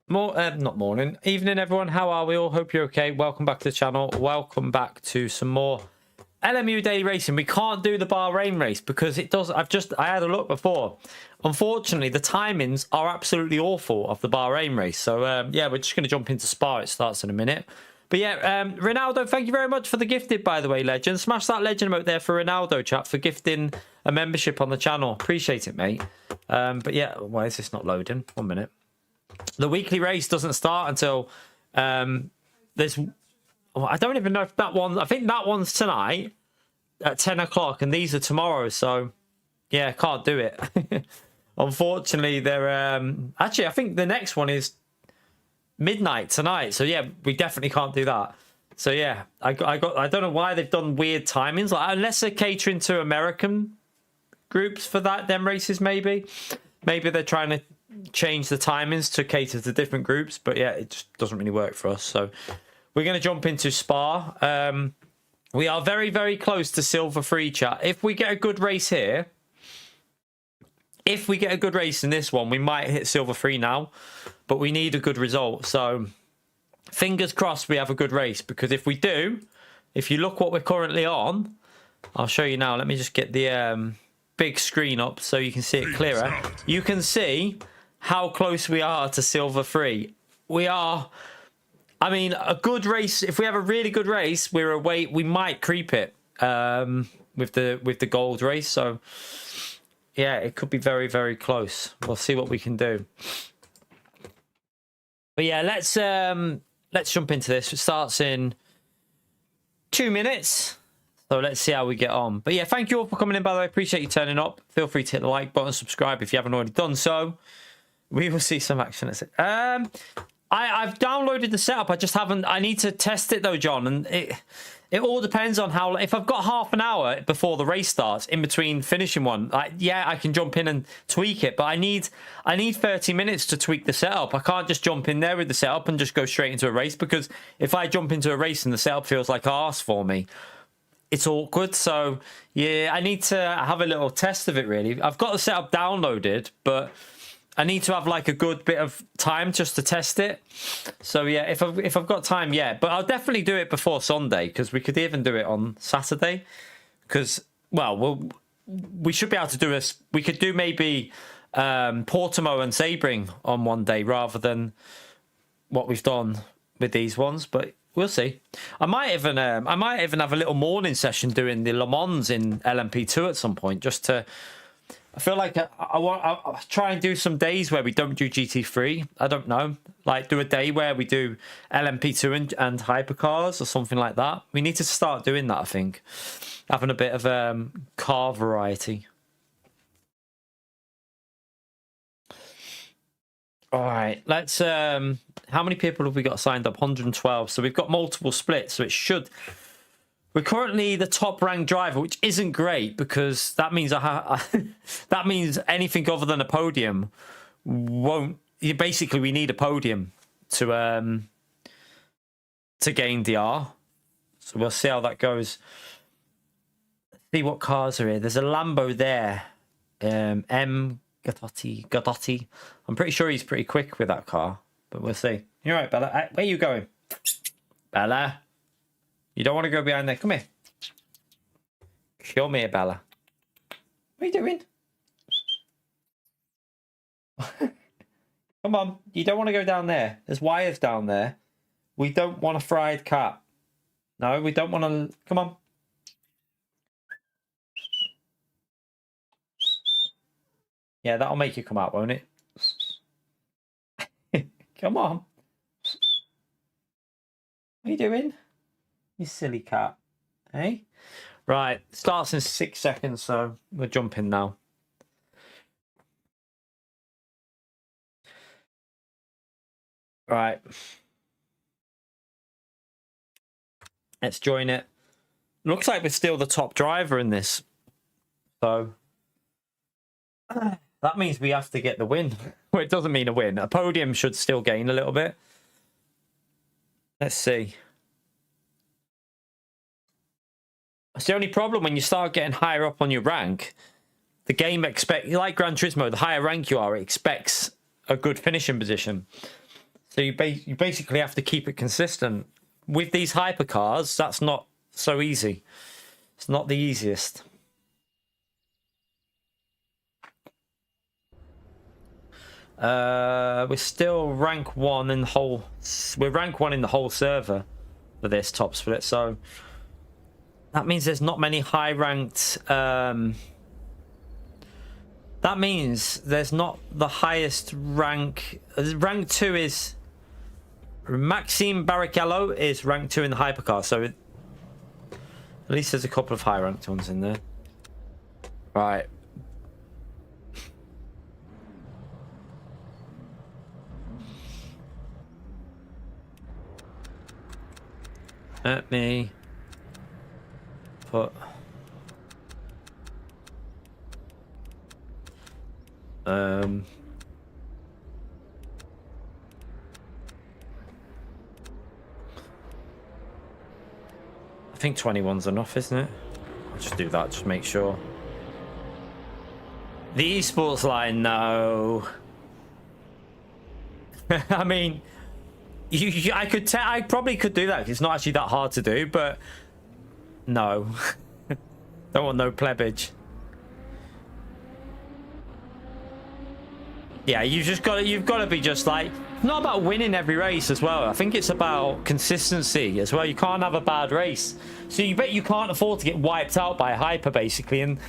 Not morning, evening, everyone. How are we all? Hope you're okay. Welcome back to the channel. Welcome back to some more LMU daily racing. We can't do the Bahrain race because it does. I had a look before. Unfortunately, the timings are absolutely awful of the Bahrain race. So yeah, we're just going to jump into Spa. It starts in a minute. But yeah, Ronaldo, thank you very much for the gifted, by the way, legend. Smash that legend emote there for Ronaldo, chat, for gifting a membership on the channel. Appreciate it, mate. But yeah, why is this not loading? 1 minute. The weekly race doesn't start until there's. I don't even know if that one. I think that one's tonight at 10 o'clock, and these are tomorrow. So yeah, can't do it. Unfortunately, they're actually. I think the next one is midnight tonight. So yeah, we definitely can't do that. So yeah, I don't know why they've done weird timings. Like, unless they're catering to American groups for them races, maybe they're trying to change the timings to cater to different groups, but yeah, it just doesn't really work for us. So we're going to jump into Spa. We are very, very close to silver free, chat. If we get a good race here, if we get a good race in this one, we might hit silver free now, but we need a good result. So fingers crossed we have a good race, because if we do, if you look what we're currently on, I'll show you now. Let me just get the big screen up so you can see it clearer. You can see how close we are to silver free. We are, I mean, a good race. If we have a really good race, we're away. We might creep it with the gold race. So yeah, it could be very, very close. We'll see what we can do. But yeah, let's jump into this. It starts in 2 minutes. So let's see how we get on. But yeah, thank you all for coming in, by the way. Appreciate you turning up. Feel free to hit the like button, subscribe if you haven't already done so. We will see some action. I've downloaded the setup. I just haven't. I need to test it though, John. And it all depends on how. If I've got half an hour before the race starts, in between finishing one, yeah, I can jump in and tweak it. But I need 30 minutes to tweak the setup. I can't just jump in there with the setup and just go straight into a race, because if I jump into a race and the setup feels like arse for me, it's awkward. So yeah, I need to have a little test of it, really. I've got the setup downloaded, but I need to have like a good bit of time just to test it. So yeah, if I've got time, yeah. But I'll definitely do it before Sunday, because we could even do it on Saturday. Because, well, we should be able to do this. We could do maybe Portimao and Sebring on one day rather than what we've done with these ones. But we'll see. I might even have a little morning session doing the Le Mans in LMP2 at some point, just to. I feel like I'll try and do some days where we don't do GT3. I don't know. Like, do a day where we do LMP2 and hypercars or something like that. We need to start doing that, I think. Having a bit of car variety. All right, let's... how many people have we got signed up? 112. So we've got multiple splits, so it should... We're currently the top ranked driver, which isn't great, because that means that means anything other than a podium won't. Basically, we need a podium to gain DR. So we'll see how that goes. Let's see what cars are here. There's a Lambo there. M Gadotti. I'm pretty sure he's pretty quick with that car, but we'll see. You're right, Bella. Where are you going, Bella? You don't want to go behind there. Come here. Come here, Bella. What are you doing? Come on. You don't want to go down there. There's wires down there. We don't want a fried cat. No, we don't want to... Come on. Yeah, that'll make you come out, won't it? Come on. What are you doing? You silly cat. Hey? Right. Starts in 6 seconds, so we're jumping now. Right. Let's join it. Looks like we're still the top driver in this. So that means we have to get the win. Well, it doesn't mean a win. A podium should still gain a little bit. Let's see. It's the only problem when you start getting higher up on your rank. The game like Gran Turismo, the higher rank you are, it expects a good finishing position. So you basically have to keep it consistent. With these hypercars, that's not so easy. It's not the easiest. We're still rank 1 in the whole... We're rank 1 in the whole server for this top split, so... That means there's not many high-ranked... That means there's not the highest rank... Rank 2 is... Maxime Barrichello is rank 2 in the hypercar, so... At least there's a couple of high-ranked ones in there. Right. Let me... put... I think 21's enough, isn't it? I'll just do that, just make sure. The esports line, no. I mean, I probably could do that. It's not actually that hard to do, but no. Don't want no plebbage. Yeah, you've got to be just like, not about winning every race as well. I think it's about consistency as well. You can't have a bad race. So you can't afford to get wiped out by a hyper, basically. And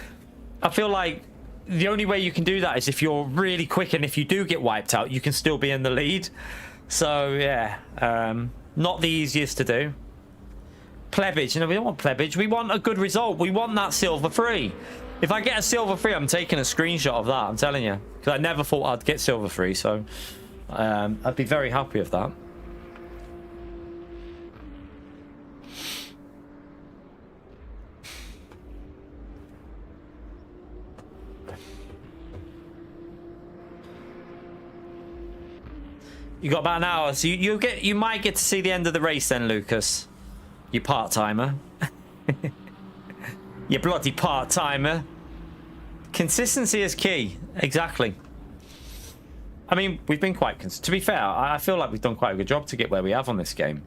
I feel like the only way you can do that is if you're really quick, and if you do get wiped out, you can still be in the lead. So yeah, not the easiest to do. Plebbage, we don't want plebbage. We want a good result. We want that silver 3. If I get a silver 3, I'm taking a screenshot of that. I'm telling you, because I never thought I'd get silver 3. So I'd be very happy with that. You got about an hour, so you might get to see the end of the race then, Lucas. You part-timer. You bloody part-timer. Consistency is key. Exactly. I mean, we've been quite... To be fair, I feel like we've done quite a good job to get where we have on this game.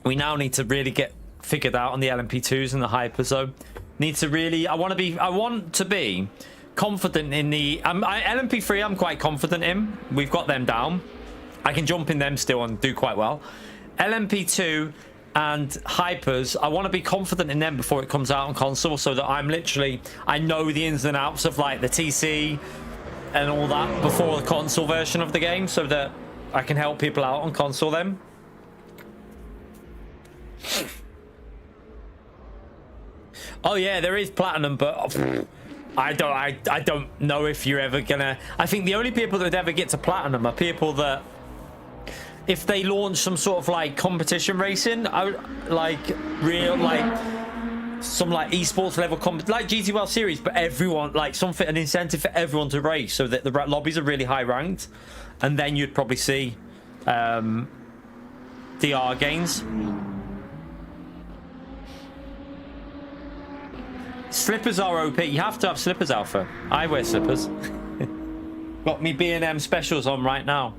We now need to really get figured out on the LMP2s and the hypers, though. Need to really... I want to be confident in the... LMP3, I'm quite confident in. We've got them down. I can jump in them still and do quite well. LMP2... and hypers, I want to be confident in them before it comes out on console, so that I know the ins and outs of like the TC and all that before the console version of the game, so that I can help people out on console then. Oh yeah, there is platinum, but I don't know if you're ever gonna... I think the only people that would ever get to platinum are people that, if they launch some sort of like competition racing, like real, like some like esports level like GT World Series, but everyone, like an incentive for everyone to race, so that the lobbies are really high ranked, and then you'd probably see DR gains. Slippers are OP. You have to have slippers, Alpha. I wear slippers. Got me B&M specials on right now.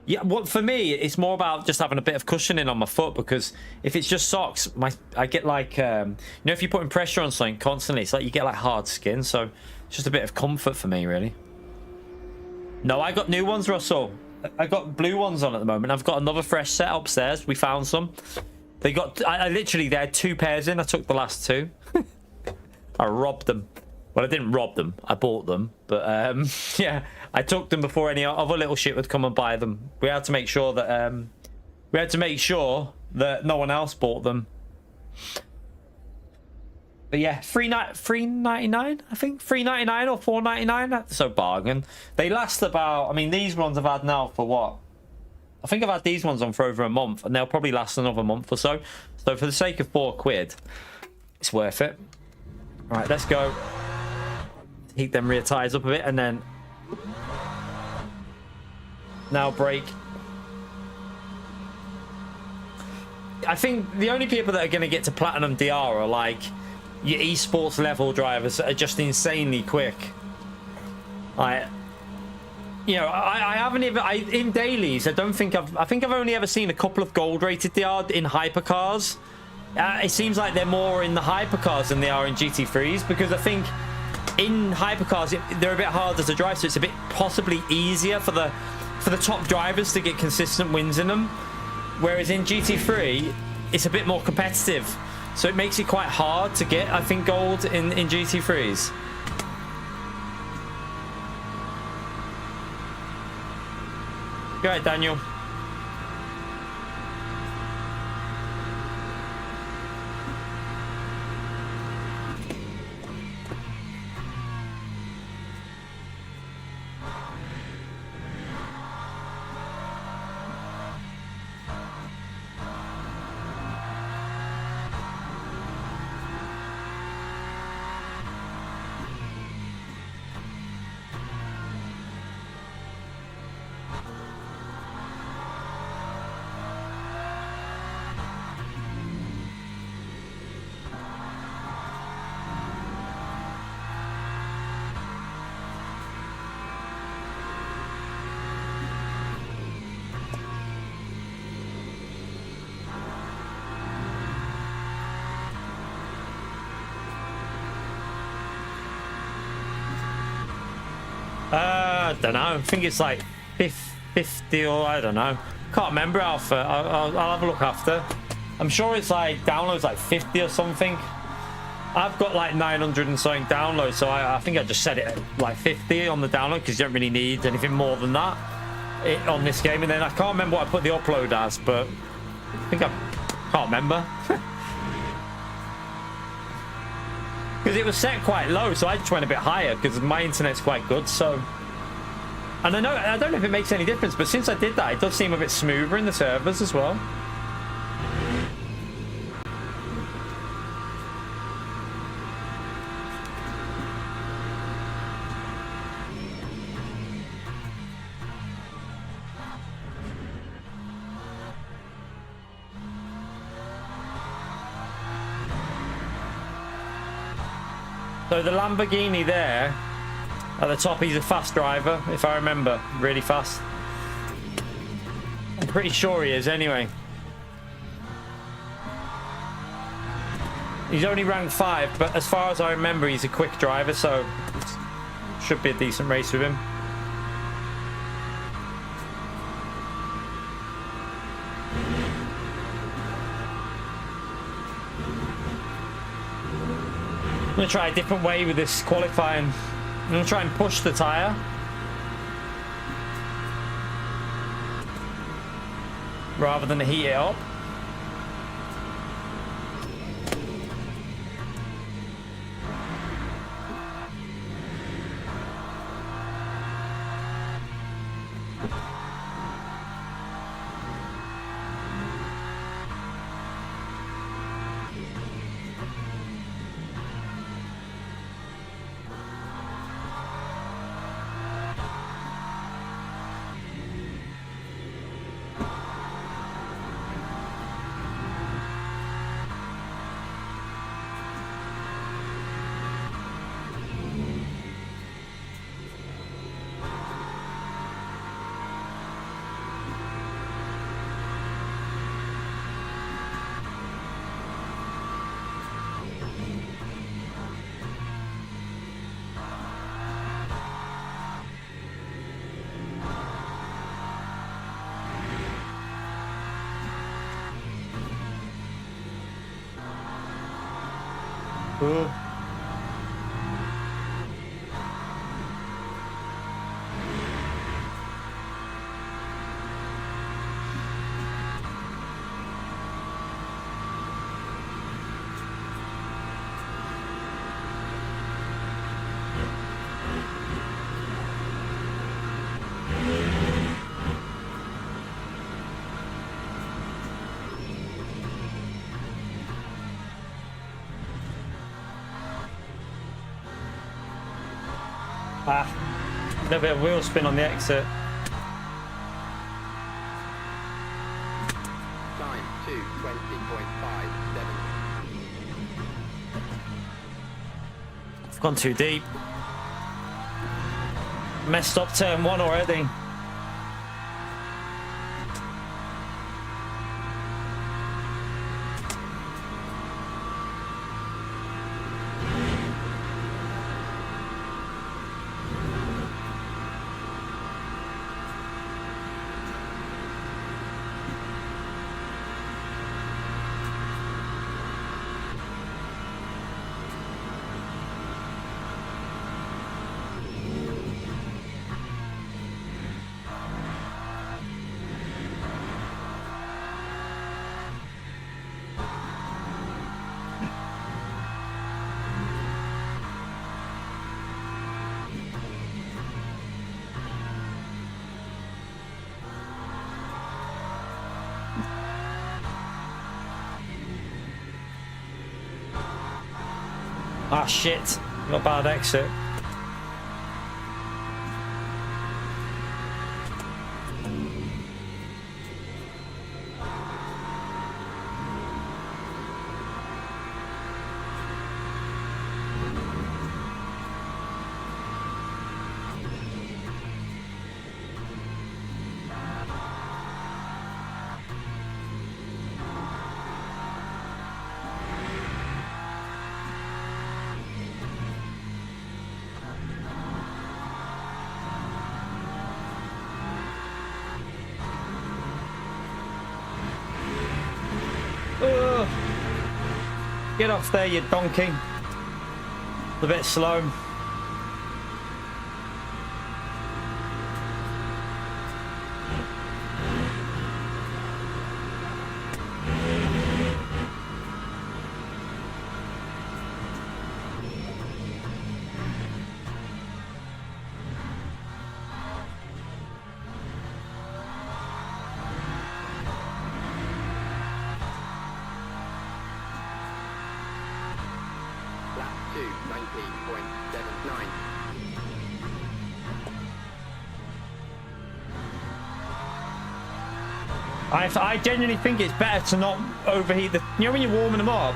Yeah, well, for me, it's more about just having a bit of cushioning on my foot, because if it's just socks, I get like, if you're putting pressure on something constantly, it's like you get like hard skin, so it's just a bit of comfort for me, really. No, I got new ones, Russell. I got blue ones on at the moment. I've got another fresh set upstairs. We found some. They got, I literally, they had 2 pairs in. I took the last 2. I robbed them. Well, I didn't rob them. I bought them. But, yeah, I took them before any other little shit would come and buy them. We had to make sure that, no one else bought them. But yeah, $3.99, I think. $3.99 or $4.99. That's so bargain. They last about, I mean, these ones I've had now for what? I think I've had these ones on for over a month, and they'll probably last another month or so. So for the sake of £4, it's worth it. All right, let's go. Heat them rear tires up a bit, and then now brake. I think the only people that are going to get to platinum DR are like your esports level drivers that are just insanely quick. I haven't even in dailies. I don't think I think I've only ever seen a couple of gold rated DR in hypercars. It seems like they're more in the hypercars than they are in GT3s, because I think in hypercars they're a bit harder to drive, so it's a bit possibly easier for the top drivers to get consistent wins in them. Whereas in GT3 it's a bit more competitive, so it makes it quite hard to get, I think, gold in GT3s. Go ahead, Daniel. I don't know. I think it's like 50 or I don't know. Can't remember, Alpha. I'll have a look after. I'm sure it's like downloads like 50 or something. I've got like 900 and something downloads, so I think I just set it at like 50 on the download, because you don't really need anything more than that on this game. And then I can't remember what I put the upload as, but I think I can't remember. Because it was set quite low, so I just went a bit higher because my internet's quite good. So, and I don't know if it makes any difference, but since I did that, it does seem a bit smoother in the servers as well. So the Lamborghini there at the top, he's a fast driver, if I remember, really fast. I'm pretty sure he is anyway. He's only ranked 5, but as far as I remember, he's a quick driver, so it should be a decent race with him. I'm going to try a different way with this qualifying. I'm going to try and push the tyre. Rather than heat it up. Ooh. Ah, a little bit of wheel spin on the exit. Time 2:20.57. I've gone too deep. Messed up turn 1 already. Ah, shit. Not bad exit. Get off there, you donkey. A bit slow. I genuinely think it's better to not overheat the... You know when you're warming them up?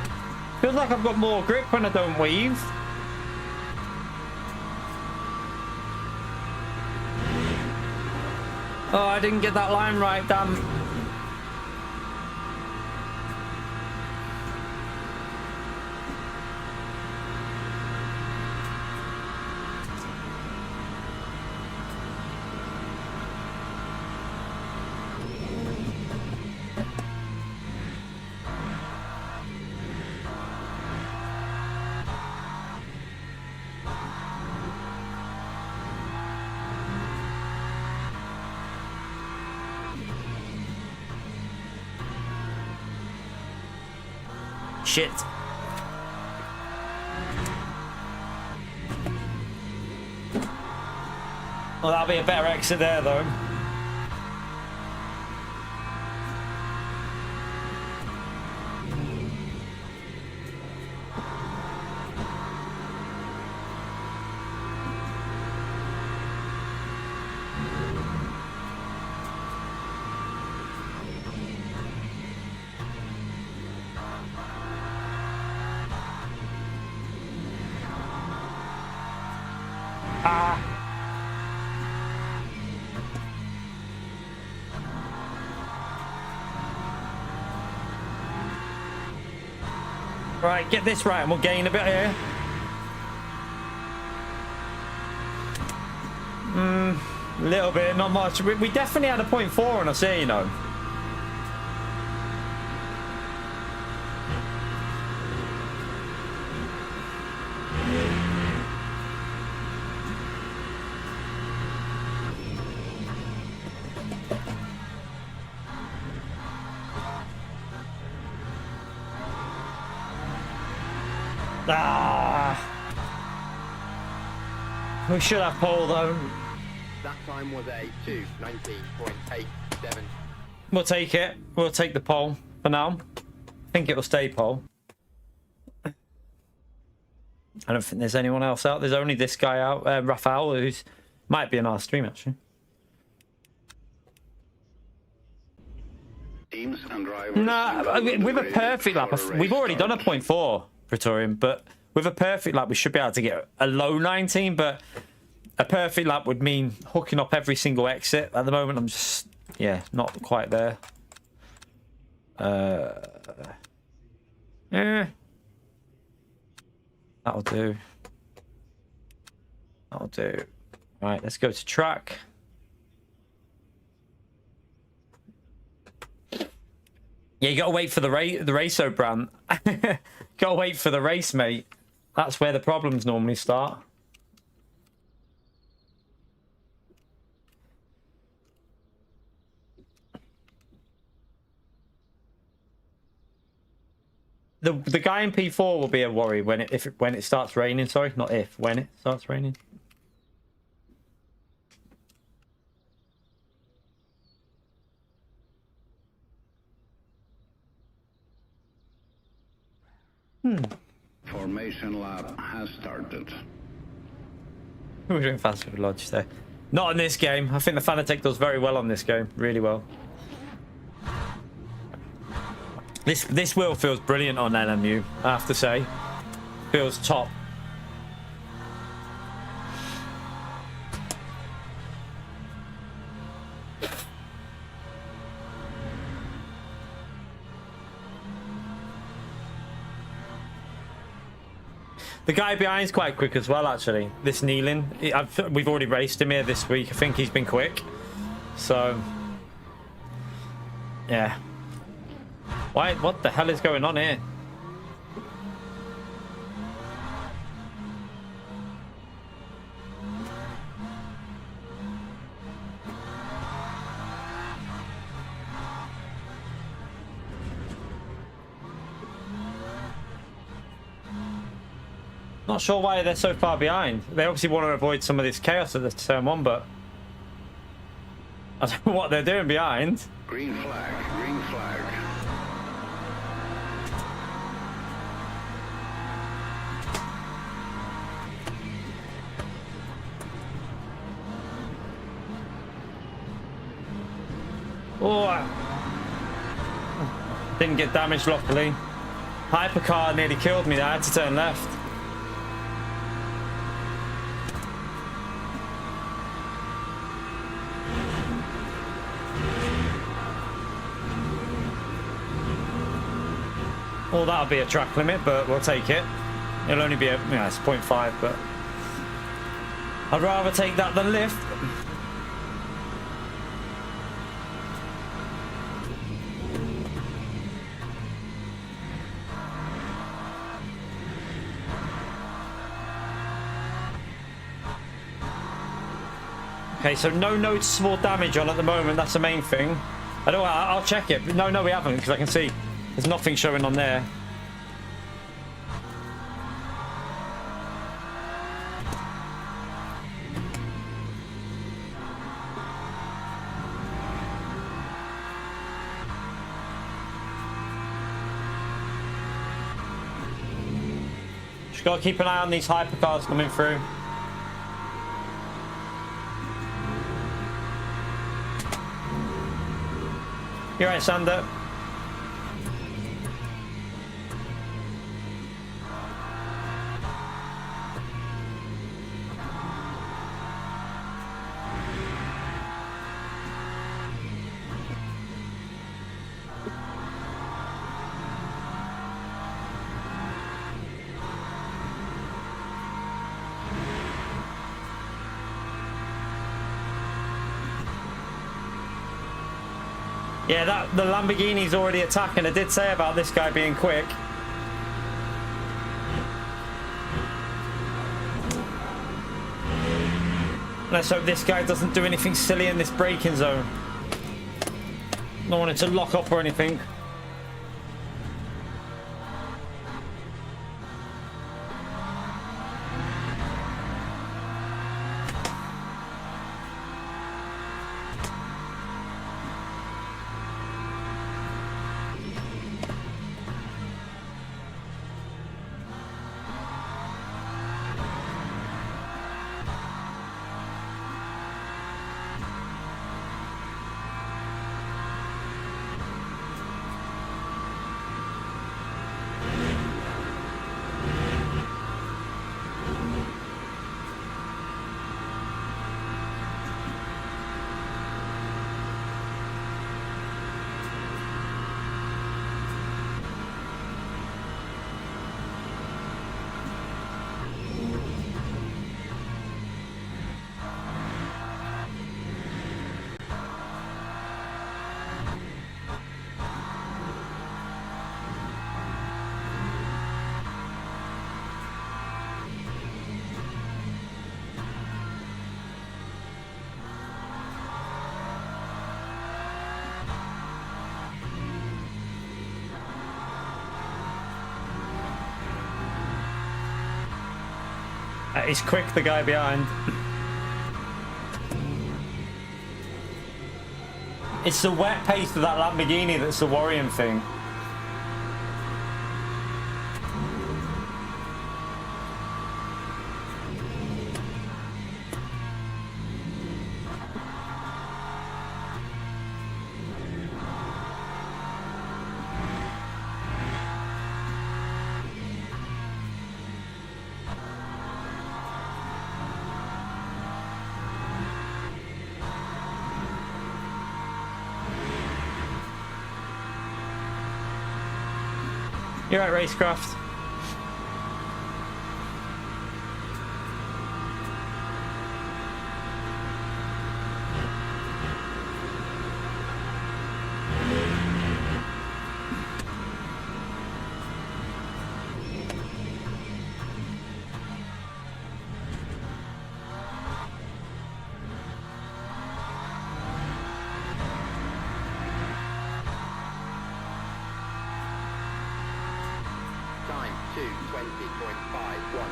Feels like I've got more grip when I don't weave. Oh, I didn't get that line right, damn. Shit. Well, that'll be a better exit there, though. Right, get this right and we'll gain a bit here. A little bit, not much. We definitely had a 0.4 on us here, you know. We should have pole though. That time was a 2:19.87. We'll take it. We'll take the pole for now. I think it'll stay pole. I don't think there's anyone else out. There's only this guy out, Raphael, who's might be in our stream actually. Teams and drivers. Nah, with a perfect lap, we've already done a 0.4 Praetorian, but with a perfect lap, we should be able to get a low 19. But A perfect lap would mean hooking up every single exit. At the moment, I'm just, yeah, not quite there. Yeah. That'll do. That'll do. Right, let's go to track. Yeah, you gotta wait for the race, though, Bram. Gotta wait for the race, mate. That's where the problems normally start. The guy in P4 will be a worry when it starts raining. Sorry, not if, when it starts raining. Formation lap has started. We're doing fast with Lodge there. Not in this game. I think the Fanatec does very well on this game. Really well. This wheel feels brilliant on LMU, I have to say. Feels top. The guy behind's quite quick as well, actually. This kneeling. We've already raced him here this week. I think he's been quick. So, yeah. Why? What the hell is going on here? Not sure why they're so far behind. They obviously want to avoid some of this chaos at the turn one, but I don't know what they're doing behind. Green flag, green flag. Oh, didn't get damaged, luckily. Hypercar nearly killed me there. I had to turn left. Well, that'll be a track limit, but we'll take it. It'll only be a, yeah, it's 0.5, but I'd rather take that than lift. Okay, so no noticeable damage on at the moment. That's the main thing. I'll check it. No, we haven't, because I can see there's nothing showing on there. Just gotta keep an eye on these hypercars coming through. You're right, Sander. Yeah, the Lamborghini's already attacking. I did say about this guy being quick. Let's hope this guy doesn't do anything silly in this braking zone. Don't want it to lock up or anything. He's quick, the guy behind. It's the wet pace of that Lamborghini that's the worrying thing. You're right, Racecraft. Time 2:20.51.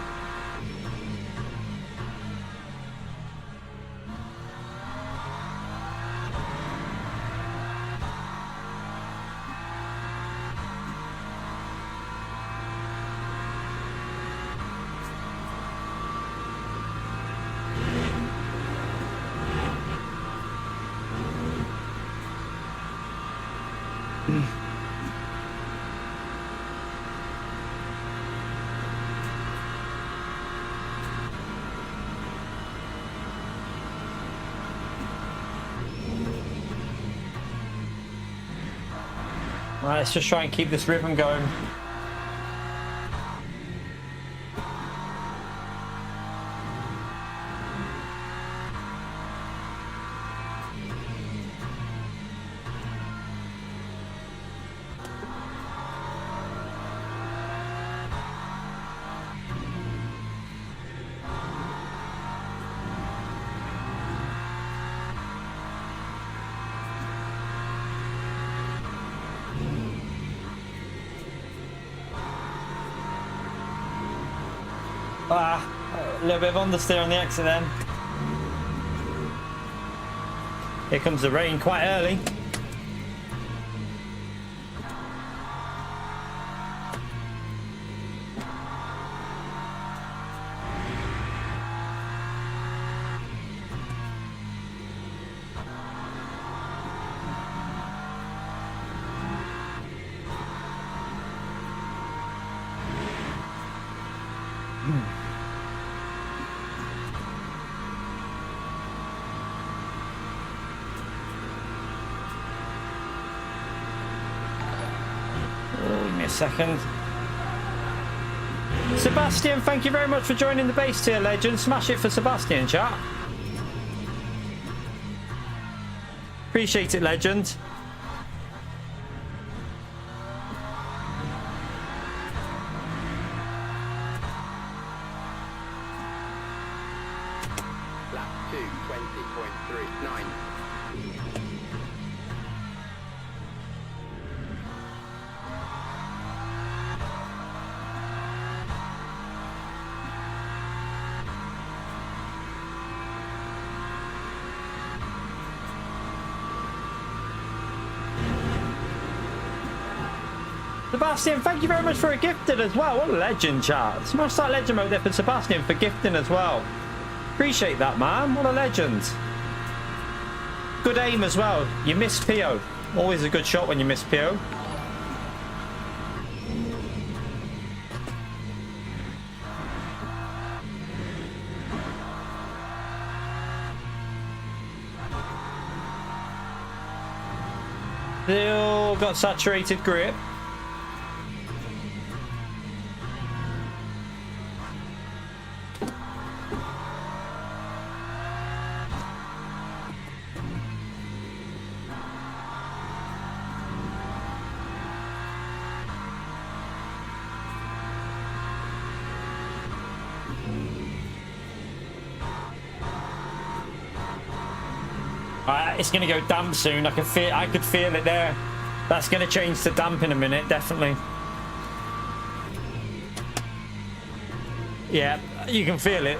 Right, let's just try and keep this rhythm going. A little bit of understeer on the exit then. Here comes the rain quite early. Give me a second. Sebastian, thank you very much for joining the base tier, legend. Smash it for Sebastian, chat. Appreciate it, legend. Lap 2:20.39. Sebastian, thank you very much for a gifted as well. What a legend, chat. Smash that legend mode there for Sebastian for gifting as well. Appreciate that, man. What a legend. Good aim as well. You missed PO. Always a good shot when you miss PO. Still got saturated grip. It's going to go damp soon. I could feel it there. That's going to change to damp in a minute, definitely. Yeah, you can feel it.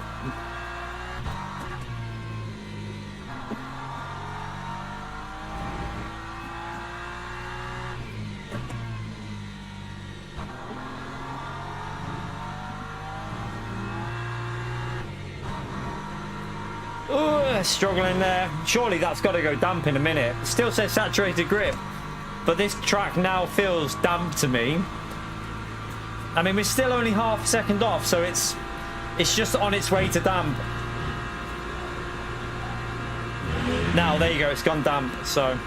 Ooh, struggling there. Surely that's got to go damp in a minute. Still says saturated grip, but this track now feels damp to me. I mean, we're still only half a second off, so it's just on its way to damp. Now, there you go, it's gone damp, so...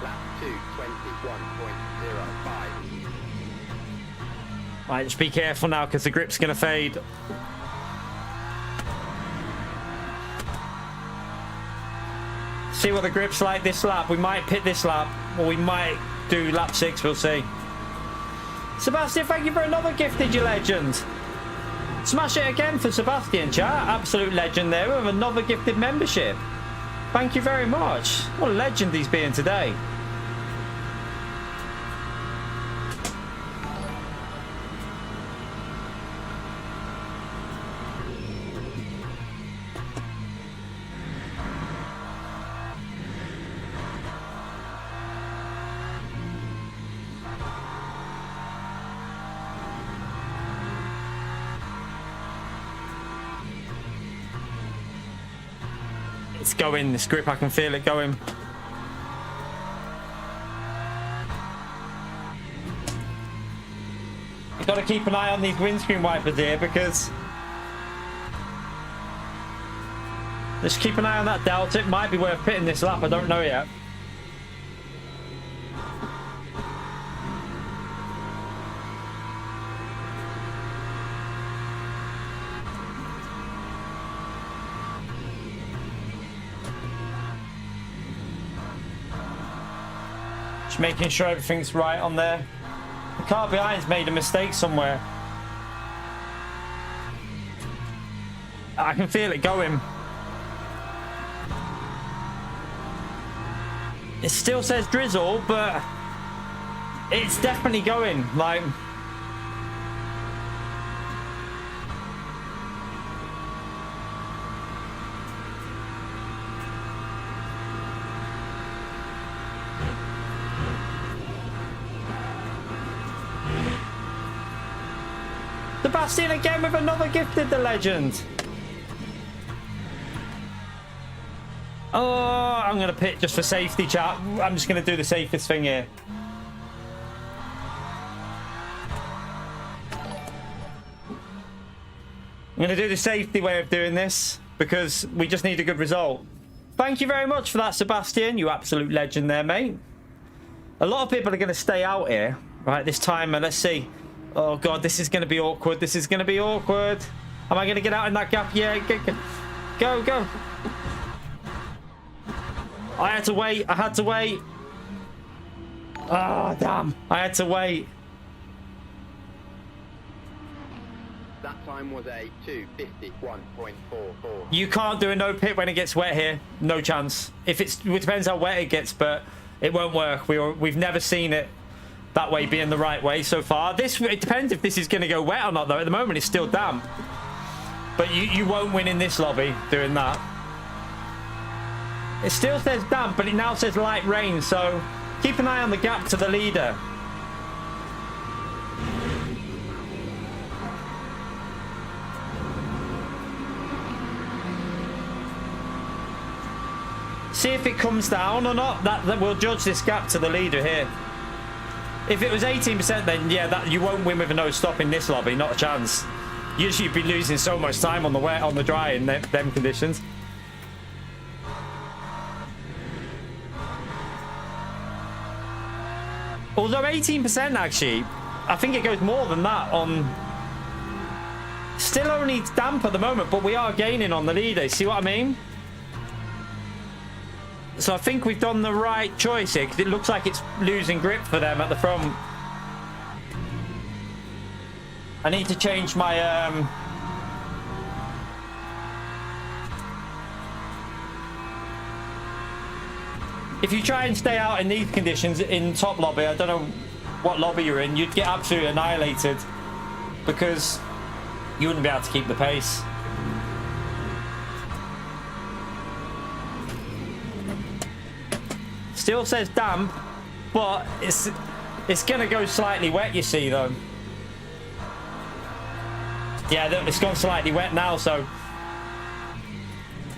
Lap 2, 21.05. Right, just be careful now because the grip's going to fade. See what the grip's like this lap. We might pit this lap, or we might do lap 6, we'll see. Sebastian, thank you for another gifted, you legend. Smash it again for Sebastian, chat. Absolute legend there with another gifted membership. Thank you very much. What a legend he's being today. It's going, this grip, I can feel it going. You've got to keep an eye on these windscreen wipers here because... Just keep an eye on that delta. It might be worth pitting this lap, I don't know yet. Just making sure everything's right on there. The car behind's made a mistake somewhere. I can feel it going. It still says drizzle, but it's definitely going. Like, Sebastian again with another gifted, the legend. Oh, I'm going to pit just for safety, chat. I'm just going to do the safest thing here. I'm going to do the safety way of doing this because we just need a good result. Thank you very much for that, Sebastian. You absolute legend there, mate. A lot of people are going to stay out here, right, this time. And let's see. Oh, God, this is going to be awkward. This is going to be awkward. Am I going to get out in that gap? Yeah, go, go. I had to wait. I had to wait. Oh, damn. I had to wait. That time was a 2:51.44. You can't do a no pit when it gets wet here. No chance. If it depends how wet it gets, but it won't work. We've never seen it that way being the right way so far. It depends if this is going to go wet or not, though. At the moment, it's still damp. But you won't win in this lobby doing that. It still says damp, but it now says light rain, so keep an eye on the gap to the leader. See if it comes down or not. That we'll judge this gap to the leader here. If it was 18%, then yeah, you won't win with a no stop in this lobby. Not a chance. Usually you'd be losing so much time on the wet, on the dry in them conditions. Although 18% actually, I think it goes more than that on... Still only damp at the moment, but we are gaining on the leader. See what I mean? So I think we've done the right choice here because it looks like it's losing grip for them at the front. I need to change my if you try and stay out in these conditions in top lobby, I don't know what lobby you're in, you'd get absolutely annihilated because you wouldn't be able to keep the pace. Still says damp, but it's gonna go slightly wet, you see, though. Yeah, it's gone slightly wet now, so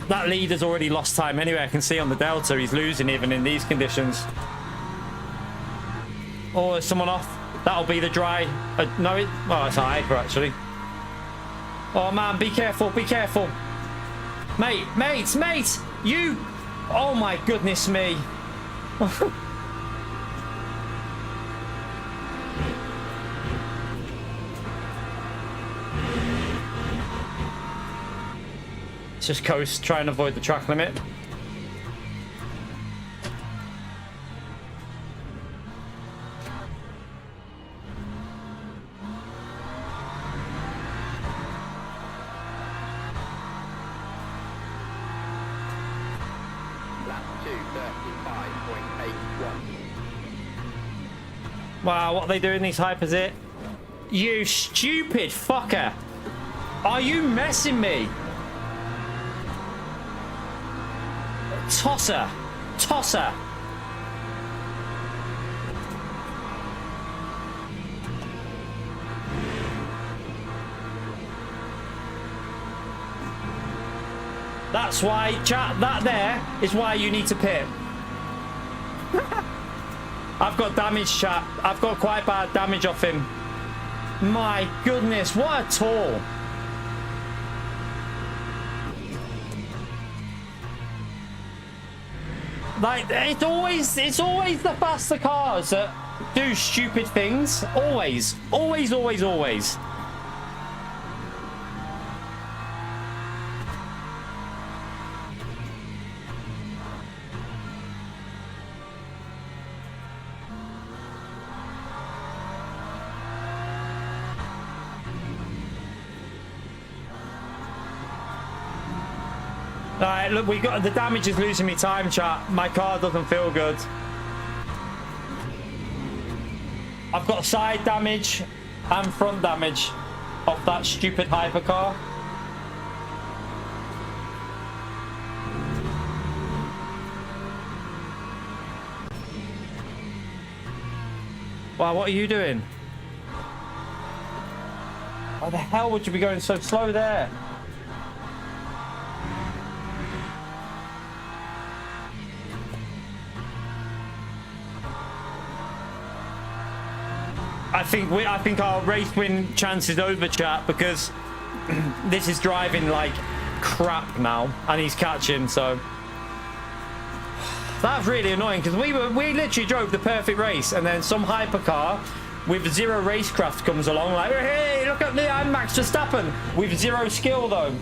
that leader's already lost time anyway. I can see on the Delta he's losing even in these conditions. Oh, is someone off? That'll be the dry. No, it's a hyper actually. Oh man, be careful, be careful. Mate, you. Oh my goodness me. Let's just coast, try and avoid the track limit. Wow, what are they doing these hypers here? You stupid fucker! Are you messing me? Tosser! Tosser! That's why, chat, that there is why you need to pit. I've got damage, chat. I've got quite bad damage off him. My goodness, what a tool. Like, it's always the faster cars that do stupid things. Always. Always, always, always. Alright, look, we got the damage is losing me time, chat. My car doesn't feel good. I've got side damage and front damage off that stupid hypercar. Wow, what are you doing? Why the hell would you be going so slow there? I think our race win chance is over, chat, because this is driving like crap now, and he's catching. So that's really annoying because we literally drove the perfect race, and then some hypercar with zero racecraft comes along like, hey, look at me, I'm Max Verstappen with zero skill though.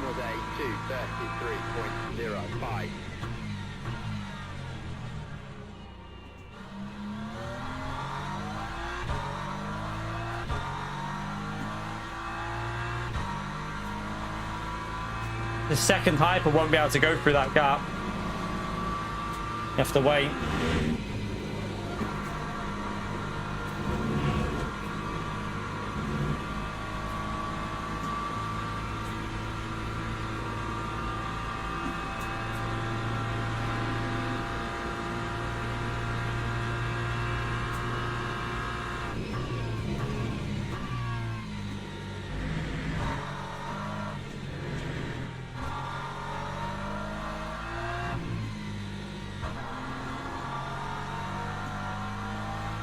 Was a 2:33.05. The second hyper won't be able to go through that gap. You have to wait.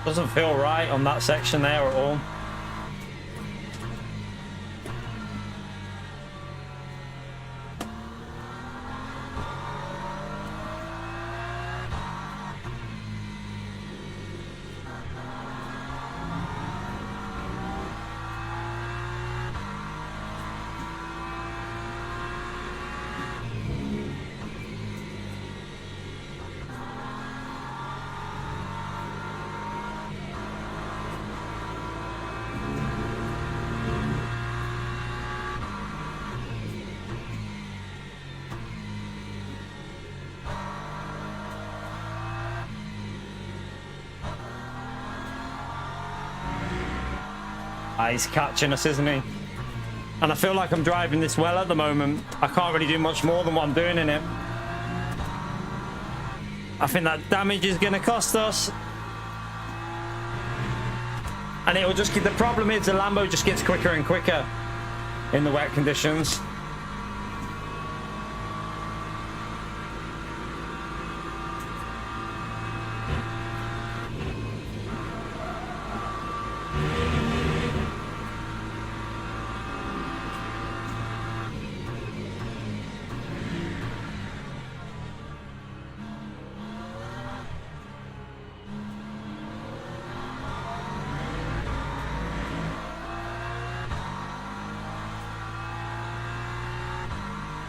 Doesn't feel right on that section there at all. Ah, he's catching us, isn't he? And I feel like I'm driving this well at the moment. I can't really do much more than what I'm doing in it. I think that damage is going to cost us. And it will just get... The problem is the Lambo just gets quicker and quicker in the wet conditions.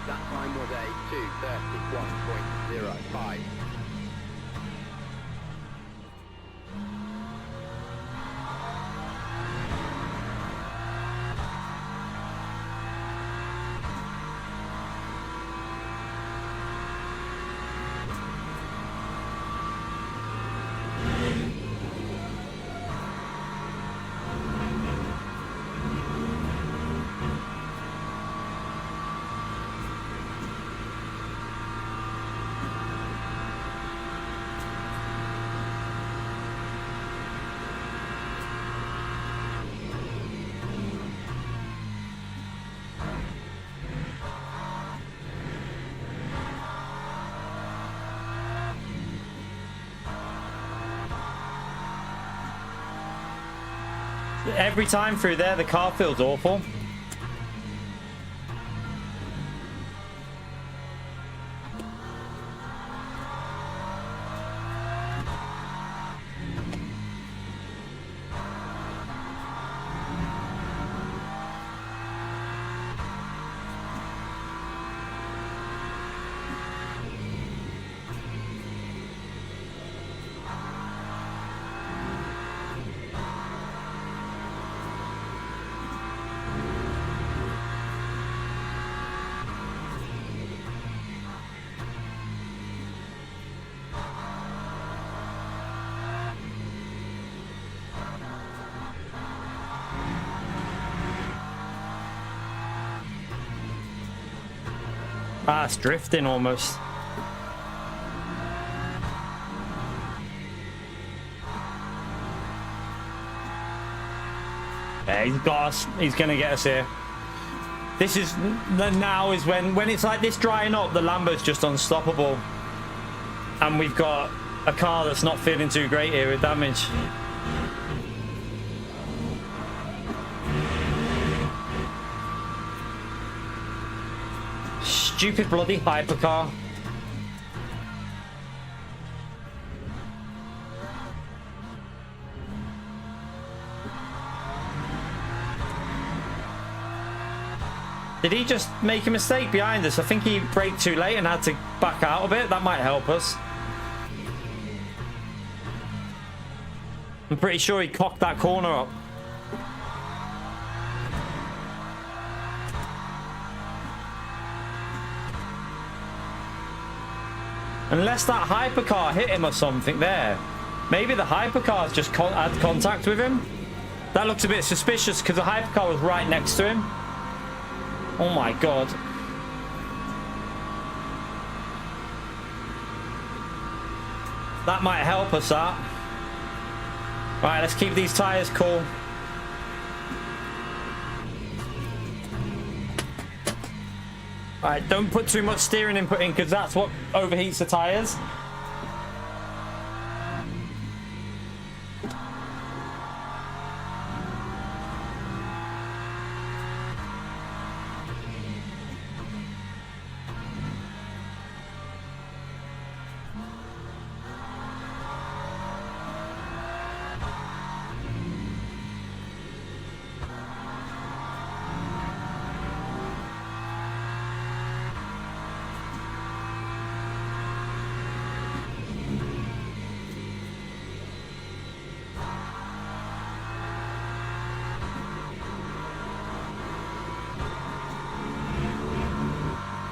That time was a 2:31.05. Every time through there, the car feels awful. Ah, it's drifting almost. Yeah, he's got us. He's gonna get us here. This is now is when it's like this drying up, the Lambo's just unstoppable, and we've got a car that's not feeling too great here with damage. Stupid bloody hypercar. Did he just make a mistake behind us? I think he braked too late and had to back out a bit. That might help us. I'm pretty sure he cocked that corner up. Unless that hypercar hit him or something there. Maybe the hypercar's just had contact with him. That looks a bit suspicious because the hypercar was right next to him. Oh my god. That might help us, that. Right, let's keep these tyres cool. Alright, don't put too much steering input in because that's what overheats the tyres.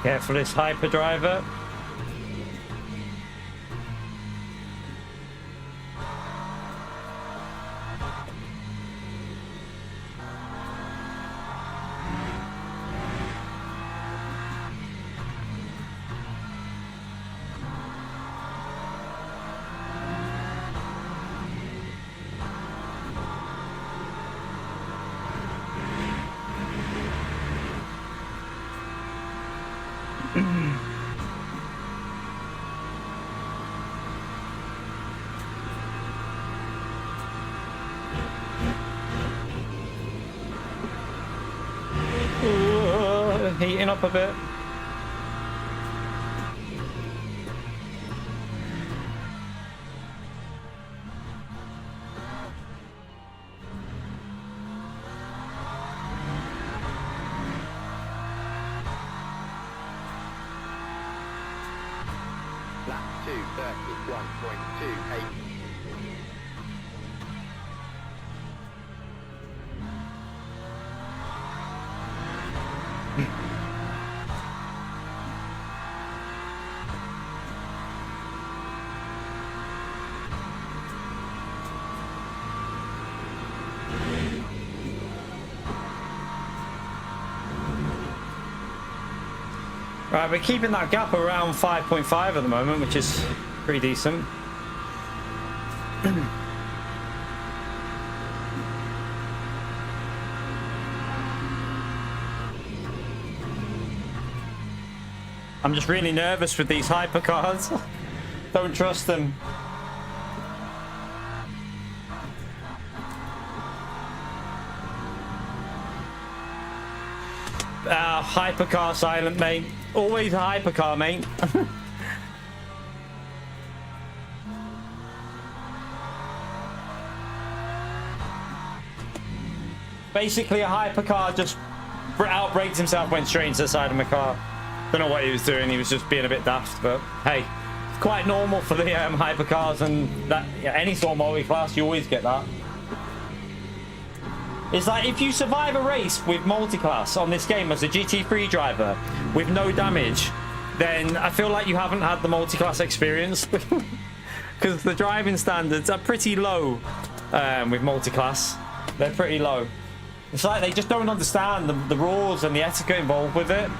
Careful, this hyperdriver. heating up a bit. Lap 2:31.28. Right, we're keeping that gap around 5.5 at the moment, which is pretty decent. I'm just really nervous with these hypercars. Don't trust them. Hypercar silent, mate. Always a hypercar, mate. Basically, a hypercar just outbraked himself, went straight into the side of my car. Don't know what he was doing. He was just being a bit daft, but hey, it's quite normal for the hypercars and that. Yeah, any sort of multi-class, you always get that. It's like if you survive a race with multi-class on this game as a GT3 driver with no damage, then I feel like you haven't had the multi-class experience because the driving standards are pretty low with multi-class. They're pretty low. It's like they just don't understand the rules and the etiquette involved with it.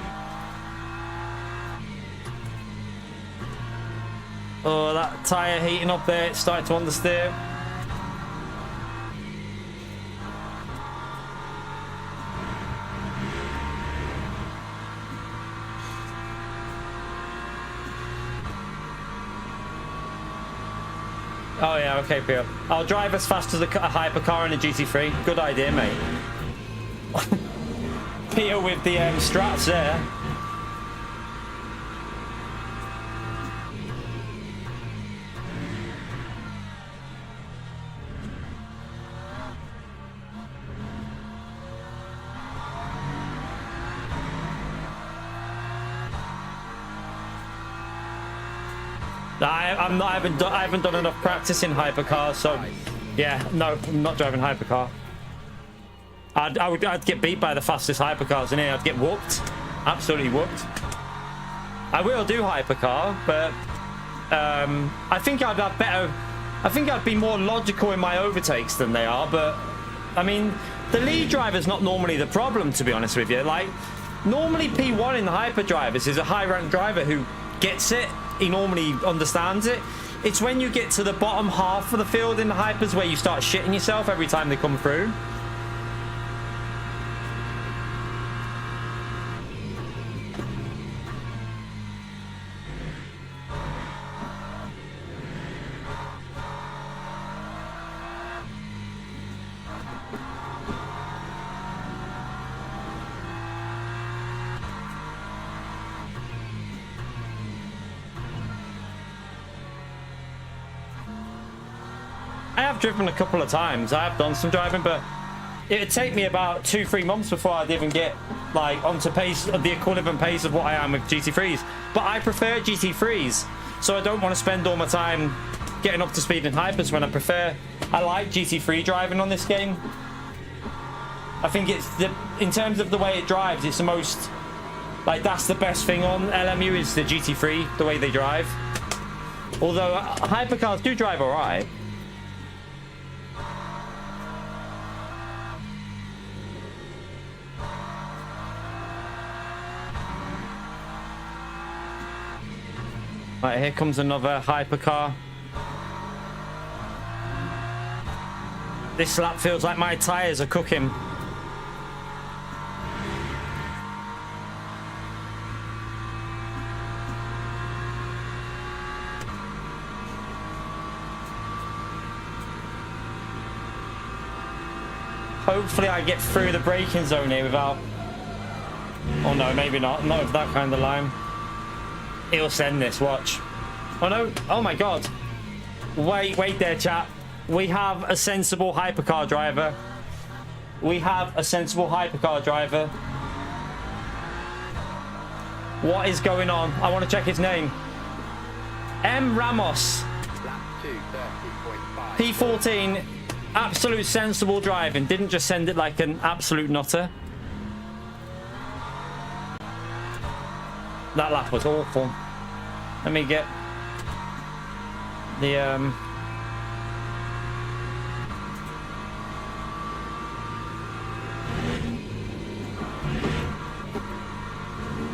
Oh, that tyre heating up there, it's starting to understeer. Oh yeah, okay, Pio. I'll drive as fast as a hypercar in a GT3. Good idea, mate. Pio with the strats there. I haven't done enough practice in hypercars, so yeah, no, I'm not driving hypercar. I'd get beat by the fastest hypercars in here. I'd get whooped, absolutely whooped. I will do hypercar, but I think I'd have better. I think I'd be more logical in my overtakes than they are. But I mean, the lead driver's not normally the problem, to be honest with you. Like normally P1 in the hyper drivers is a high rank driver who gets it. He normally understands it. It's when you get to the bottom half of the field in the hypers where you start shitting yourself every time they come through. I have driven a couple of times. I have done some driving, but it would take me about 2-3 months before I'd even get like onto pace, the equivalent pace of what I am with GT3s. But I prefer GT3s, so I don't want to spend all my time getting up to speed in hypers when I like GT3 driving on this game. I think it's in terms of the way it drives, it's the most like that's the best thing on LMU is the GT3, the way they drive. Although hypercars do drive all right. Right, here comes another hypercar. This lap feels like my tyres are cooking. Hopefully I get through the braking zone here without Oh no, maybe not. Not with that kind of line. He'll send this, watch. Oh no, oh my god. Wait there, chat. We have a sensible hypercar driver. We have a sensible hypercar driver. What is going on? I want to check his name. M. Ramos. Lap 2, 30.5. P14. Absolute sensible driving. Didn't just send it like an absolute nutter. That lap was awful. Let me get the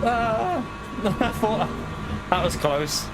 I thought that was close.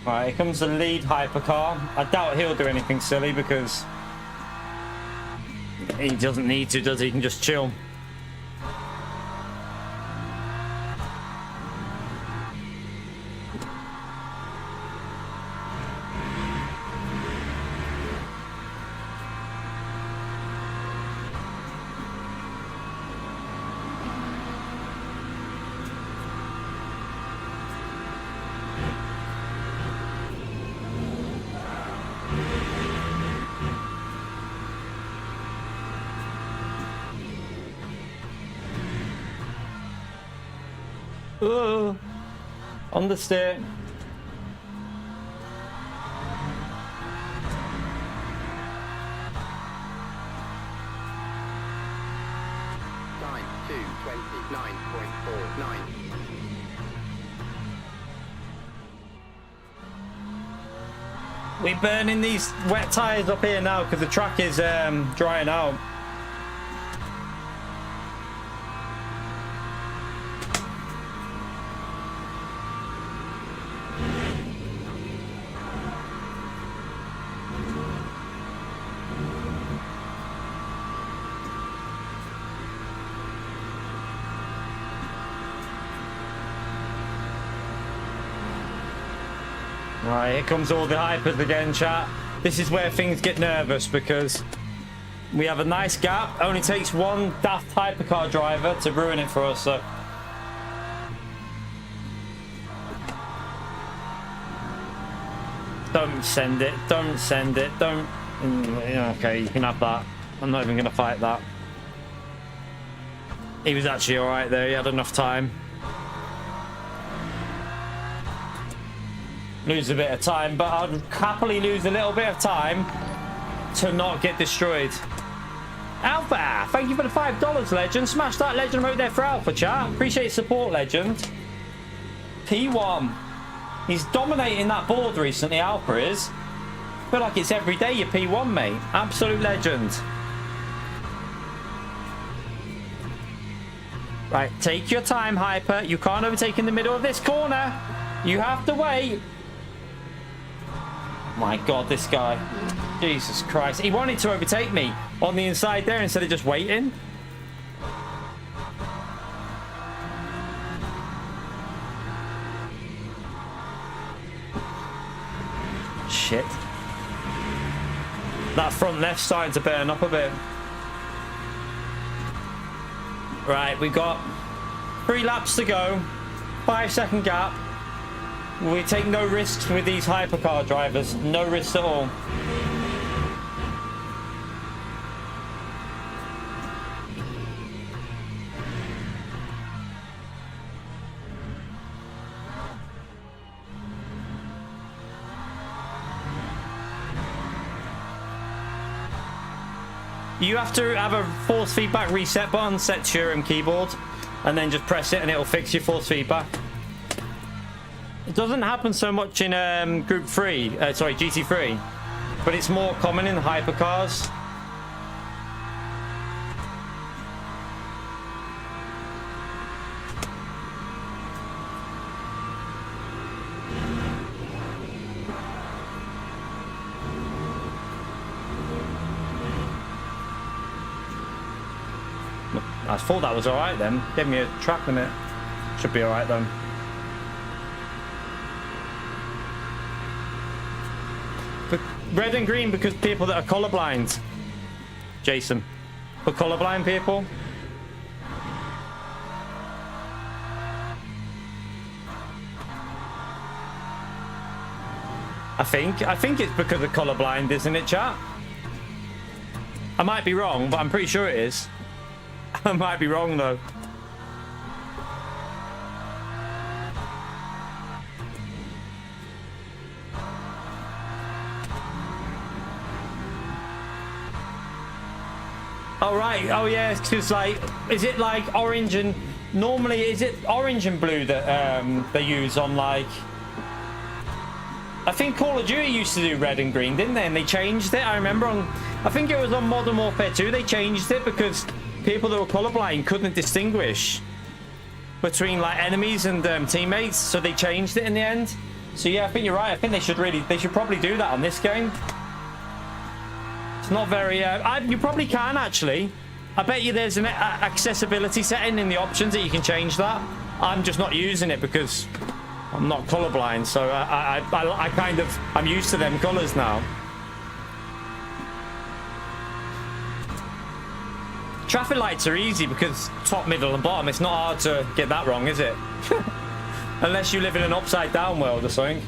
Alright, here comes the lead hypercar. I doubt he'll do anything silly because he doesn't need to, does he? He can just chill. On the steer. Time 2:29.49. We're burning these wet tires up here now because the track is drying out. Right, here comes all the hypers again, chat. This is where things get nervous because we have a nice gap. Only takes one daft hypercar driver to ruin it for us. So don't send it. Don't send it. Don't. Okay, you can have that. I'm not even going to fight that. He was actually all right there. He had enough time. Lose a bit of time, but I'd happily lose a little bit of time to not get destroyed. Alpha, thank you for the $5, Legend. Smash that Legend right there for Alpha, chat. Appreciate your support, Legend. P1. He's dominating that board recently, Alpha is. I feel like it's every day your P1, mate. Absolute legend. Right, take your time, Hyper. You can't overtake in the middle of this corner. You have to wait. My God, this guy. Jesus Christ. He wanted to overtake me on the inside there instead of just waiting. Shit. That front left's starting to burn up a bit. Right, we've got 3 laps to go. 5-second gap. We take no risks with these hypercar drivers. No risks at all. You have to have a force feedback reset button set to your keyboard, and then just press it and it'll fix your force feedback. It doesn't happen so much in Group 3, sorry, GT3, but it's more common in hypercars. I thought that was alright then. Gave me a track limit. Should be alright then. But red and green because people that are colorblind. Jason. For colorblind people. I think it's because of colorblind, isn't it, chat? I might be wrong, but I'm pretty sure it is. I might be wrong though. Oh right, oh yeah, because like, is it like orange and normally is it orange and blue that they use on like? I think Call of Duty used to do red and green, didn't they? And they changed it. I remember on, I think it was on Modern Warfare 2 they changed it because people that were colorblind couldn't distinguish between like enemies and teammates, so they changed it in the end. So yeah, I think you're right. I think they should probably do that on this game. It's not very you probably can actually. I bet you there's an accessibility setting in the options that you can change that. I'm just not using it because I'm not colorblind, so I kind of, I'm used to them colors now. Traffic lights are easy because top, middle and bottom. It's not hard to get that wrong, is it? Unless you live in an upside down world or something.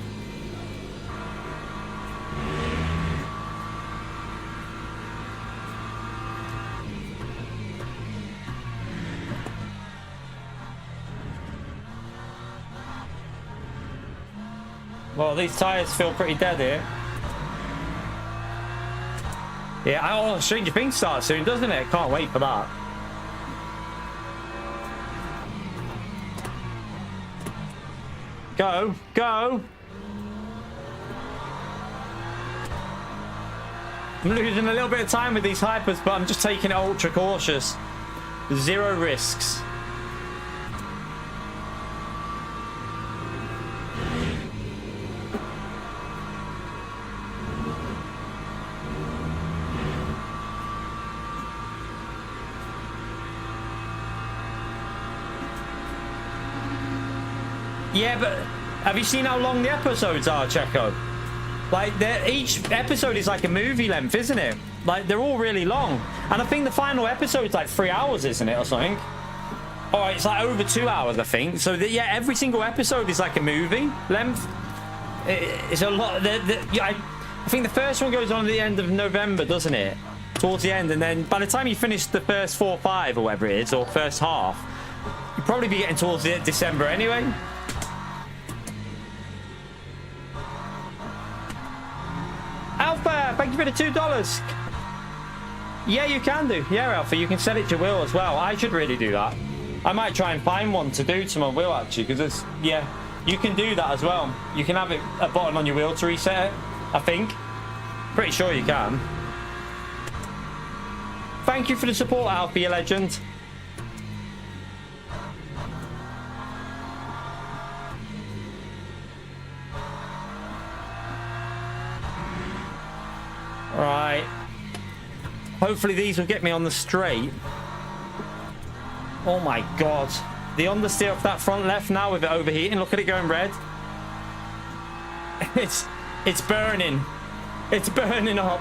Well, these tires feel pretty dead here. Yeah, oh, Stranger Things starts soon, doesn't it? Can't wait for that. Go, go. I'm losing a little bit of time with these hypers, but I'm just taking it ultra cautious. Zero risks. Yeah, but have you seen how long the episodes are, Checo? Like, each episode is like a movie length, isn't it? Like, they're all really long. And I think the final episode's like 3 hours, isn't it, or something? Or it's like over 2 hours, I think. So, yeah, every single episode is like a movie length. It's a lot. I think the first one goes on at the end of November, doesn't it? Towards the end. And then by the time you finish the first 4 or 5, or whatever it is, or first half, you'll probably be getting towards the December anyway. Alpha, thank you for the $2. Yeah, you can do. Yeah, Alpha, you can set it to Will as well. I should really do that. I might try and find one to do to my Will, actually, because it's, yeah, you can do that as well. You can have a button on your wheel to reset it, I think. Pretty sure you can. Thank you for the support, Alpha, you legend. Right. Hopefully these will get me on the straight. Oh my god. The understeer off that front left now with it overheating. Look at it going red. It's burning. It's burning up.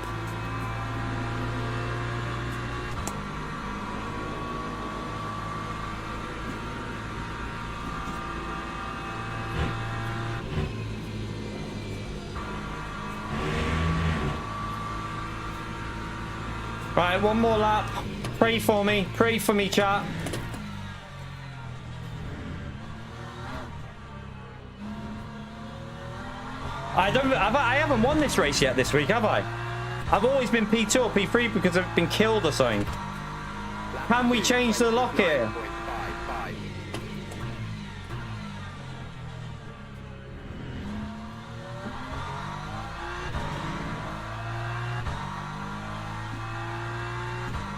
Right, one more lap. Pray for me, chat. I haven't won this race yet this week, have I? I've always been P2 or P3 because I've been killed or something. Can we change the lock here?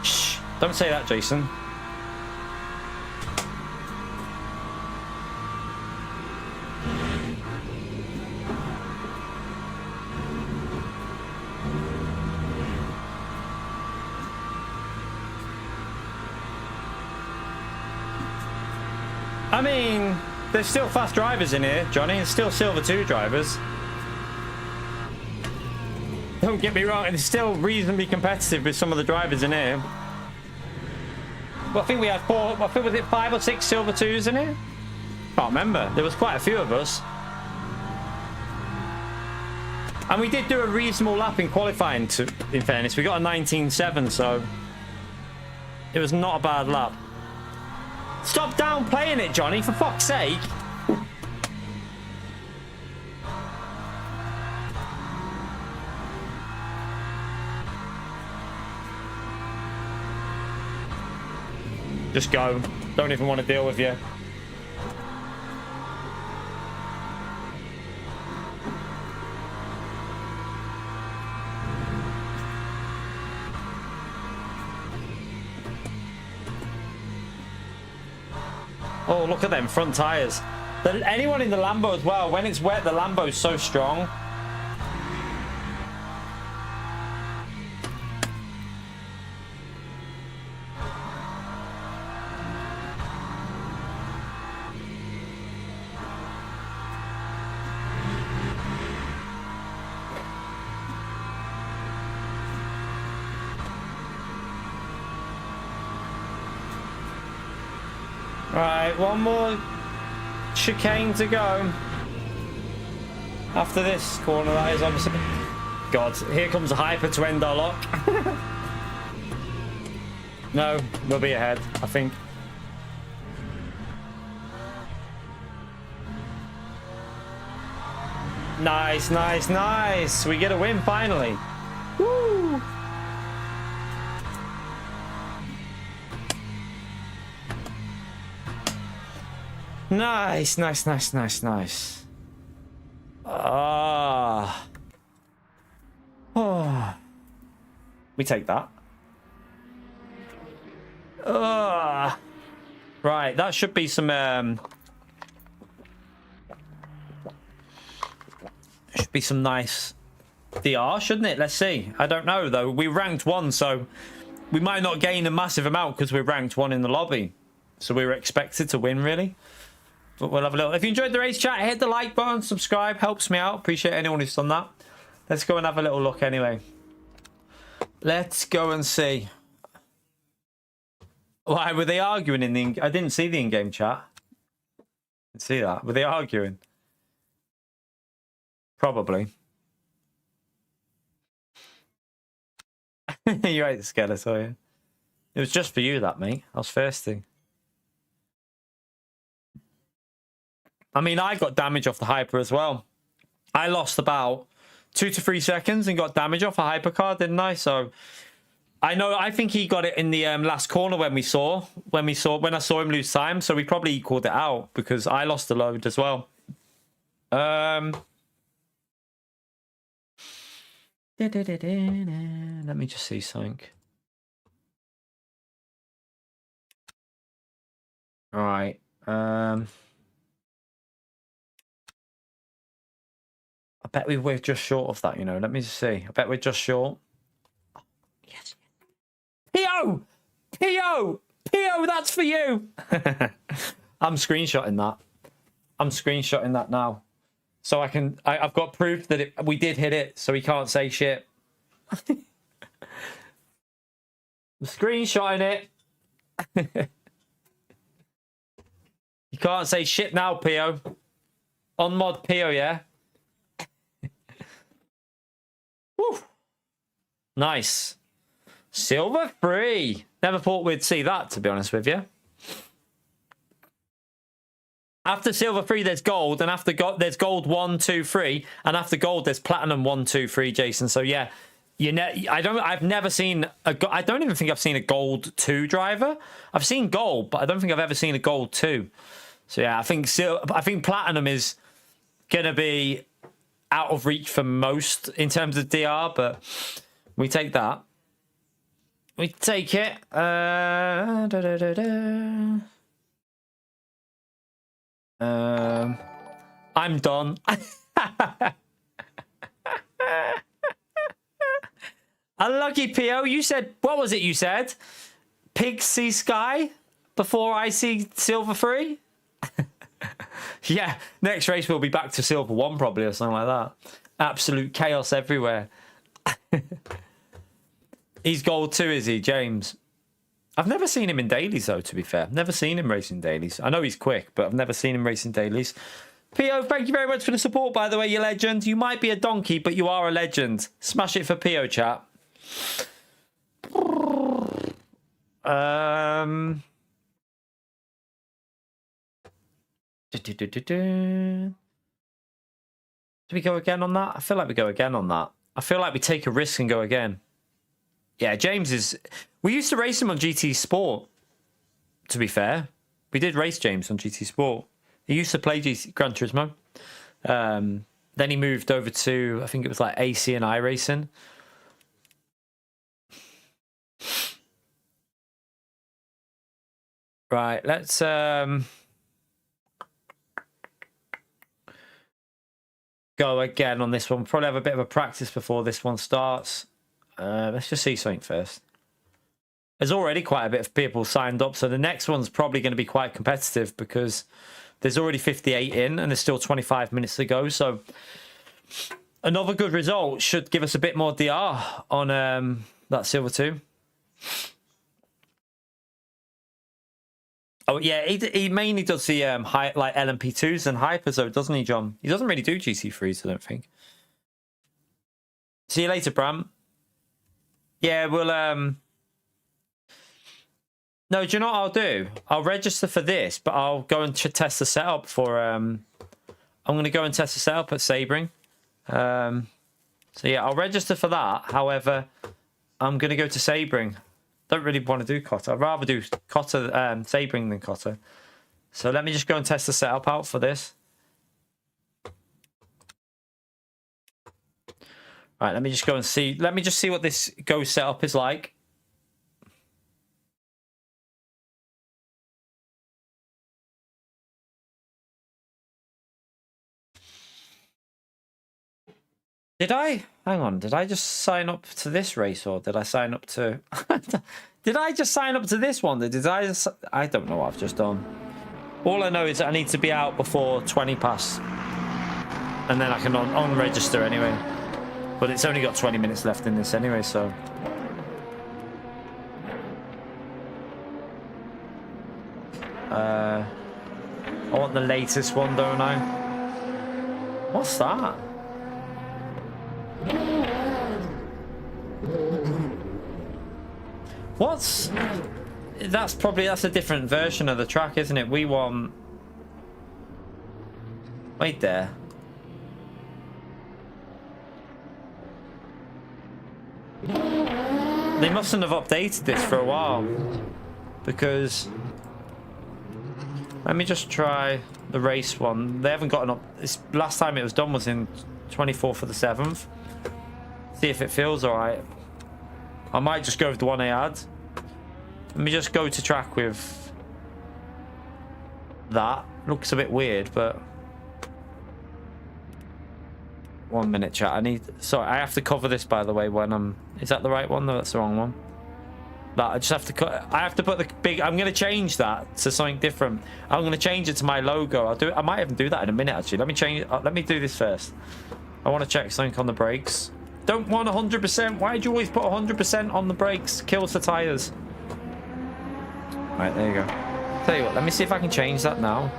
Shh, don't say that, Jason. I mean, there's still fast drivers in here, Johnny. There's still Silver 2 drivers. Don't get me wrong, it's still reasonably competitive with some of the drivers in here. Well, I think we had was it 5 or 6 Silver 2s in here? Can't remember. There was quite a few of us. And we did do a reasonable lap in qualifying, in fairness. We got a 19.7, so it was not a bad lap. Stop downplaying it, Johnny, for fuck's sake. Just go. Don't even want to deal with you. Oh, look at them front tires. Anyone in the Lambo as well, when it's wet, the Lambo's so strong. Right, one more chicane to go. After this corner, that is obviously... God, here comes a hyper to end our lock. No, we'll be ahead, I think. Nice, nice, nice. We get a win finally. Woo! Nice, nice, nice, nice, nice. Ah. Oh. We take that. Ah. Right, that should be some should be some nice DR, shouldn't it? Let's see. I don't know though. We ranked 1, so we might not gain a massive amount because we're ranked 1 in the lobby. So we were expected to win, really. But we'll have a little. If you enjoyed the race chat, hit the like button, subscribe, helps me out. Appreciate anyone who's done that. Let's go and have a little look anyway. Let's go and see. Why were they arguing in the? I didn't see the in-game chat. Didn't see that. Were they arguing? Probably. You ain't scared, I saw you. It was just for you, that mate. I was thirsty. I mean, I got damage off the hyper as well. I lost about 2 to 3 seconds and got damage off a hypercar, didn't I? So I know. I think he got it in the last corner when I saw him lose time. So we probably equaled it out because I lost a load as well. Let me just see something. All right. I bet we're just short of that, you know. Let me just see. I bet we're just short. Yes. P.O. P.O. P.O. That's for you. I'm screenshotting that. I'm screenshotting that now. So I've got proof that we did hit it, so he can't say shit. I'm screenshotting it. You can't say shit now, P.O. On mod P.O, yeah? Woo. Nice. Silver 3. Never thought we'd see that, to be honest with you. After silver 3, there's gold, and after there's gold 1, 2, 3, and after gold, there's platinum 1, 2, 3, Jason. So yeah, I've never seen I don't even think I've seen a gold 2 driver. I've seen gold, but I don't think I've ever seen a gold 2. So yeah, I think platinum is gonna be out of reach for most in terms of DR, but we take that. We take it. I'm done. Unlucky PO. You said, what was it you said? Pigs see sky before I see silver 3? Yeah, next race we'll be back to silver 1 probably or something like that. Absolute chaos everywhere. He's gold 2, is he, James? I've never seen him in dailies, though, to be fair. Never seen him racing dailies. I know he's quick, but I've never seen him racing dailies. P.O., thank you very much for the support, by the way, you legend. You might be a donkey, but you are a legend. Smash it for P.O., chat. Do we go again on that? I feel like we go again on that. I feel like we take a risk and go again. Yeah, James is... We used to race him on GT Sport, to be fair. We did race James on GT Sport. He used to play Gran Turismo. Then he moved over to, I think it was like AC and iRacing. Right, let's... go again on this one. Probably have a bit of a practice before this one starts. Let's just see something first. There's already quite a bit of people signed up, so the next one's probably going to be quite competitive because there's already 58 in and there's still 25 minutes to go. So another good result should give us a bit more DR on that silver 2. Oh yeah, he mainly does the high, like LMP2s and hypers, though, doesn't he, John? He doesn't really do GT3s, I don't think. See you later, Bram. Yeah, we'll No, do you know what I'll do? I'll register for this, but I'll go and test the setup for I'm going to go and test the setup at Sabring. So yeah, I'll register for that. However, I'm going to go to Sabring. Don't really want to do Cotter. I'd rather do Cotter, Sabring than Cotter. So let me just go and test the setup out for this. Right, let me just go and see. Let me just see what this Go setup is like. Did I? Hang on. Did I just sign up to this race or did I sign up to... Did I just sign up to this one? Did I just... I don't know what I've just done. All I know is I need to be out before 20 past. And then I can unregister anyway. But it's only got 20 minutes left in this anyway, so... I want the latest one, don't I? What's that? What's... That's a different version of the track, isn't it? We want... Wait there. They mustn't have updated this for a while. Because... Let me just try the race one. They haven't got an up... Last time it was done was in 24th of the 7th. See if it feels alright. I might just go with the one I had. Let me just go to track with that. Looks a bit weird, but 1 minute, chat. Sorry, I have to cover this, by the way, when I'm... Is that the right one? No, that's the wrong one. That I just have to cut. I have to put the big... I'm going to change that to something different. I'm going to change it to my logo. I'll do it. I might even do that in a minute, actually. Let me change... Let me do this first. I want to check something on the brakes. Don't want 100%. Why do you always put 100% on the brakes? Kills the tires. Right, there you go. Tell you what, let me see if I can change that now.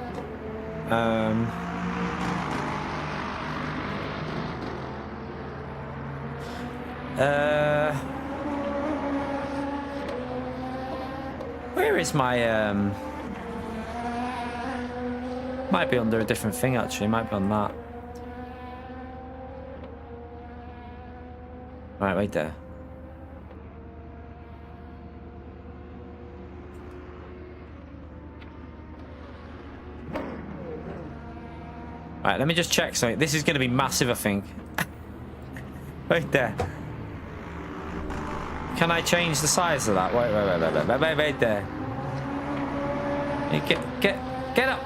Where is my might be under a different thing actually, might be on that. Right there. Right, let me just check something. This is going to be massive, I think. Right there. Can I change the size of that? Wait there. Get up.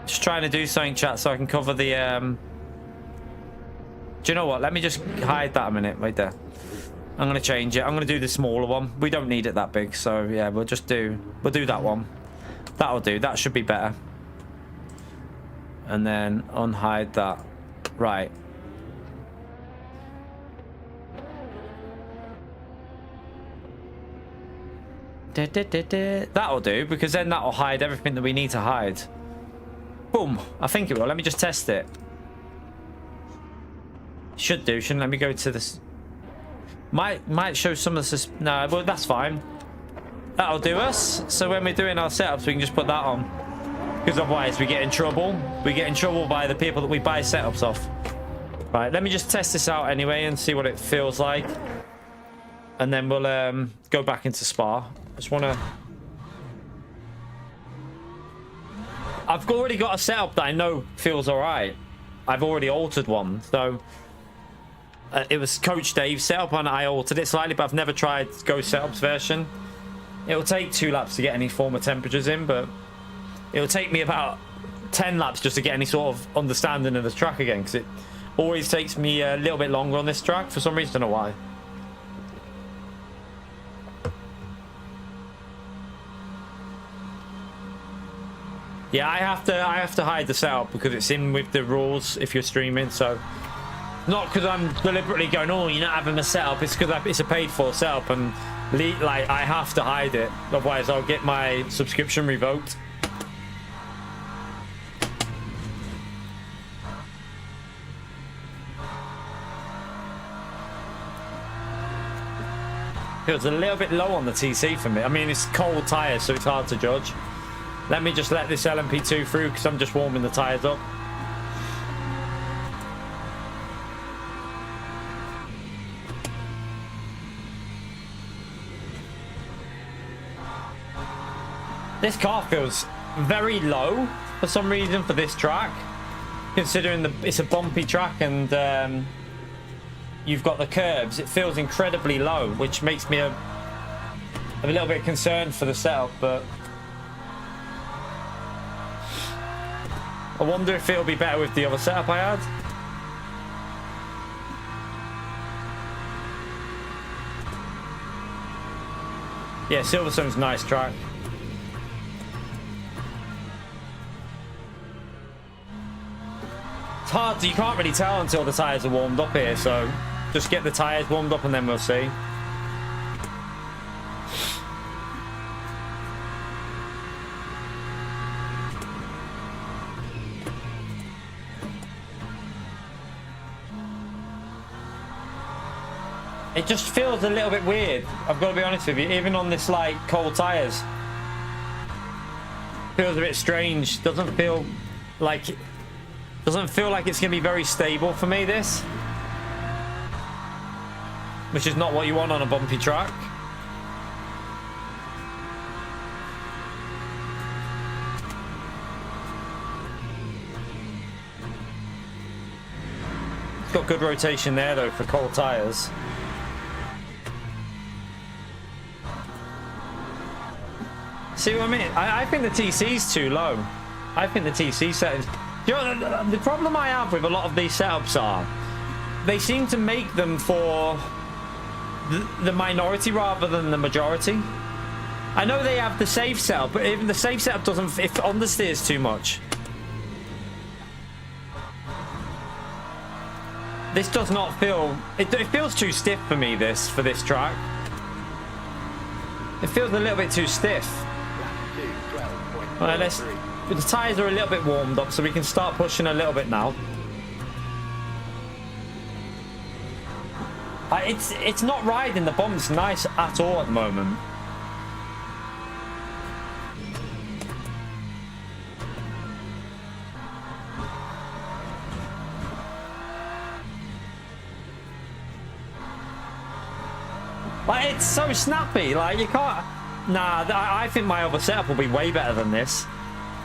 Just trying to do something, chat, so I can cover the Do you know what? Let me just hide that a minute. Right there. I'm gonna change it. I'm gonna do the smaller one. We don't need it that big, so yeah, we'll do that one. That'll do. That should be better. And then unhide that. Right. That'll do, because then that'll hide everything that we need to hide. Boom. I think it will. Let me just test it. Should do. Shouldn't let me go to this. Might show some of this. No, but that's fine. That'll do us. So when we're doing our setups, we can just put that on. Because otherwise we get in trouble. We get in trouble by the people that we buy setups off. Right, let me just test this out anyway and see what it feels like. And then we'll go back into Spa. Just want to... I've already got a setup that I know feels alright. I've already altered one. So it was Coach Dave's setup and I altered it slightly, but I've never tried Go Setups version. It'll take 2 laps to get any form of temperatures in, but it'll take me about 10 laps just to get any sort of understanding of this track again, because it always takes me a little bit longer on this track for some reason. I don't know why. Yeah, I have to hide the setup because it's in with the rules if you're streaming. So not because I'm deliberately going, oh, you're not having a setup. It's because it's a paid for setup, and like I have to hide it, otherwise I'll get my subscription revoked. Feels a little bit low on the TC for me. I mean, it's cold tyres, so it's hard to judge. Let me just let this LMP2 through because I'm just warming the tyres up. This car feels very low for some reason for this track, considering it's a bumpy track and you've got the curbs. It feels incredibly low, which makes me a little bit concerned for the setup, but I wonder if it'll be better with the other setup I had. Yeah, Silverstone's a nice track. It's hard, you can't really tell until the tyres are warmed up here, so just get the tyres warmed up and then we'll see. It just feels a little bit weird, I've got to be honest with you, even on this like cold tyres. Feels a bit strange, doesn't feel like it's going to be very stable for me, this. Which is not what you want on a bumpy track. It's got good rotation there though for cold tyres. See what I mean? I think the TC's too low. I think the TC settings... You know, the problem I have with a lot of these setups are they seem to make them for the minority rather than the majority. I know they have the safe setup, but even the safe setup doesn't... It understeers too much. This does not feel... It feels too stiff for me, for this track. It feels a little bit too stiff. Alright, the tyres are a little bit warmed up, so we can start pushing a little bit now. It's not riding the bumps nice at all at the moment. Like, it's so snappy. Like, you can't. Nah, I think my other setup will be way better than this.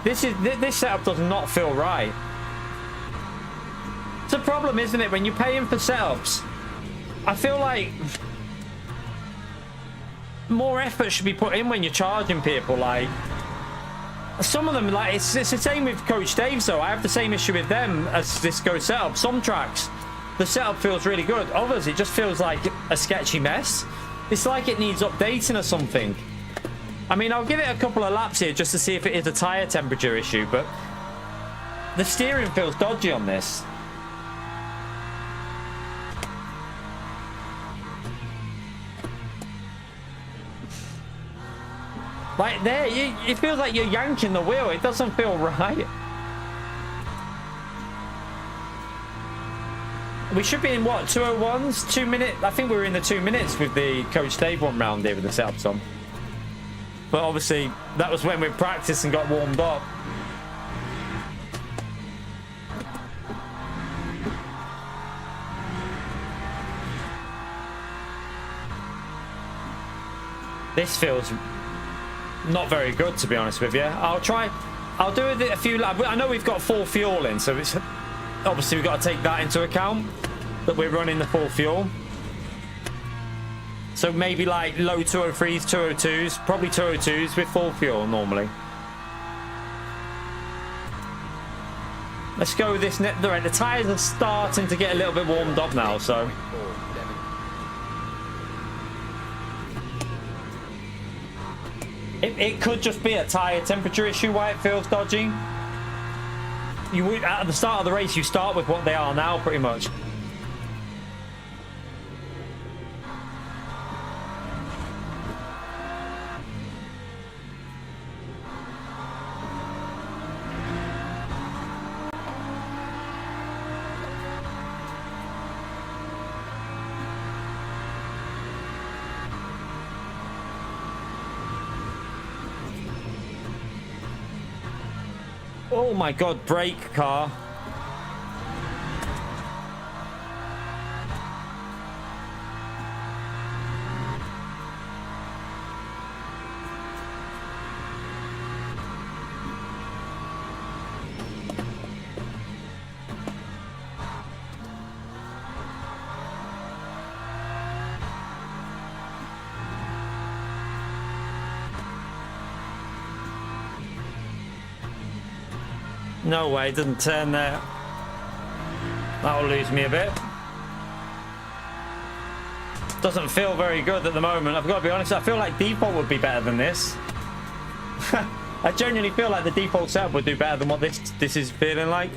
This setup does not feel right. It's a problem, isn't it? When you're paying for setups, I feel like more effort should be put in when you're charging people. Like, some of them, like, it's the same with Coach Dave. So I have the same issue with them as this Go setup. Some tracks, the setup feels really good. Others, it just feels like a sketchy mess. It's like it needs updating or something. I mean, I'll give it a couple of laps here just to see if it is a tire temperature issue, but the steering feels dodgy on this. Like there, it feels like you're yanking the wheel. It doesn't feel right. We should be in what, 201s? 2 minutes? I think we were in the 2 minutes with the Coach Dave one round here with the setups on. But obviously, that was when we practiced and got warmed up. This feels not very good, to be honest with you. I'll do a few laps. I know we've got full fuel in, so it's obviously we've got to take that into account, that we're running the full fuel. So maybe like low 203s, 202s, probably 202s with full fuel normally. Let's go with this net. The tyres are starting to get a little bit warmed up now, so. It could just be a tyre temperature issue why it feels dodgy. You would, at the start of the race, you start with what they are now pretty much. Oh my god, brake car. No way, it didn't turn there. That'll lose me a bit. Doesn't feel very good at the moment. I've got to be honest, I feel like default would be better than this. I genuinely feel like the default setup would do better than what this is feeling like.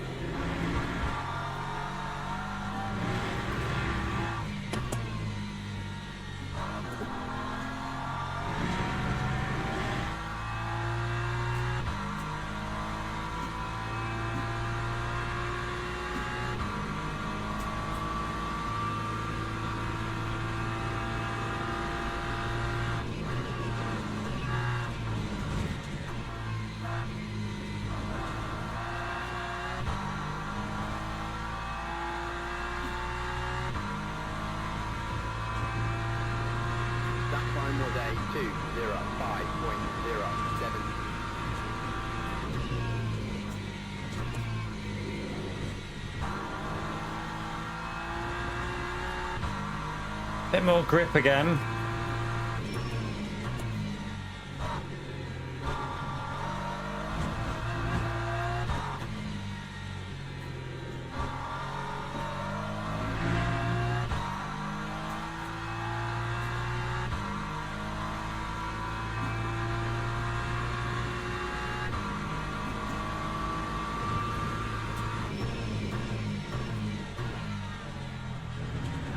Was a 205.07. Bit more grip again.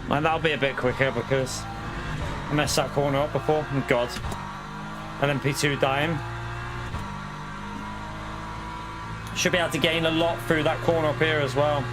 And that'll be a bit quicker because I messed that corner up before. Oh god. LMP2 dying. Should be able to gain a lot through that corner up here as well.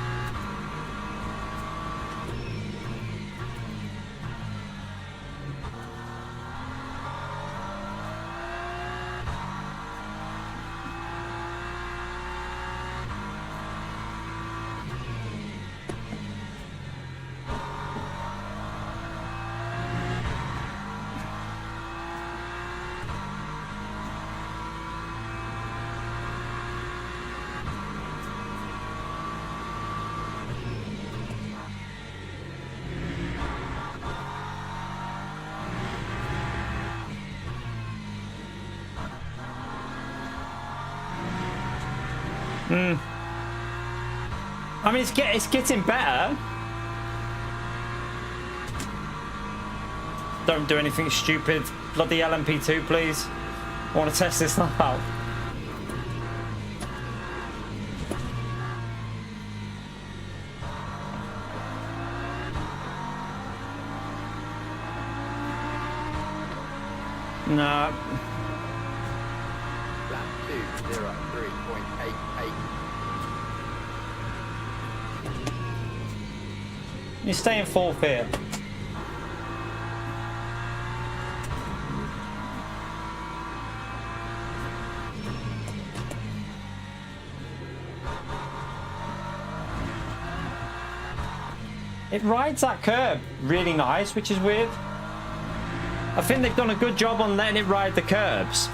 I mean, it's getting better. Don't do anything stupid. Bloody LMP2, please. I want to test this stuff out. No. Lap 203.88. You stay in fourth here. It rides that curb really nice, which is weird. I think they've done a good job on letting it ride the curbs.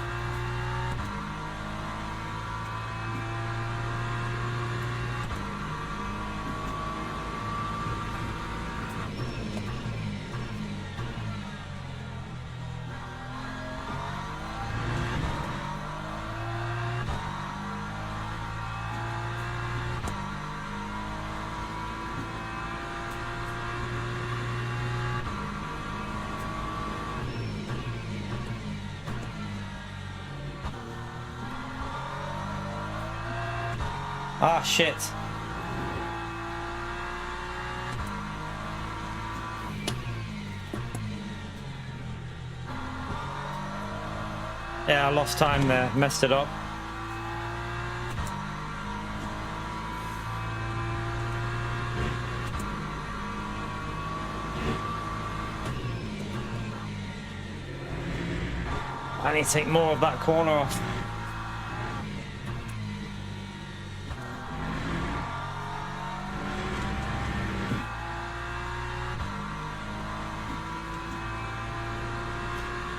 Ah, shit. Yeah, I lost time there. Messed it up. I need to take more of that corner off.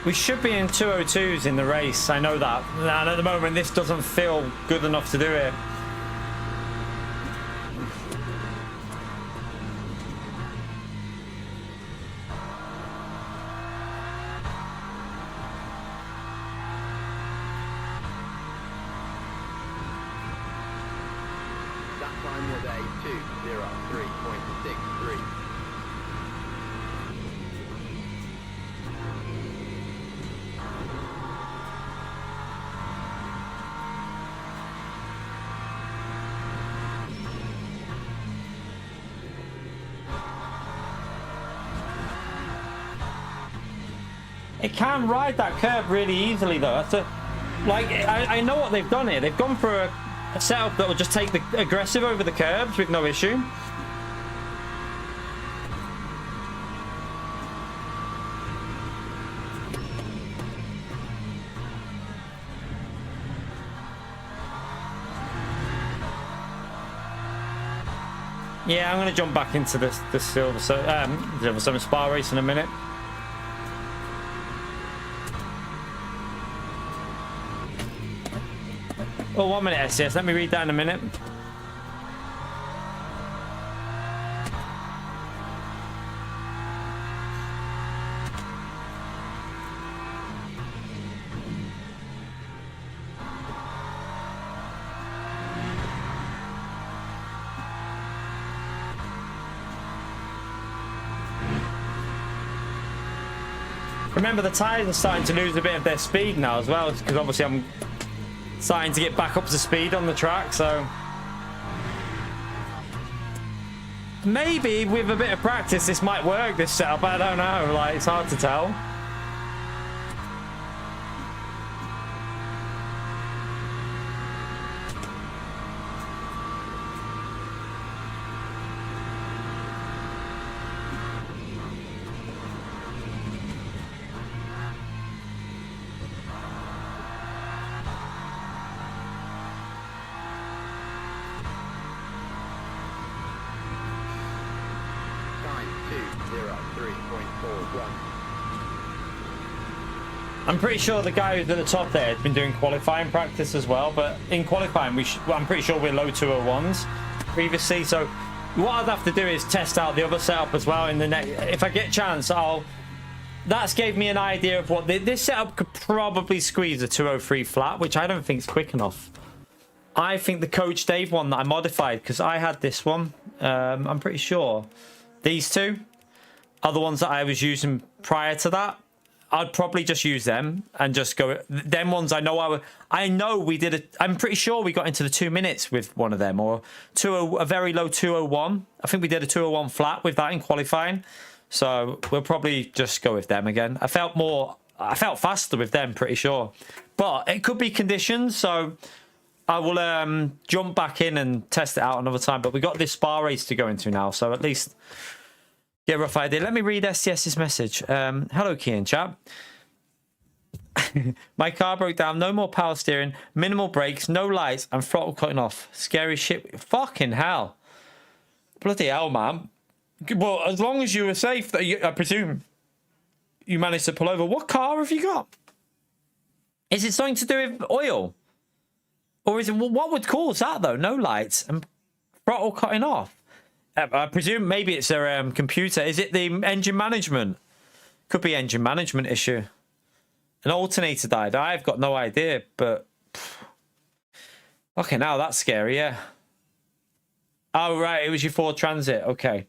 We should be in 202s in the race, I know that. And at the moment, this doesn't feel good enough to do it. That time was a 203.63. It can ride that curb really easily, though. That's a, like, I know what they've done here. They've gone for a setup that will just take the aggressive over the curbs with no issue. Yeah, I'm going to jump back into the Silver Summit Spa race in a minute. Oh, 1 minute, SCS. Let me read that in a minute. Remember, the tyres are starting to lose a bit of their speed now as well, because obviously I'm starting to get back up to speed on the track, so maybe with a bit of practice this might work, this setup. I don't know, like, it's hard to tell. I'm pretty sure the guy who's at the top there has been doing qualifying practice as well, but in qualifying I'm pretty sure we're low 201s previously, so what I'd have to do is test out the other setup as well in the next, if I get a chance. That's gave me an idea of what this setup could probably squeeze a 203 flat, which I don't think is quick enough. I think the Coach Dave one that I modified, because I had this one. I'm pretty sure these two are the ones that I was using prior to that. I'd probably just use them and just go. Them ones I know I know we did it. I'm pretty sure we got into the 2 minutes with one of them, or a very low 201. I think we did a 201 flat with that in qualifying. So we'll probably just go with them again. I felt faster with them, pretty sure. But it could be conditions, so I will jump back in and test it out another time. But we got this spa race to go into now, so at least get a rough idea. Let me read STS's message. Hello, Kian chap. My car broke down. No more power steering. Minimal brakes. No lights. And throttle cutting off. Scary shit. Fucking hell. Bloody hell, man. Well, as long as you were safe, I presume you managed to pull over. What car have you got? Is it something to do with oil? Or is it... What would cause that, though? No lights and throttle cutting off. I presume maybe it's their computer. Is it the engine management? Could be engine management issue. An alternator died. I've got no idea, but... Okay, now that's scary, yeah. Oh, right, it was your Ford Transit. Okay.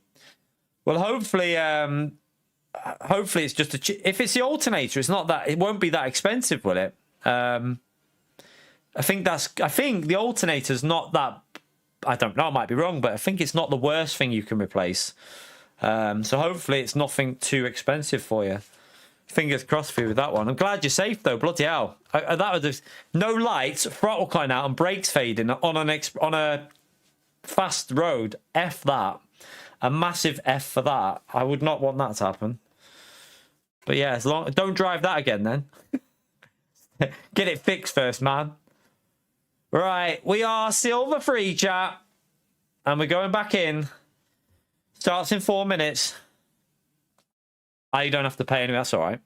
Well, hopefully it's just if it's the alternator, it's not that... It won't be that expensive, will it? I think the alternator's not that... I don't know, I might be wrong, but I think it's not the worst thing you can replace. So hopefully it's nothing too expensive for you. Fingers crossed for you with that one. I'm glad you're safe though. Bloody hell! That was just, no lights, throttle cutting out, and brakes fading on a fast road. F that. A massive F for that. I would not want that to happen. But yeah, don't drive that again then. Get it fixed first, man. Right, we are silver free, chat. And we're going back in. Starts in 4 minutes. Oh, you don't have to pay anyway, that's all right.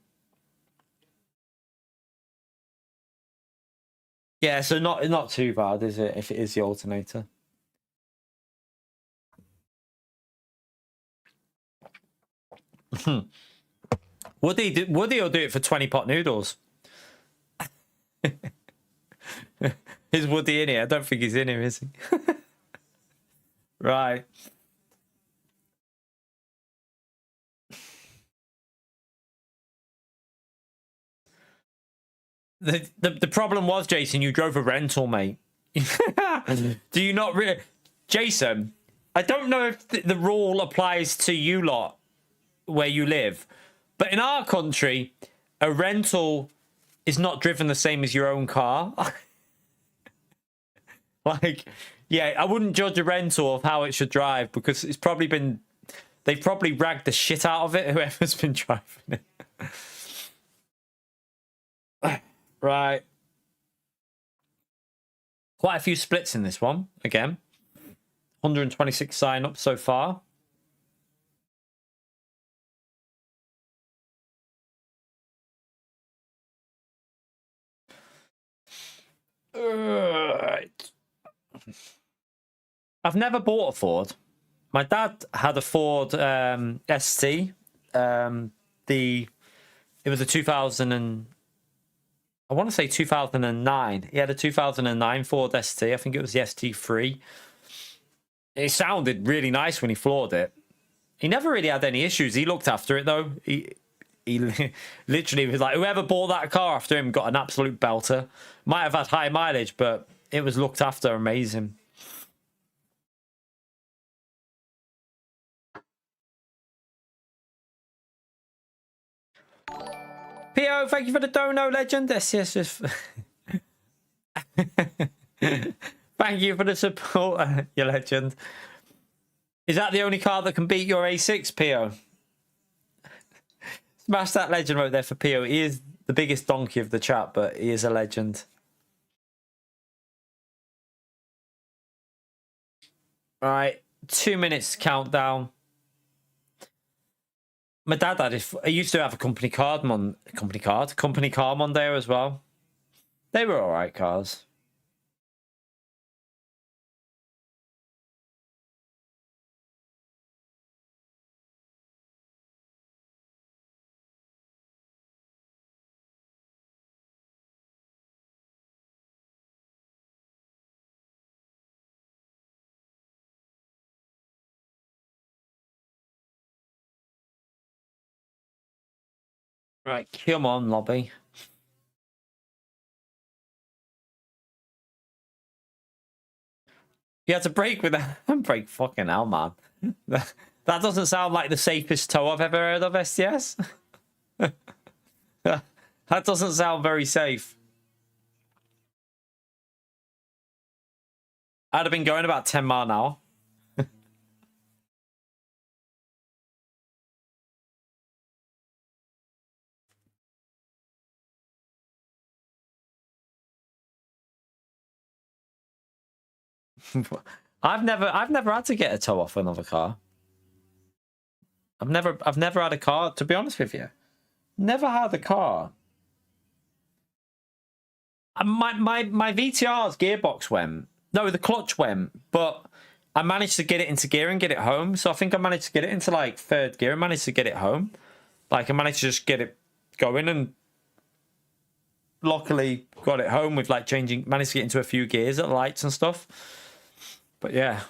Yeah, so not too bad, is it, if it is the alternator? Would he will do it for 20 pot noodles? Is Woody in here? I don't think he's in here, is he? Right. The problem was, Jason, you drove a rental, mate. Do you not really... Jason, I don't know if the rule applies to you lot where you live, but in our country, a rental is not driven the same as your own car. Like, yeah, I wouldn't judge a rental of how it should drive because it's probably been... They've probably ragged the shit out of it, whoever's been driving it. Right. Quite a few splits in this one, again. 126 sign-ups so far. Right. I've never bought a Ford. My dad had a Ford ST. It was a 2000 I want to say 2009. He had a 2009 Ford ST. I think it was the ST3. It sounded really nice when he floored it. He never really had any issues. He looked after it, though. He literally was like, whoever bought that car after him got an absolute belter. Might have had high mileage, but it was looked after amazing. P.O., thank you for the dono, legend. Yes. Thank you for the support, you legend. Is that the only car that can beat your A6, P.O.? Smash that legend right there for P.O. He is the biggest donkey of the chat, but he is a legend. All right, 2 minutes countdown. My dad had I used to have a company car Mondeo as well. They were all right cars. Right, come on, lobby. You had to brake with that. Brake, fucking hell, man. That doesn't sound like the safest tow I've ever heard of, STS. That doesn't sound very safe. I'd have been going about 10 miles an hour. I've never had to get a tow off another car. I've never had a car, to be honest with you. Never had a car. My VTR's gearbox went. No, the clutch went, but I managed to get it into gear and get it home. So I think I managed to get it into like third gear and managed to get it home. Like I managed to just get it going and luckily got it home with like managed to get into a few gears at lights and stuff. But yeah,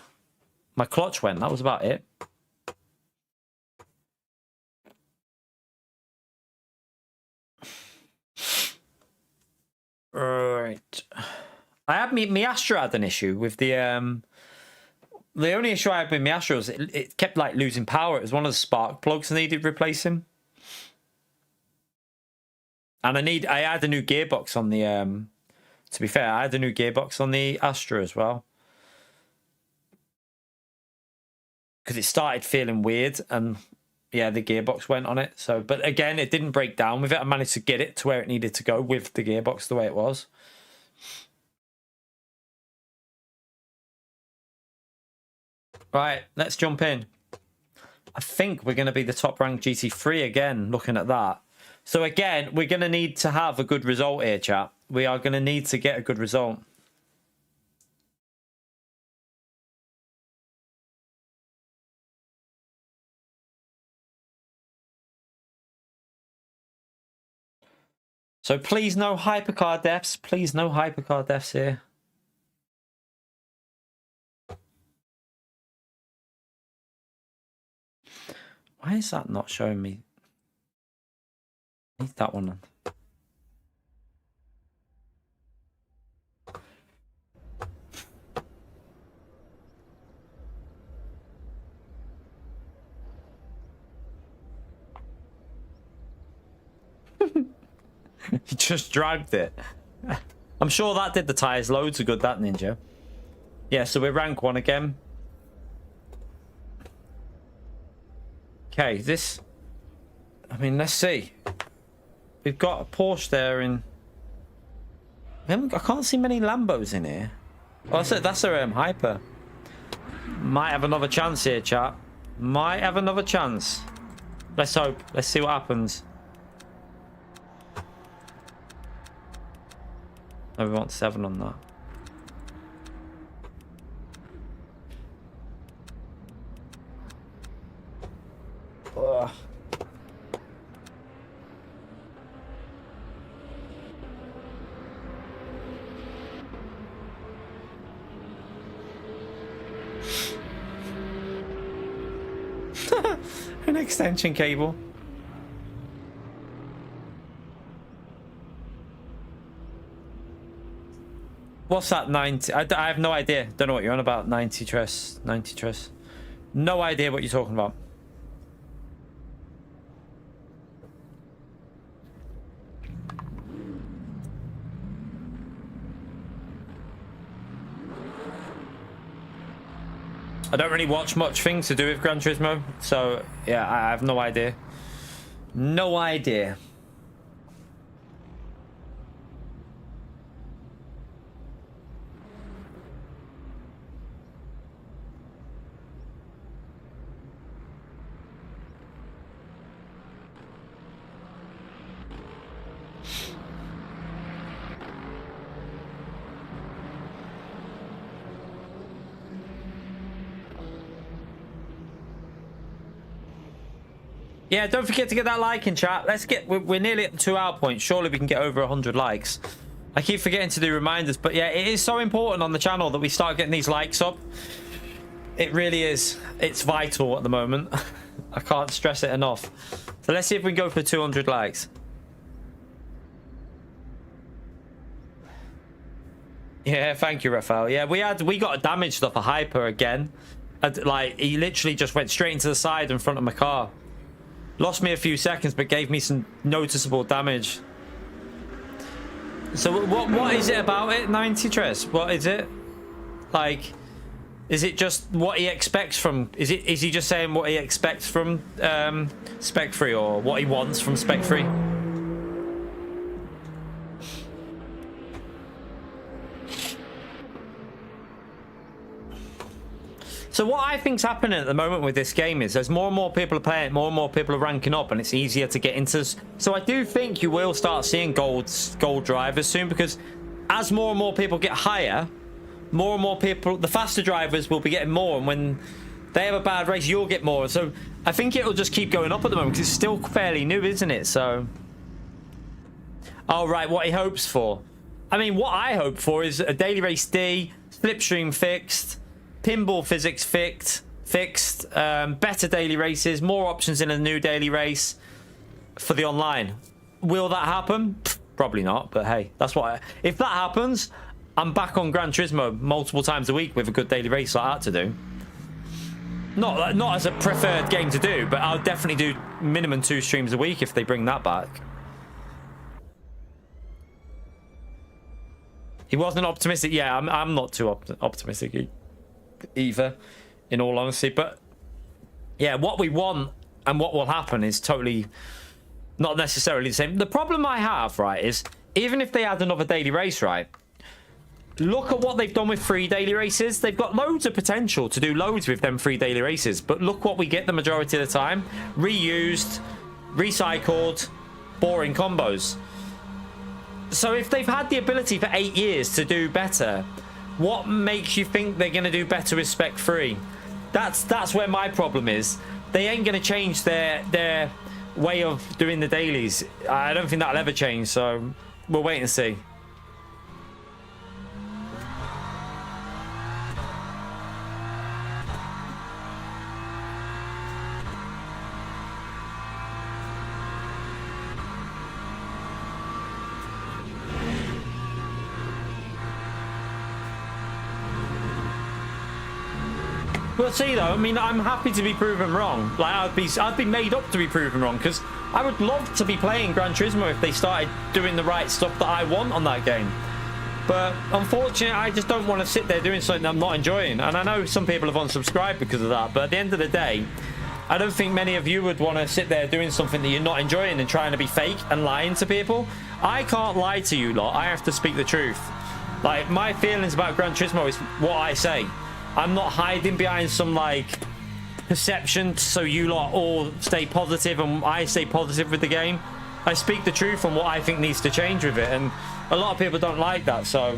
my clutch went. That was about it. Right. I had my Astra had an issue with the only issue I had with my Astra was it kept like losing power. It was one of the spark plugs needed replacing. And I had a new gearbox on the to be fair, I had a new gearbox on the Astra as well. Because it started feeling weird and yeah, the gearbox went on it. So, but again, it didn't break down with it. I managed to get it to where it needed to go with the gearbox the way it was. Right, let's jump in. I think we're going to be the top ranked GT3 again, looking at that. So again, we're going to need to have a good result here, chat. We are going to need to get a good result. So please no hypercar deaths. Please no hypercar deaths here. Why is that not showing me? Need that one on. He just dragged it. I'm sure that did the tyres loads of good, that ninja. Yeah, so we're rank 1 again. Okay, this... I mean, let's see. We've got a Porsche there in... I can't see many Lambos in here. Oh, that's a Hyper. Might have another chance here, chat. Might have another chance. Let's hope. Let's see what happens. Oh, we want 7 on that. Ugh. An extension cable. What's that 90? I have no idea. Don't know what you're on about. 90 Tress. 90 Tress. No idea what you're talking about. I don't really watch much things to do with Gran Turismo, so yeah, I have no idea. No idea. Yeah, don't forget to get that like in chat. Let's get, we're nearly at the 2 hour point. Surely we can get over 100 likes. I keep forgetting to do reminders, but yeah, it is so important on the channel that we start getting these likes up. It really is. It's vital at the moment. I can't stress it enough. So let's see if we can go for 200 likes. Yeah, thank you, Raphael. Yeah, we got damaged off a hyper again. Like, he literally just went straight into the side in front of my car. Lost me a few seconds, but gave me some noticeable damage. So what is it about it, 90 Tres? What is it? Like, is it just what he expects from... Is he just saying what he expects from Spec 3, or what he wants from Spec 3? So what I think's happening at the moment with this game is there's more and more people are playing it, more and more people are ranking up, and it's easier to get into. So I do think you will start seeing gold drivers soon, because as more and more people get higher, more and more people, the faster drivers will be getting more, and when they have a bad race, you'll get more. So I think it'll just keep going up at the moment, because it's still fairly new, isn't it? So, oh right, what he hopes for. I mean, what I hope for is a daily race D, slipstream fixed, pinball physics fixed, better daily races, more options in a new daily race for the online. Will that happen? Probably not, but hey, that's what if that happens, I'm back on Gran Turismo multiple times a week with a good daily race like that to do. Not as a preferred game to do, but I'll definitely do minimum 2 streams a week if they bring that back. He wasn't optimistic. Yeah, I'm not too optimistic either, in all honesty. But yeah, what we want and what will happen is totally not necessarily the same. The problem I have, right, is even if they add another daily race, right, look at what they've done with 3 daily races. They've got loads of potential to do loads with them 3 daily races, but look what we get the majority of the time: reused, recycled, boring combos. So if they've had the ability for 8 years to do better, what makes you think they're going to do better with Spec 3? That's where my problem is. They ain't going to change their way of doing the dailies. I don't think that'll ever change, so we'll wait and see. We'll see though. I mean, I'm happy to be proven wrong. Like, I'd be made up to be proven wrong, because I would love to be playing Gran Turismo if they started doing the right stuff that I want on that game. But unfortunately, I just don't want to sit there doing something I'm not enjoying. And I know some people have unsubscribed because of that, but at the end of the day, I don't think many of you would want to sit there doing something that you're not enjoying and trying to be fake and lying to people. I can't lie to you lot. I have to speak the truth. Like, my feelings about Gran Turismo is what I say. I'm not hiding behind some, like, perception so you lot all stay positive and I stay positive with the game. I speak the truth on what I think needs to change with it, and a lot of people don't like that, so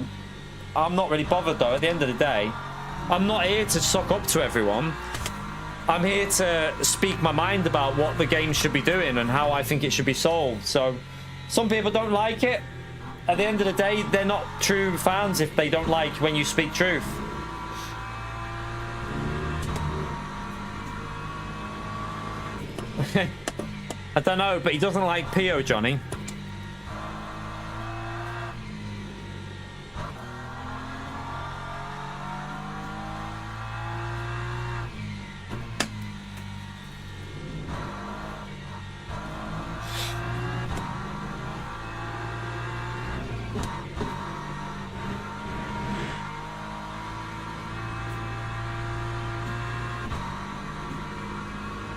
I'm not really bothered though. At the end of the day, I'm not here to suck up to everyone. I'm here to speak my mind about what the game should be doing and how I think it should be solved. So some people don't like it. At the end of the day, they're not true fans if they don't like when you speak truth. I don't know, but he doesn't like Pio, Johnny.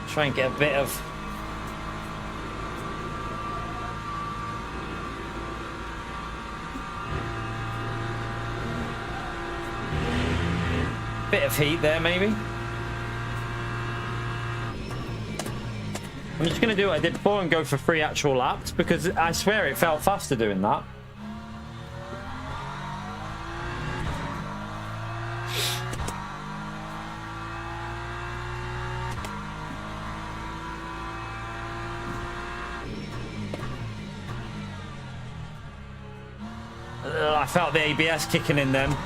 Try and get a bit of heat there, maybe. I'm just going to do what I did before and go for 3 actual laps, because I swear it felt faster doing that. I felt the ABS kicking in then.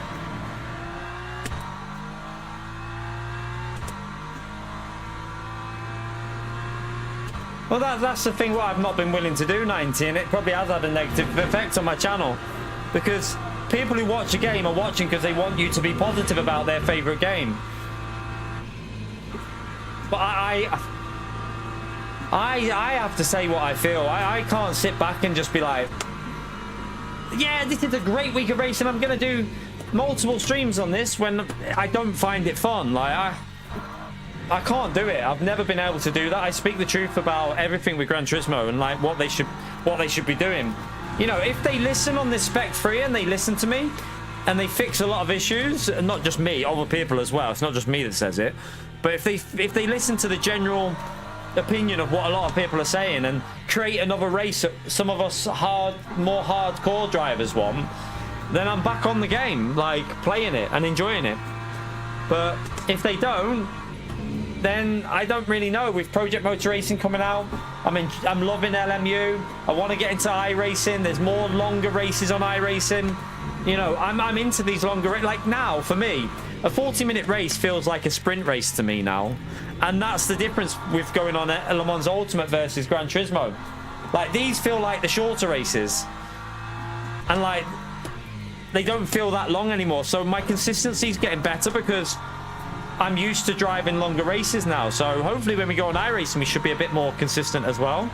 Well, that's the thing what I've not been willing to do, 90, and it probably has had a negative effect on my channel, because people who watch a game are watching because they want you to be positive about their favorite game. But I have to say what I feel. I can't sit back and just be like, yeah, this is a great week of racing. I'm going to do multiple streams on this when I don't find it fun. Like, I can't do it. I've never been able to do that. I speak the truth about everything with Gran Turismo and like what they should be doing. You know, if they listen on this spec 3 and they listen to me and they fix a lot of issues, and not just me, other people as well. It's not just me that says it. But if they listen to the general opinion of what a lot of people are saying and create another race that some of us more hardcore drivers want, then I'm back on the game, like playing it and enjoying it. But if they don't, then I don't really know. With Project Motor Racing coming out, I'm loving LMU. I want to get into iRacing. There's more longer races on iRacing. You know, I'm into these longer, like now for me, a 40-minute race feels like a sprint race to me now. And that's the difference with going on Le Mans Ultimate versus Gran Turismo. Like, these feel like the shorter races. And like, they don't feel that long anymore. So my consistency is getting better because I'm used to driving longer races now. So hopefully when we go on iRacing, we should be a bit more consistent as well.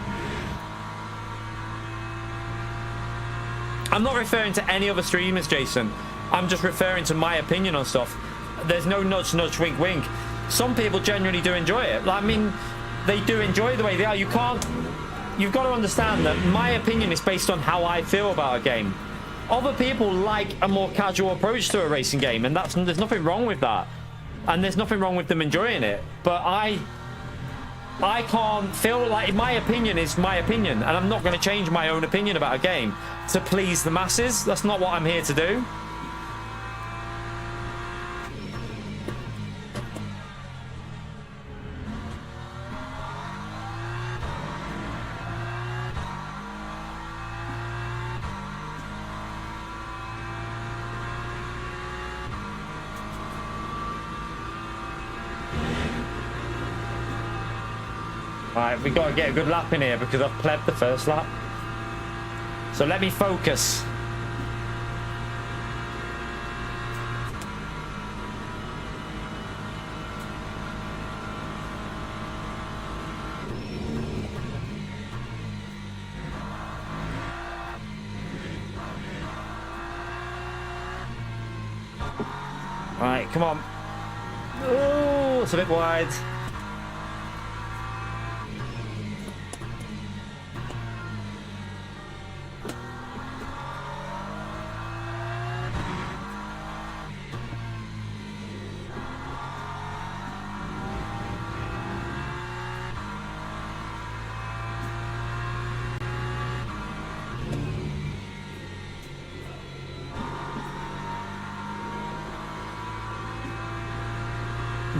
I'm not referring to any other streamers, Jason. I'm just referring to my opinion on stuff. There's no nudge, nudge, wink, wink. Some people genuinely do enjoy it. I mean, they do enjoy the way they are. You've got to understand that my opinion is based on how I feel about a game. Other people like a more casual approach to a racing game, and there's nothing wrong with that. And there's nothing wrong with them enjoying it. But I can't feel like my opinion is my opinion, and I'm not going to change my own opinion about a game to please the masses. That's not what I'm here to do. Alright, we've got to get a good lap in here because I've plebbed the first lap. So let me focus. Alright, come on. Oh, it's a bit wide.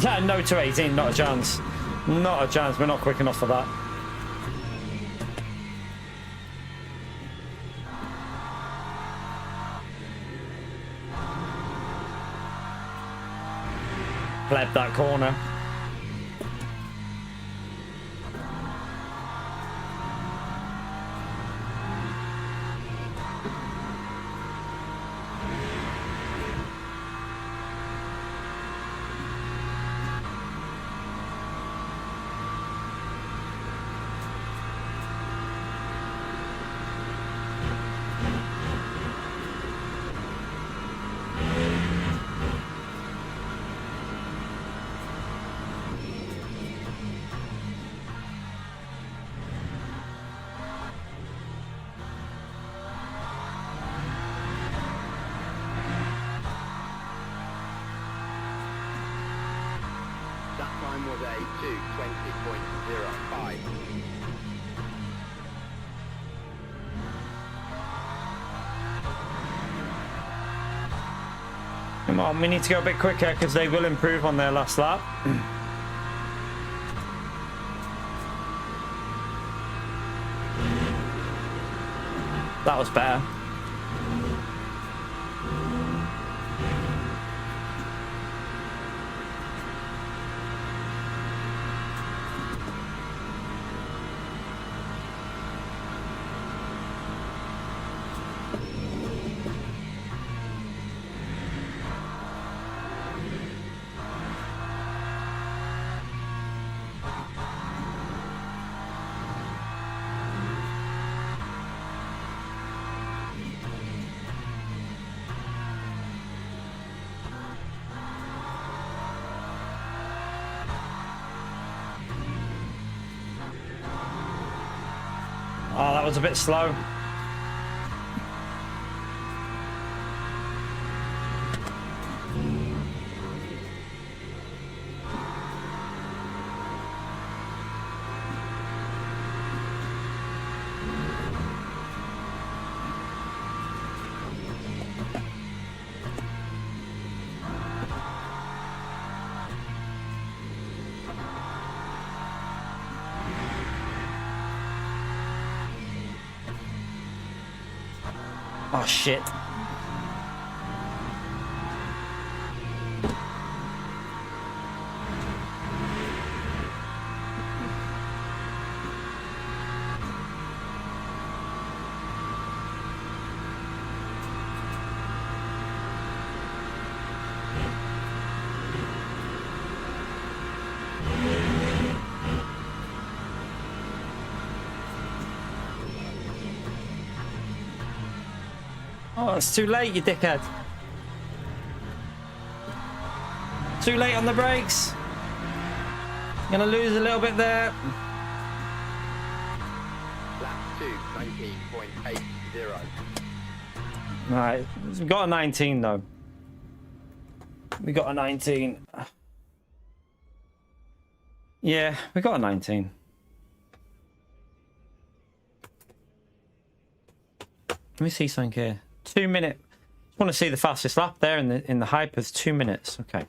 Yeah, no to 18, not a chance. Not a chance, we're not quick enough for that. Pleb that corner. Time was a 2:20.05. Come on, we need to go a bit quicker because they will improve on their last lap. That was better. that was a bit slow. Oh shit. Oh, it's too late, you dickhead. Too late on the brakes. Gonna lose a little bit there. Lap 2, 19.80. Alright, we got a 19 though. We got a 19. Yeah, we got a 19. Let me see something here. 2 minute. I want to see the fastest lap there in the hypers. 2 minutes. Okay.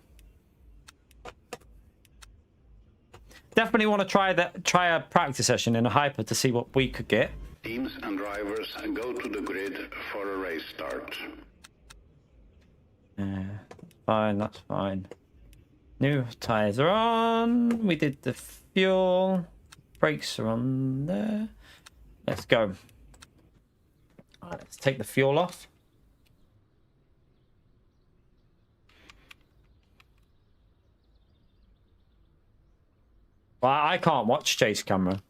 Definitely want to try a practice session in a hyper to see what we could get. Teams and drivers go to the grid for a race start. Fine, that's fine. New tires are on. We did the fuel. Brakes are on there. Let's go. Alright, let's take the fuel off. Well, I can't watch chase camera.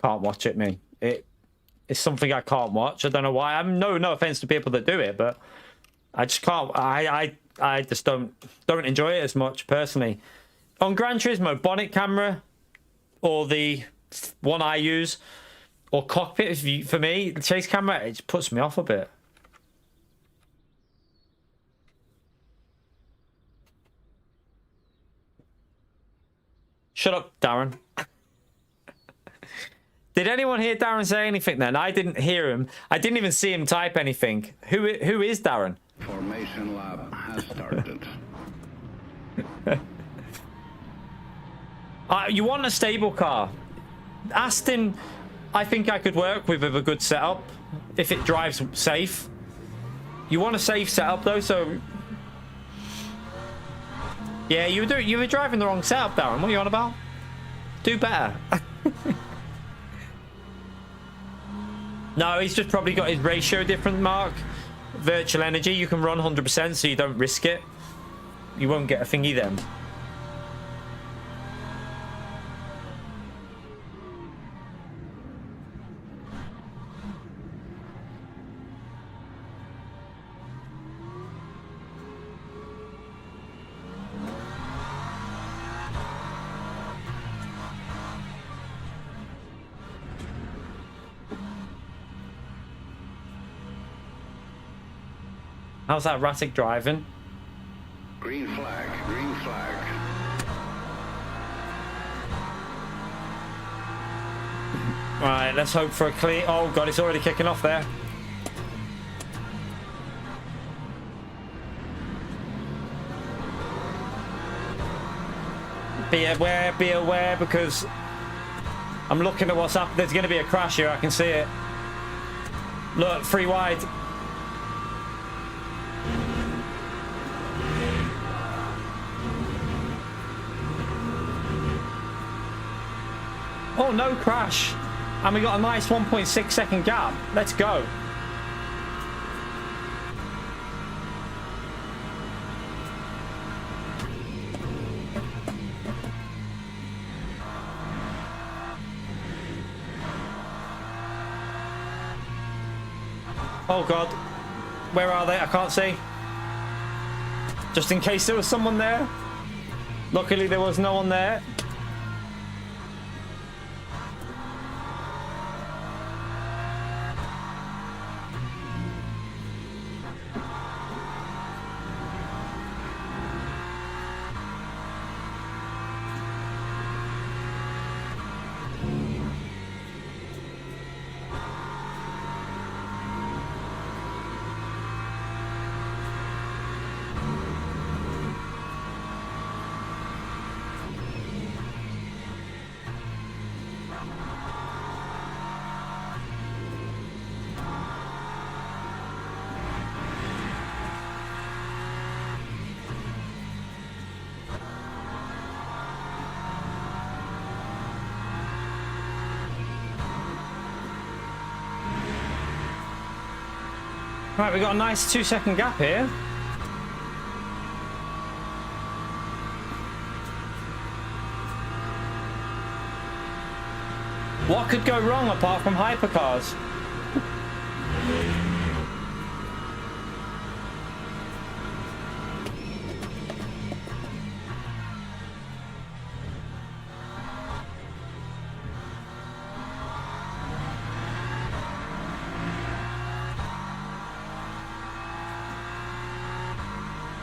Can't watch it, me. It's something I can't watch. I don't know why. I'm no offense to people that do it, but I just can't. I just don't enjoy it as much personally. On Gran Turismo, bonnet camera, or the one I use, or cockpit, for me, the chase camera, it just puts me off a bit. Shut up, Darren. Did anyone hear Darren say anything then? I didn't hear him. I didn't even see him type anything. Who is Darren? Formation lap has started. You want a stable car. Aston, I think I could work with a good setup if it drives safe. You want a safe setup though, so yeah, you were driving the wrong setup, Darren. What are you on about? Do better. No, he's just probably got his ratio different, Mark. Virtual energy, you can run 100%, so you don't risk it. You won't get a thingy then. How's that erratic driving? Green flag, green flag. Right, let's hope for a clear. Oh god, it's already kicking off there. Be aware, because I'm looking at what's happening. There's going to be a crash here, I can see it. Look, 3 wide. Oh, no crash. And we got a nice 1.6 second gap. Let's go. Oh, God. Where are they? I can't see. Just in case there was someone there. Luckily, there was no one there. Right, we got a nice 2-second gap here. What could go wrong apart from hypercars?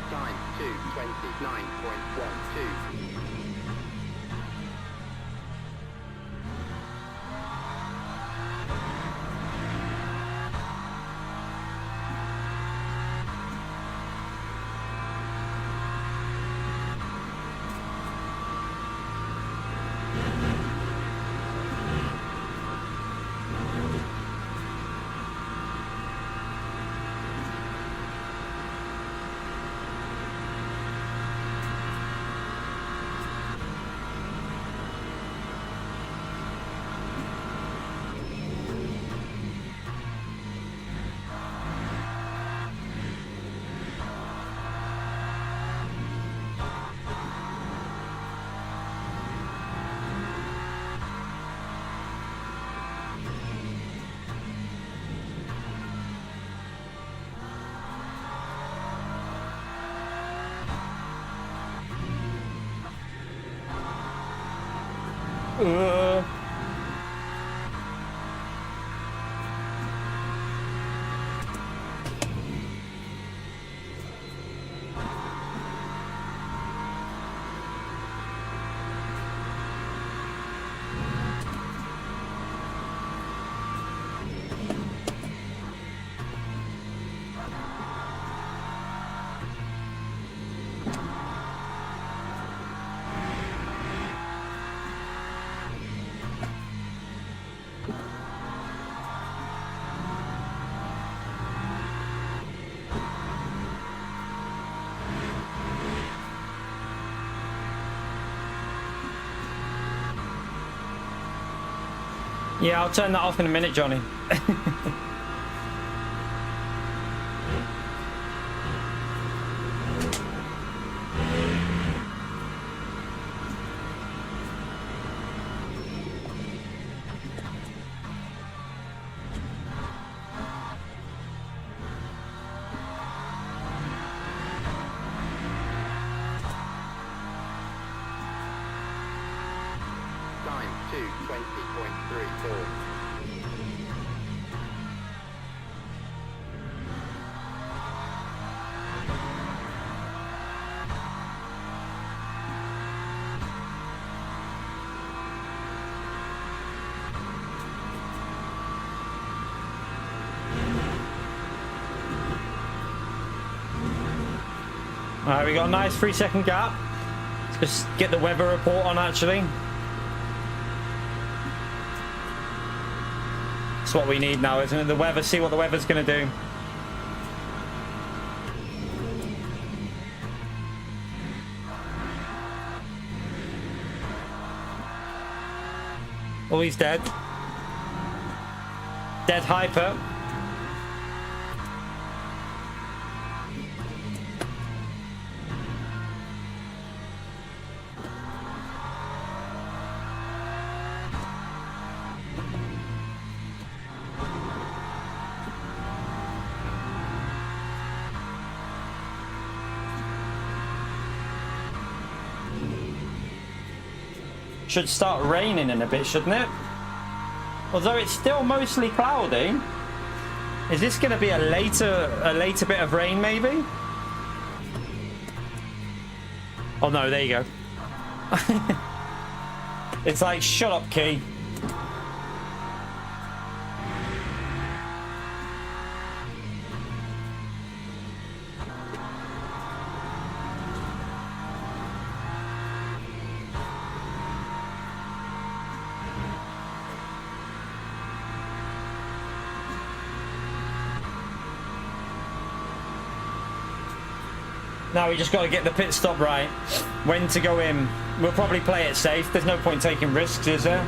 Time 2:29.12. Yeah, I'll turn that off in a minute, Johnny. Time 2:20.34. Alright, we got a nice 3-second gap. Let's just get the weather report on, actually. That's what we need now, isn't it? The weather, see what the weather's going to do. Oh, he's dead. Dead hyper. Should start raining in a bit, shouldn't it? Although it's still mostly cloudy. Is this going to be a later bit of rain, maybe? Oh no, there you go. It's like, shut up, Key. Now we just got to get the pit stop right. When to go in. We'll probably play it safe. There's no point taking risks, is there?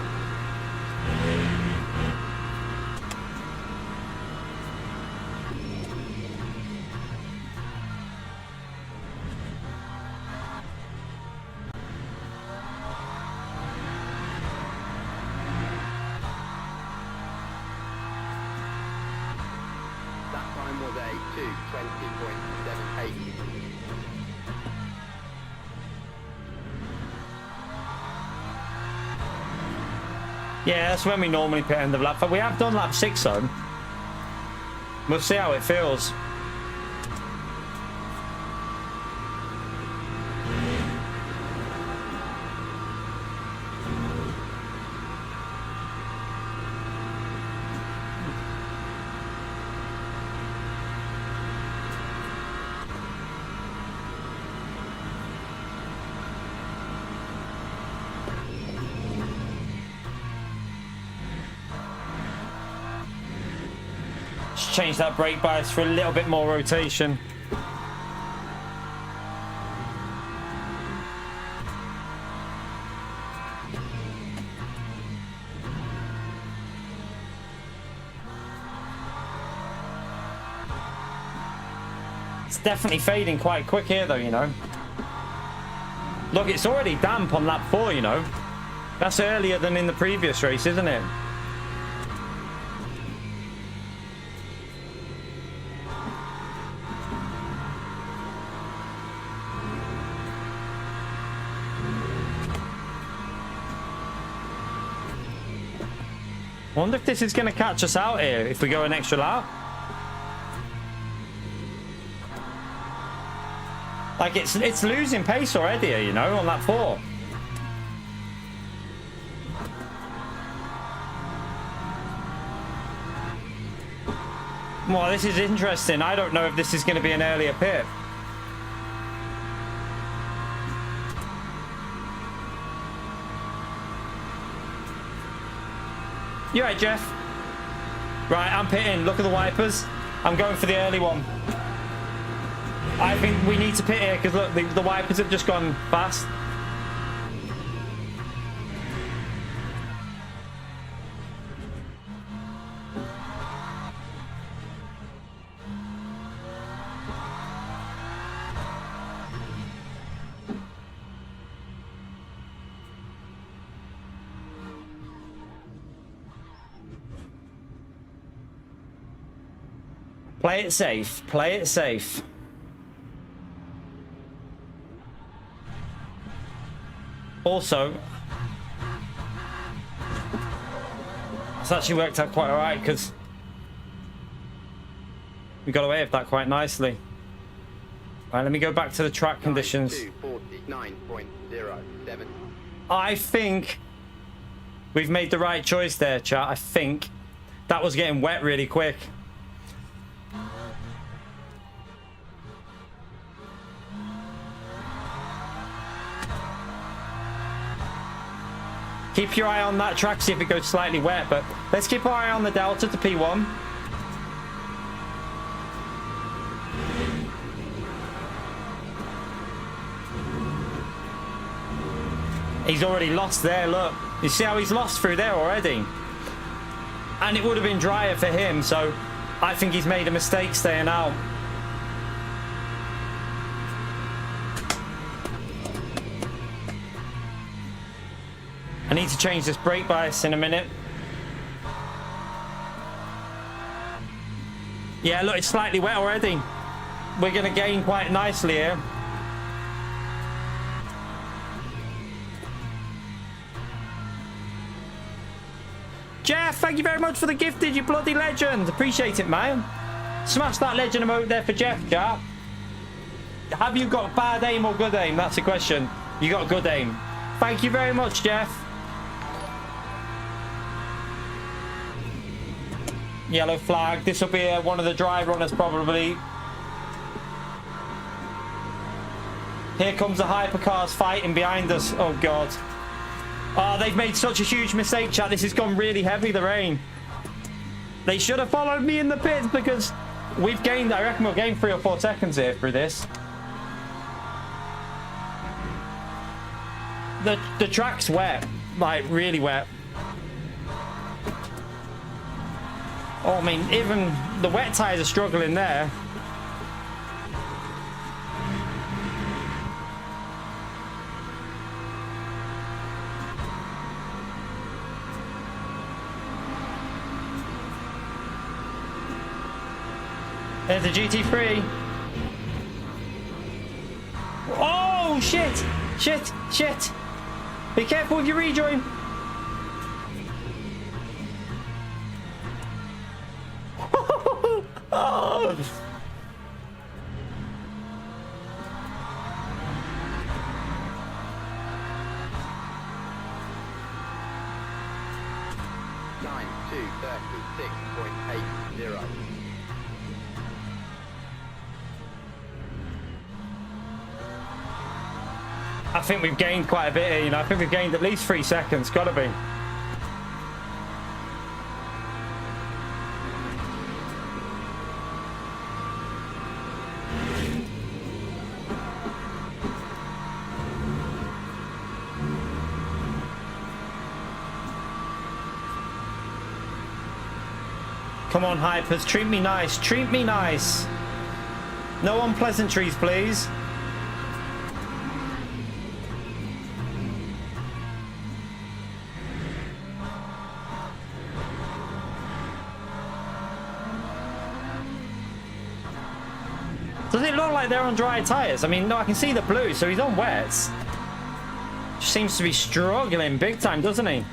90.78. Yeah, that's when we normally pit end of lap. But we have done lap 6 though. We'll see how it feels. Just change that brake bias for a little bit more rotation. It's definitely fading quite quick here though, you know. Look, it's already damp on lap 4, you know. That's earlier than in the previous race, isn't it? I wonder if this is going to catch us out here if we go an extra lap. Like it's losing pace already, you know, on lap 4. Well, this is interesting. I don't know if this is going to be an earlier pit. You right, Jeff? Right, I'm pitting. Look at the wipers. I'm going for the early one. I think we need to pit here because look, the wipers have just gone fast. Play it safe. Play it safe. Also, it's actually worked out quite alright because we got away with that quite nicely. Right, let me go back to the track conditions. 49.07. I think we've made the right choice there, chat. I think that was getting wet really quick. Keep your eye on that track, see if it goes slightly wet, but let's keep our eye on the Delta to P1. He's already lost there, look. You see how he's lost through there already? And it would have been drier for him, so I think he's made a mistake staying out. I need to change this brake bias in a minute. Yeah, look, it's slightly wet already. We're going to gain quite nicely here. Jeff, thank you very much for the gifted, you bloody legend. Appreciate it, man. Smash that legend emote there for Jeff, chat. Have you got bad aim or good aim? That's the question. You got good aim. Thank you very much, Jeff. Yellow flag. This will be one of the dry runners probably. Here comes the hypercars fighting behind us. Oh god. Oh, they've made such a huge mistake, chat. This has gone really heavy, the rain. They should have followed me in the pits because we've gained, I reckon we'll gain 3 or 4 seconds here through this. The track's wet, like really wet. Oh, I mean, even the wet tyres are struggling there. There's a GT3. Oh, shit. Shit. Shit. Be careful with your rejoin. Oh. 9236.80. I think we've gained quite a bit here, you know. I think we've gained at least 3 seconds. Gotta be. Come on, hypers. Treat me nice. Treat me nice. No unpleasantries, please. Does it look like they're on dry tyres? I mean, no, I can see the blue, so he's on wets. Just seems to be struggling big time, doesn't he?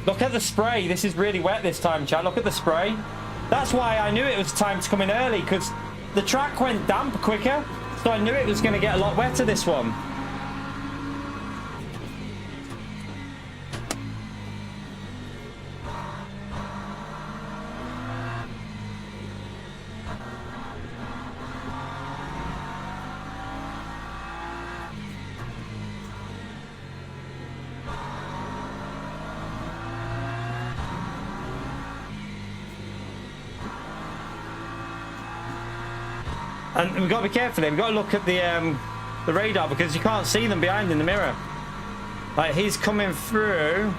Look at the spray. This is really wet this time, chat. Look at the spray. That's why I knew it was time to come in early, because the track went damp quicker. So I knew it was going to get a lot wetter, this one. And we've got to be careful here. We've got to look at the radar, because you can't see them behind in the mirror. Like, he's coming through.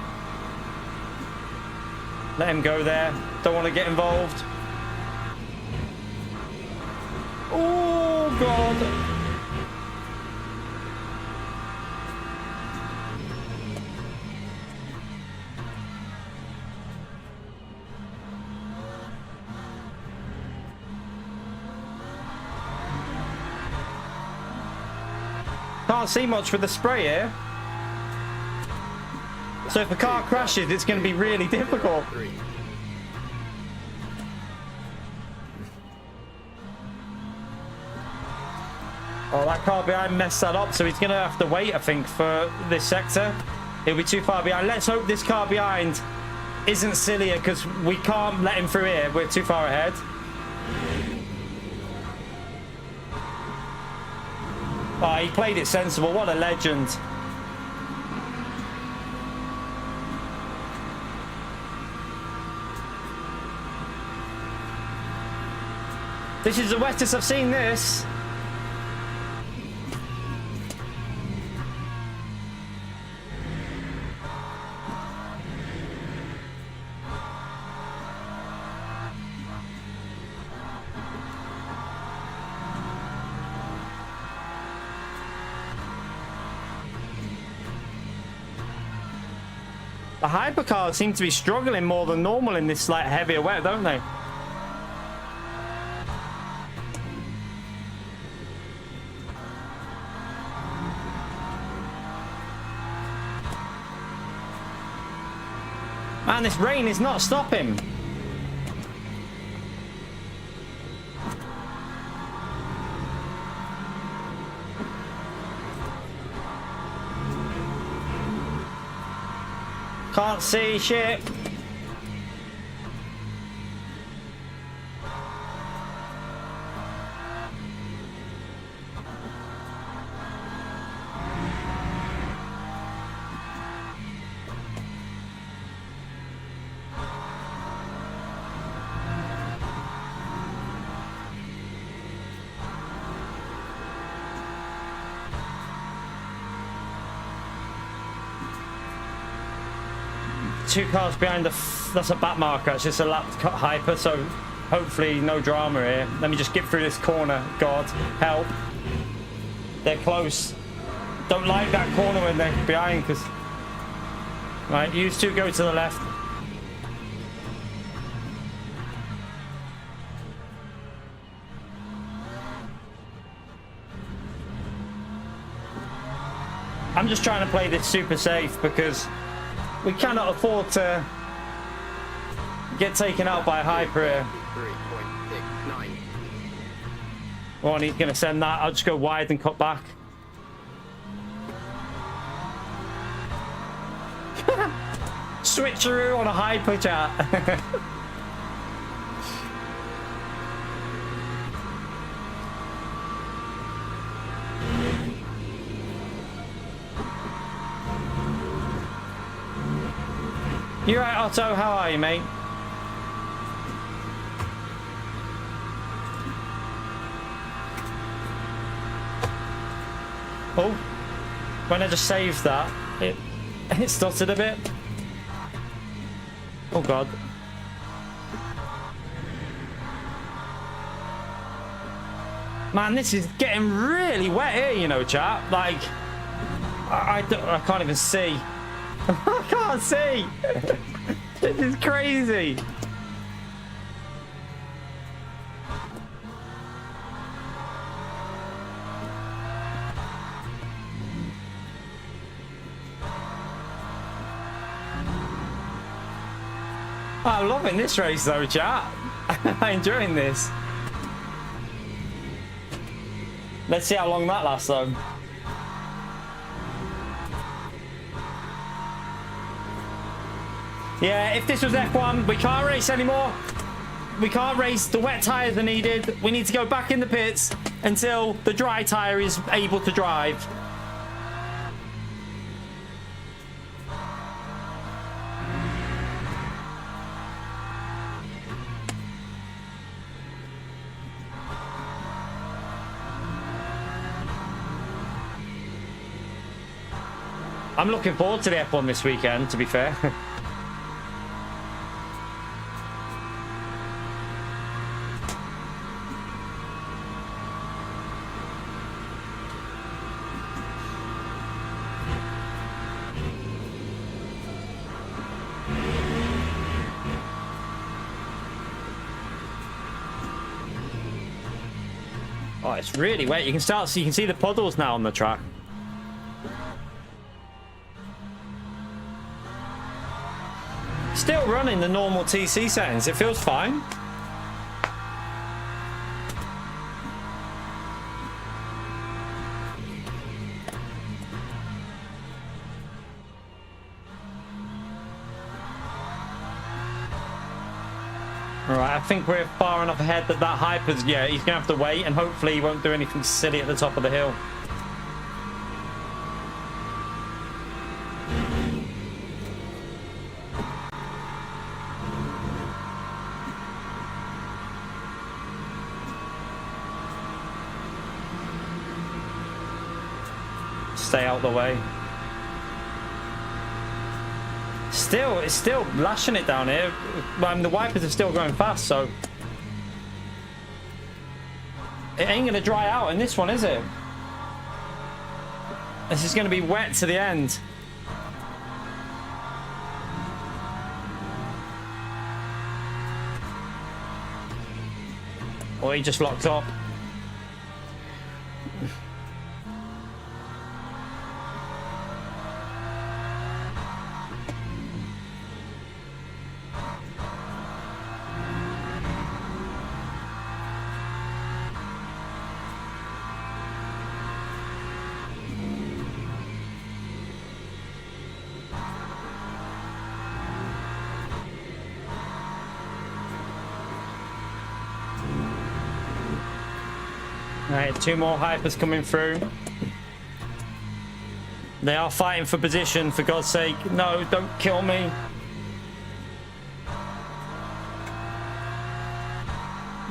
Let him go there. Don't want to get involved. Oh, God. Can't see much with the spray here. So if a car crashes, it's going to be really difficult. Oh, that car behind messed that up, so he's going to have to wait, I think, for this sector. He'll be too far behind. Let's hope this car behind isn't sillier, because we can't let him through here. We're too far ahead. Oh, he played it sensible. What a legend. This is the wettest I've seen this. The hypercars seem to be struggling more than normal in this like heavier wet, don't they? Man, this rain is not stopping. Can't see shit. 2 cars behind that's a back marker. It's just a lap cut hyper, so hopefully no drama here. Let me just get through this corner. God, help. They're close. Don't like that corner when they're behind, because... Right, you two go to the left. I'm just trying to play this super safe because we cannot afford to get taken out by a hyper here. 3.69. Oh, and he's going to send that. I'll just go wide and cut back. Switcheroo on a hyper, chat. You right, Otto? How are you, mate? Oh, when I just saved that, it stuttered a bit. Oh God. Man, this is getting really wet here, you know, chat. Like, I can't even see. I can't see. This is crazy. I'm loving this race though, chat. I'm enjoying this. Let's see how long that lasts though. Yeah, if this was F1, we can't race anymore. We can't race. The wet tyres are needed. We need to go back in the pits until the dry tyre is able to drive. I'm looking forward to the F1 this weekend, to be fair. Oh, it's really wet. You can see the puddles now on the track. Still running the normal TC settings. It feels fine. Alright, I think we're far enough ahead that hyper's... Yeah, he's going to have to wait, and hopefully he won't do anything silly at the top of the hill. Stay out the way. It's still lashing it down here. The wipers are still going fast, so it ain't gonna dry out in this one, is it? This is gonna be wet to the end. Oh, he just locked up. Right, 2 more hypers coming through. They are fighting for position, for God's sake. No, don't kill me.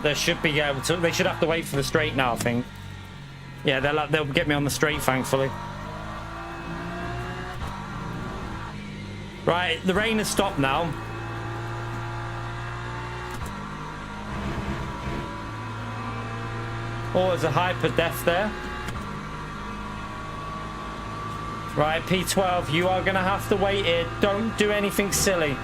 They should be able to. They should have to wait for the straight now, I think. Yeah, they'll get me on the straight, thankfully. Right, the rain has stopped now. Oh, there's a hyper death there. Right, P12, you are going to have to wait here. Don't do anything silly.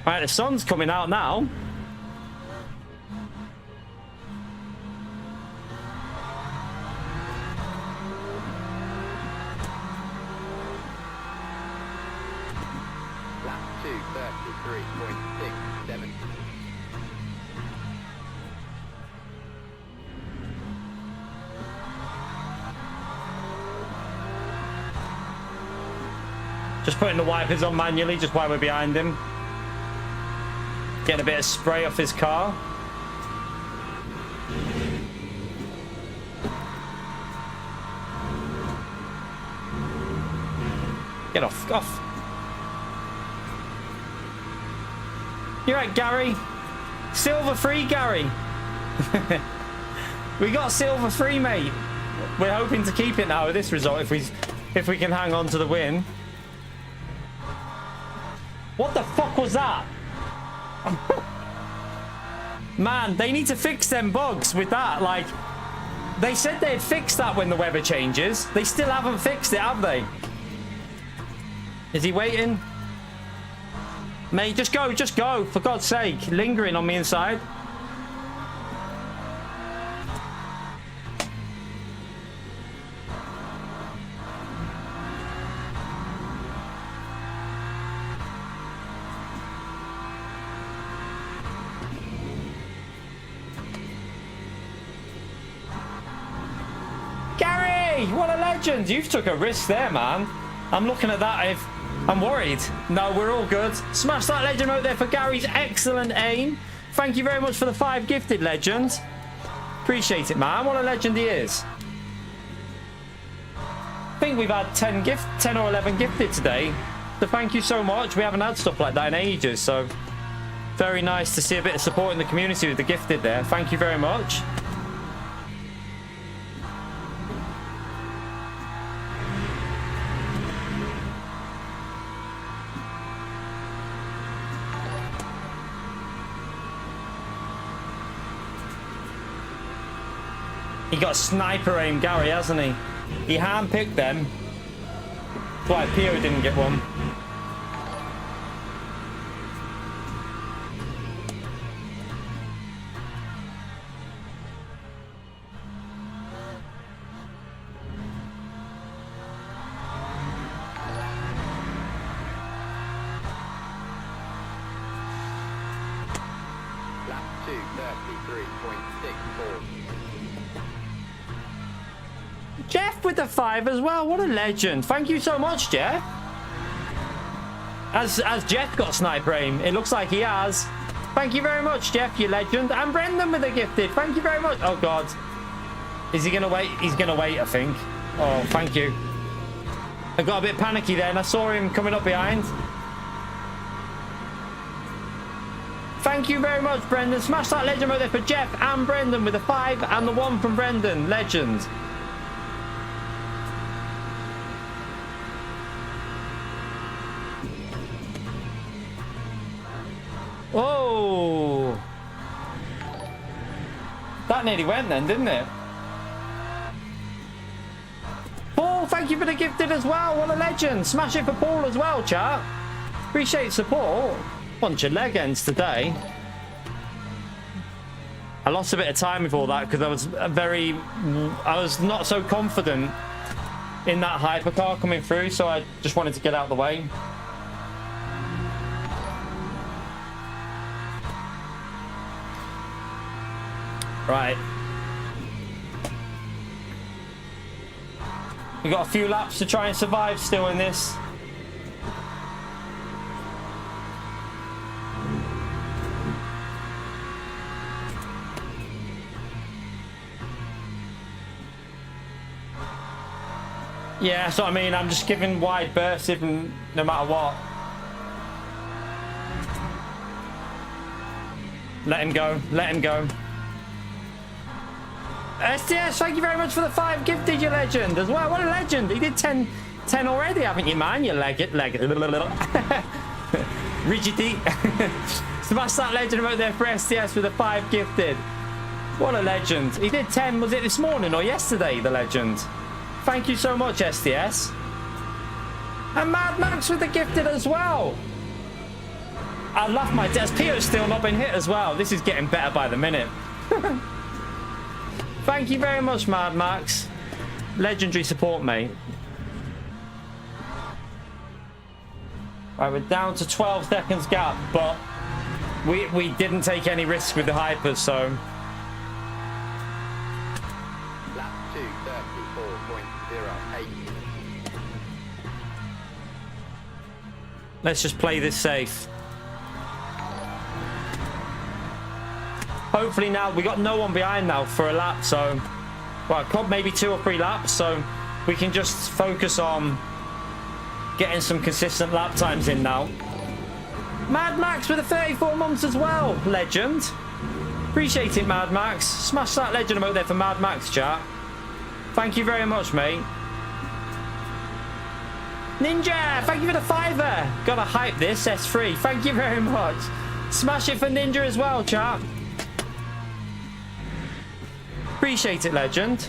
Right, the sun's coming out now. Lap 2:33.67. Just putting the wipers on manually, just while we're behind him. Getting a bit of spray off his car. Get off, off. You're right, Gary. Silver free, Gary. We got silver free, mate. We're hoping to keep it now with this result if we can hang on to the win. What the fuck was that? Man, they need to fix them bugs with that. Like, they said they'd fix that when the weather changes. They still haven't fixed it, have they? Is he waiting? Mate, just go, for God's sake. Lingering on the inside. Gary, what a legend. You've took a risk there, man. I'm looking at that. I'm worried. No, we're all good. Smash that legend out there for Gary's excellent aim. Thank you very much for the 5 gifted, legend. Appreciate it, man. What a legend he is. I think we've had 10 or 11 gifted today. So thank you so much. We haven't had stuff like that in ages, so very nice to see a bit of support in the community with the gifted there. Thank you very much. He got sniper aim, Gary, hasn't he? He handpicked them. That's why Pio didn't get one. Lap 2:33.64. Jeff with the 5 as well. What a legend. Thank you so much, Jeff. Has Jeff got sniper aim? It looks like he has. Thank you very much, Jeff, you legend. And Brendan with the gifted. Thank you very much. Oh, God. Is he going to wait? He's going to wait, I think. Oh, thank you. I got a bit panicky there, and I saw him coming up behind. Thank you very much, Brendan. Smash that legend right there for Jeff and Brendan with the 5 and the 1 from Brendan. Legend. Oh, that nearly went then, didn't it? Paul, thank you for the gifted as well. What a legend. Smash it for Paul as well, chat. Appreciate support. Bunch of leg ends today. I lost a bit of time with all that because I was not so confident in that hypercar coming through, so I just wanted to get out of the way. Right. We've got a few laps to try and survive still in this. Yeah, that's what I mean. I'm just giving wide berths even no matter what. Let him go. Let him go. SDS, thank you very much for the 5 gifted, you legend, as well. What a legend. He did 10 already, haven't you, man? You Rigidity. Smash that legend about there for SDS with a 5 gifted. What a legend. He did 10, was it this morning or yesterday, the legend? Thank you so much, SDS. And Mad Max with the gifted as well. I love my desk. Peter's still not been hit as well. This is getting better by the minute. Thank you very much, Mad Max. Legendary support, mate. Right, we're down to 12 seconds gap, but we didn't take any risks with the hypers, so... Lap 2, 34.08. Let's just play this safe. Hopefully now, we got no one behind now for a lap, so... Well, maybe 2 or 3 laps, so we can just focus on getting some consistent lap times in now. Mad Max with the 34 months as well, legend. Appreciate it, Mad Max. Smash that legend emote there for Mad Max, chat. Thank you very much, mate. Ninja, thank you for the 5er. Gotta hype this, S3. Thank you very much. Smash it for Ninja as well, chat. Appreciate it, legend.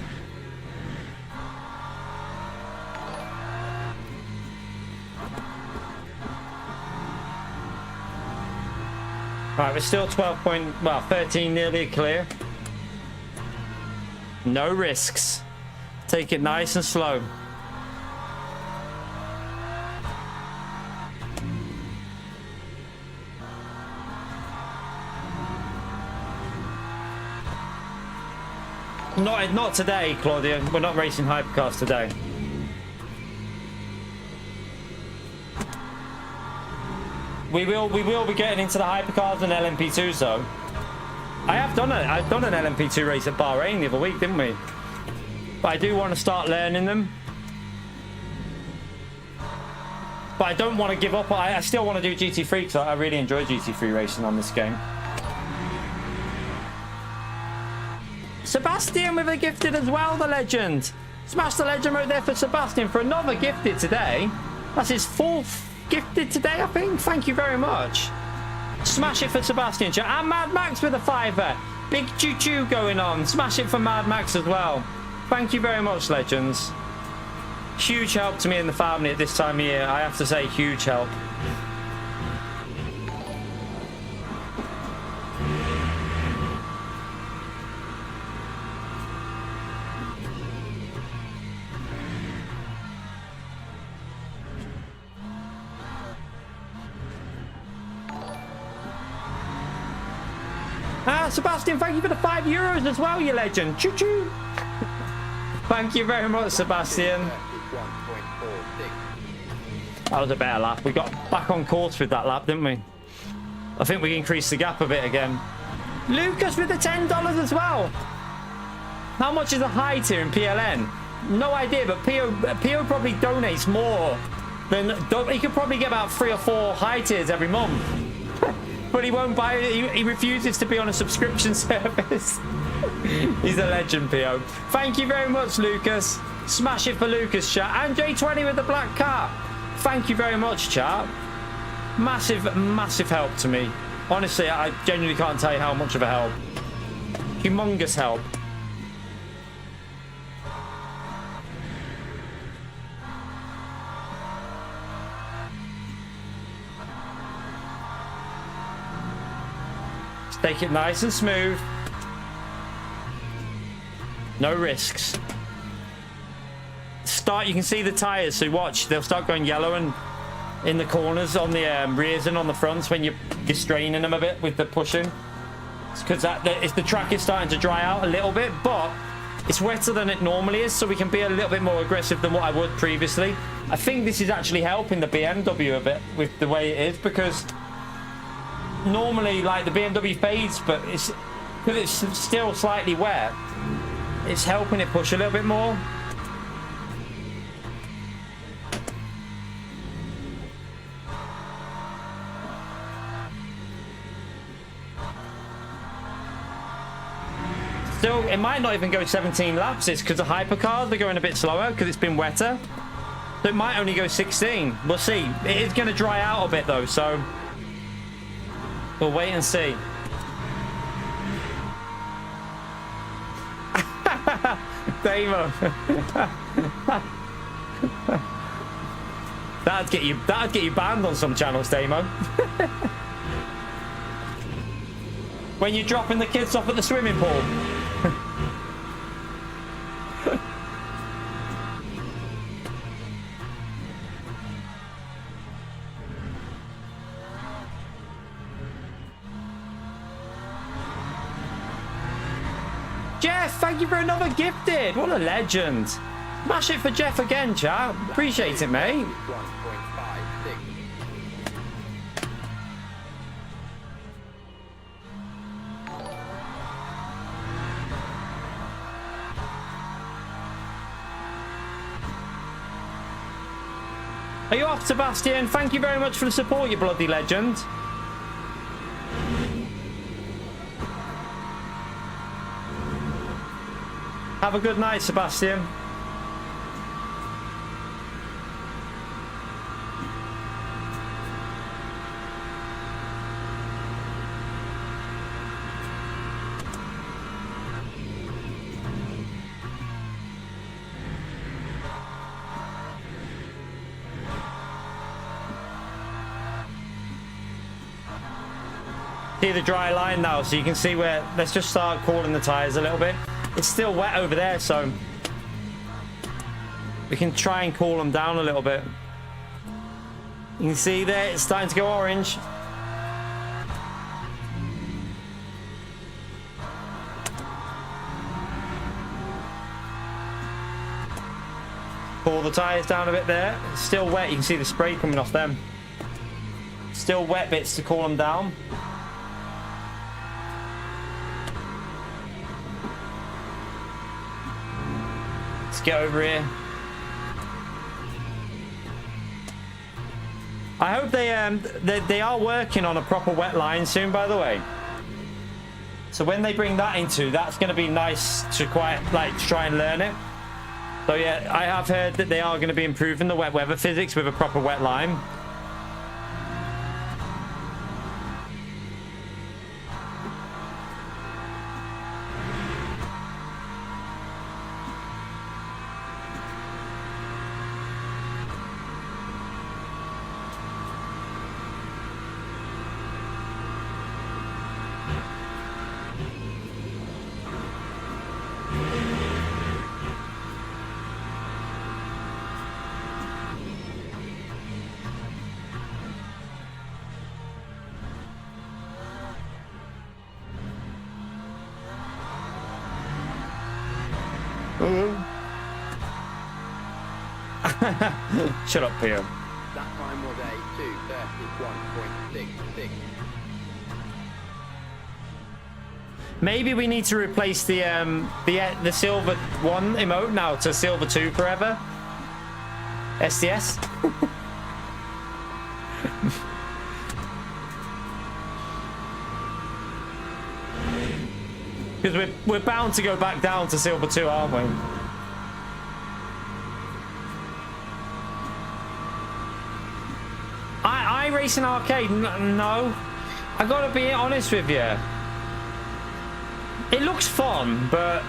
Right, we're still 13 nearly clear. No risks. Take it nice and slow. Not today, Claudia. We're not racing hypercars today. We will be getting into the hypercars and LMP2s though. I've done an LMP2 race at Bahrain the other week, didn't we? But I do want to start learning them. But I don't want to give up. I still want to do GT3 because I really enjoy GT3 racing on this game. Sebastian with a gifted as well, the legend. Smash the legend right there for Sebastian for another gifted today. That's his 4th gifted today, I think. Thank you very much. Smash it for Sebastian. And Mad Max with a 5er. Big choo-choo going on. Smash it for Mad Max as well. Thank you very much, legends. Huge help to me in the family at this time of year. I have to say, huge help. Sebastian, thank you for the €5 as well, you legend. Choo-choo. Thank you very much, Sebastian. That was a better lap. We got back on course with that lap, didn't we? I think we increased the gap a bit again. Lucas with the $10 as well. How much is a high tier in PLN? No idea, but Pio probably donates more than... He could probably get about 3 or 4 high tiers every month. But he won't buy it. He refuses to be on a subscription service. He's a legend, Pio. Thank you very much, Lucas. Smash it for Lucas, chat. And J20 with the black car. Thank you very much, chat. Massive, massive help to me. Honestly, I genuinely can't tell you how much of a help. Humongous help. Take it nice and smooth. No risks. You can see the tires, so watch. They'll start going yellow and in the corners on the rears and on the fronts when you're straining them a bit with the pushing. It's because the track is starting to dry out a little bit, but it's wetter than it normally is, so we can be a little bit more aggressive than what I would previously. I think this is actually helping the BMW a bit with the way it is, because normally, like, the BMW fades, but because it's still slightly wet, it's helping it push a little bit more. Still, it might not even go 17 laps. It's because the hypercars are going a bit slower because it's been wetter. So it might only go 16. We'll see. It is going to dry out a bit though, so we'll wait and see. Damo. That'd get you banned on some channels, Damo. When you're dropping the kids off at the swimming pool. Jeff, thank you for another gifted. What a legend. Smash it for Jeff again, chat. Appreciate it, mate. 1.56. Are you off, Sebastian? Thank you very much for the support, you bloody legend. Have a good night, Sebastian. See the dry line now, so you can see where. Let's just start cooling the tires a little bit. It's still wet over there, so we can try and cool them down a little bit. You can see there, it's starting to go orange. Pull the tires down a bit there. It's still wet, you can see the spray coming off them. Still wet bits to cool them down. Get over here. I hope they are working on a proper wet line soon, by the way. So when they bring that into, that's going to be nice to quite like try and learn it. So yeah, I have heard that they are going to be improving the wet weather physics with a proper wet line. Shut up, Pio. That time was a 2:31.66. Maybe we need to replace the silver 1 emote now to silver 2 forever. SDS. Because we're bound to go back down to silver 2, aren't we? I Racing Arcade, no. I gotta be honest with you. It looks fun, but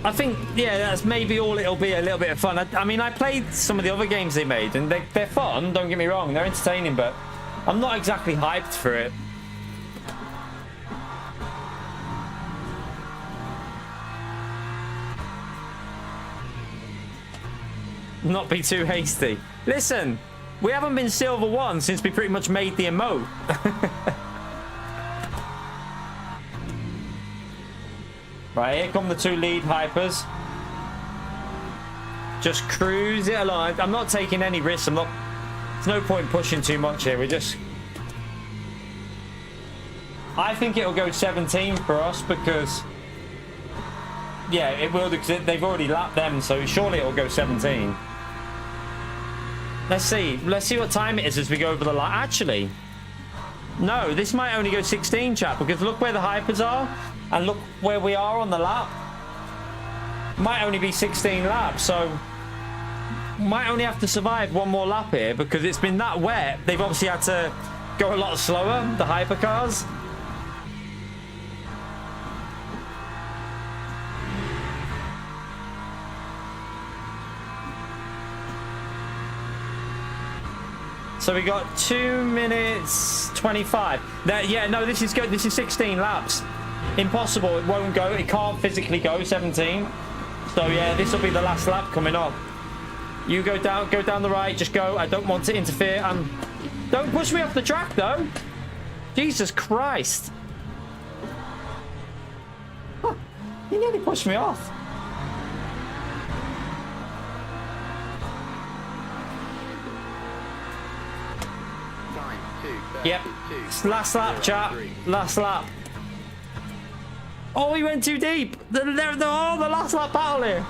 I think, yeah, that's maybe all it'll be, a little bit of fun. I mean, I played some of the other games they made, and they're fun, don't get me wrong. They're entertaining, but I'm not exactly hyped for it. Not be too hasty. Listen, we haven't been silver 1 since we pretty much made the emote. Right, here come the 2 lead hypers. Just cruise it along. I'm not taking any risks. There's no point pushing too much here. I think it'll go 17 for us because, yeah, it will, because they've already lapped them, so surely it'll go 17. Let's see what time it is as we go over the line. Actually, no, this might only go 16, chat, because look where the hypers are. And look where we are on the lap. Might only be 16 laps, so might only have to survive one more lap here because it's been that wet. They've obviously had to go a lot slower, the hypercars. So we got 2 minutes 25. Yeah, no, this is good. This is 16 laps. Impossible. It won't go. It can't physically go 17. So yeah, this will be the last lap coming up. You go down the right. Just go. I don't want to interfere. Don't push me off the track though. Jesus Christ. Huh, you nearly pushed me off. Yep. Last lap, chat. Last lap. Oh, we went too deep. The last lap battle here.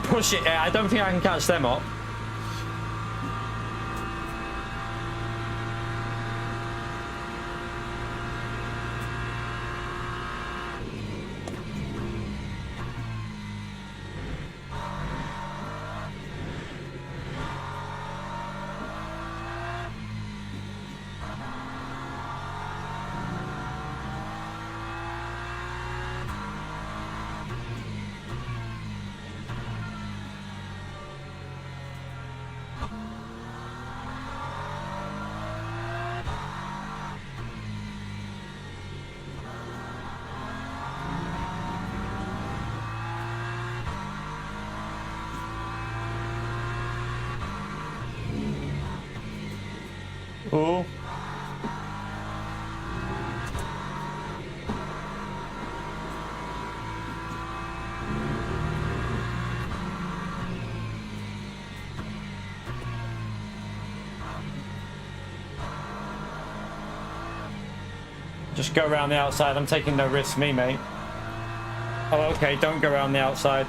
Push it. I don't think I can catch them up. Oh. Just go around the outside. I'm taking no risks, me, mate. Oh, okay. Don't go around the outside.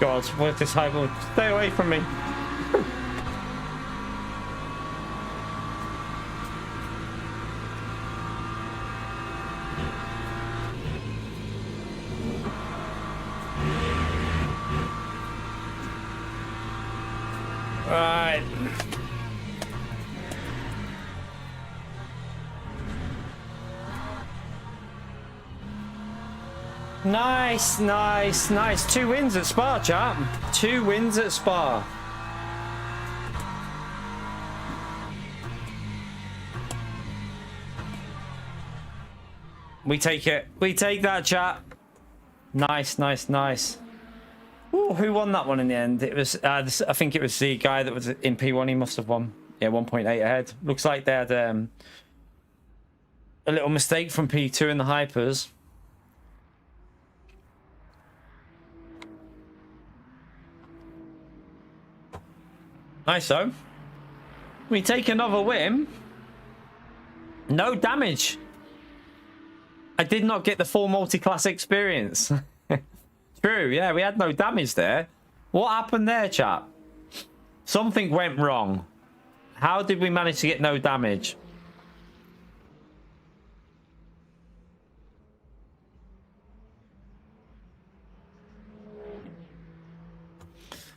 God, where's this hyper? Stay away from me. Right. Nice, nice, nice. 2 wins at Spa, chat. 2 wins at Spa. We take it. We take that, chat. Nice, nice, nice. Ooh, who won that one in the end? It was, I think it was the guy that was in P1. He must have won. Yeah, 1.8 ahead. Looks like they had a little mistake from P2 in the hypers. Nice, though. We take another win. No damage. I did not get the full multi-class experience. True, yeah, we had no damage there. What happened there, chat? Something went wrong. How did we manage to get no damage?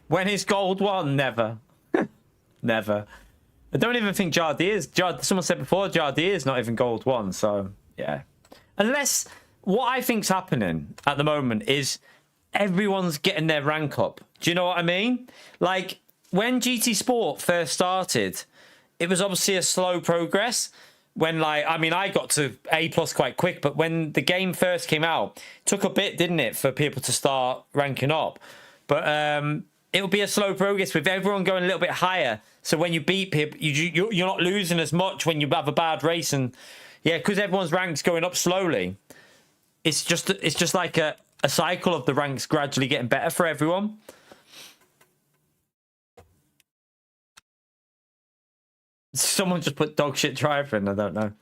When is gold won? Never. Never. I don't even think Jardier's... someone said before, Jardier's not even gold won, so, yeah. Unless, what I think's happening at the moment is everyone's getting their rank up. Do you know what I mean? Like, when GT Sport first started, it was obviously a slow progress. When, like, I mean, I got to A+ quite quick, but when the game first came out, it took a bit, didn't it, for people to start ranking up. But it'll be a slow progress with everyone going a little bit higher. So when you beat people, you're not losing as much when you have a bad race. And yeah, because everyone's ranks going up slowly, it's just like a cycle of the ranks gradually getting better for everyone. Someone just put dog shit driver in, I don't know.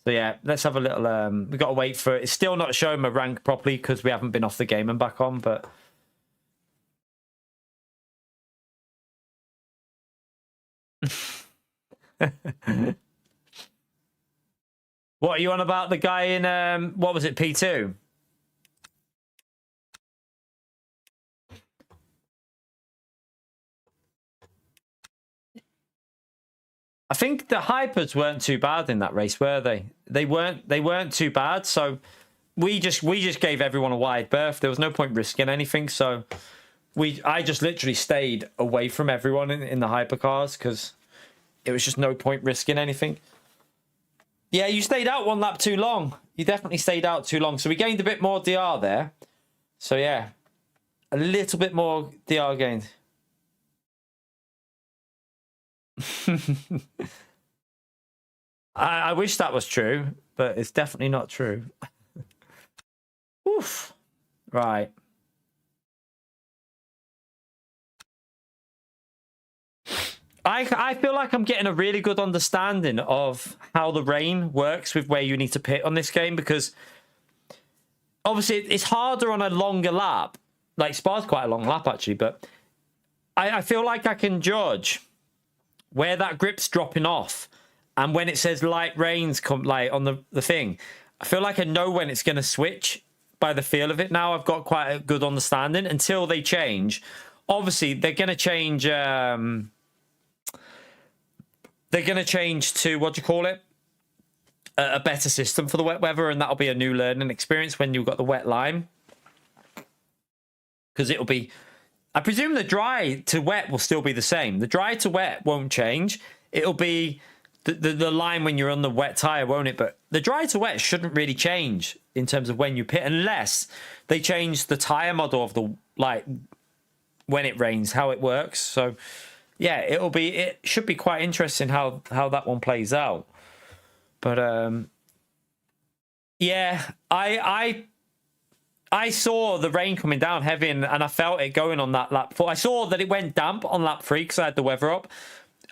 So yeah, let's have a little we got to wait for it. It's still not showing my rank properly because we haven't been off the game and back on, but what are you on about, the guy in what was it, P2? I think the hypers weren't too bad in that race, were they? They weren't too bad. So we just gave everyone a wide berth. There was no point risking anything. So I just literally stayed away from everyone in the hypercars because it was just no point risking anything. Yeah, you stayed out one lap too long. You definitely stayed out too long. So we gained a bit more DR there. So yeah, a little bit more DR gained. I wish that was true, but it's definitely not true. Oof. Right. I feel like I'm getting a really good understanding of how the rain works with where you need to pit on this game, because obviously it's harder on a longer lap. Like Spa's quite a long lap actually, but I feel like I can judge where that grip's dropping off, and when it says light rains come like on the thing, I feel like I know when it's going to switch by the feel of it. Now I've got quite a good understanding until they change. Obviously they're going to change to, what do you call it, a better system for the wet weather, and that'll be a new learning experience when you've got the wet line, because it'll be, I presume the dry to wet will still be the same. The dry to wet won't change. It'll be the line when you're on the wet tire, won't it? But the dry to wet shouldn't really change in terms of when you pit, unless they change the tire model of the, like, when it rains, how it works. So yeah, it should be quite interesting how that one plays out. But yeah, I saw the rain coming down heavy, and I felt it going on that lap 4. I saw that it went damp on lap 3 because I had the weather up.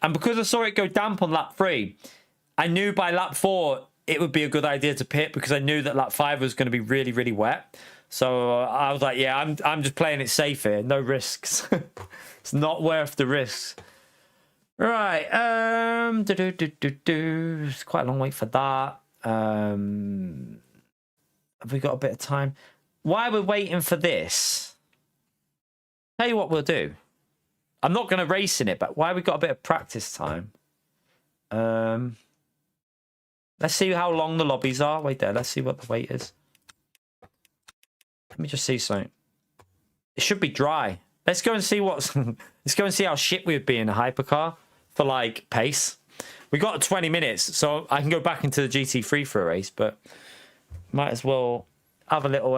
And because I saw it go damp on lap 3, I knew by lap 4 it would be a good idea to pit, because I knew that lap 5 was going to be really, really wet. So I was like, yeah, I'm just playing it safe here. No risks. It's not worth the risks. Right. It's quite a long wait for that. Have we got a bit of time? While we're waiting for this, tell you what we'll do. I'm not going to race in it, but while we've got a bit of practice time, let's see how long the lobbies are. Wait there. Let's see what the wait is. Let me just see something. It should be dry. Let's go and see what's. Let's go and see how shit we would be in a hypercar for like pace. We got 20 minutes, so I can go back into the GT3 for a race, but might as well have a little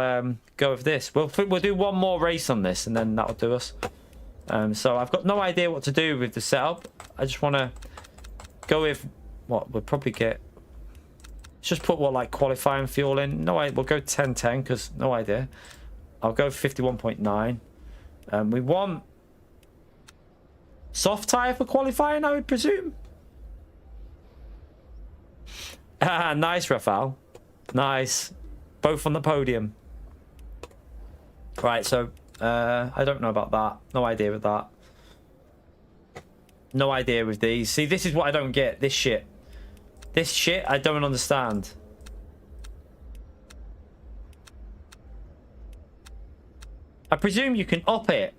go of this. We'll do one more race on this, and then that'll do us. So I've got no idea what to do with the setup. I just want to go with what we'll probably get. Let's just put what, like, qualifying fuel in. No, we'll go 1010 because no idea. I'll go 51.9. We want soft tire for qualifying, I would presume. Ah, nice, Rafael. Nice. Both on the podium. Right, so I don't know about that. No idea with that. No idea with these. See, this is what I don't get. This shit. This shit I don't understand. I presume you can up it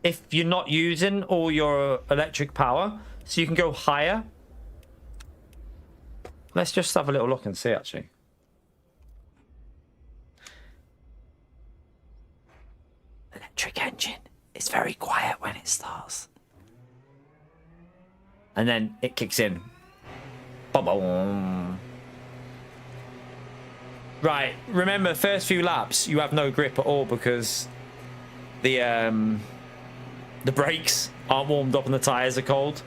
if you're not using all your electric power, so you can go higher. Let's just have a little look and see, actually. Electric engine is very quiet when it starts. And then it kicks in. Ba-boom. Right, remember, first few laps, you have no grip at all because the The brakes aren't warmed up and the tyres are cold.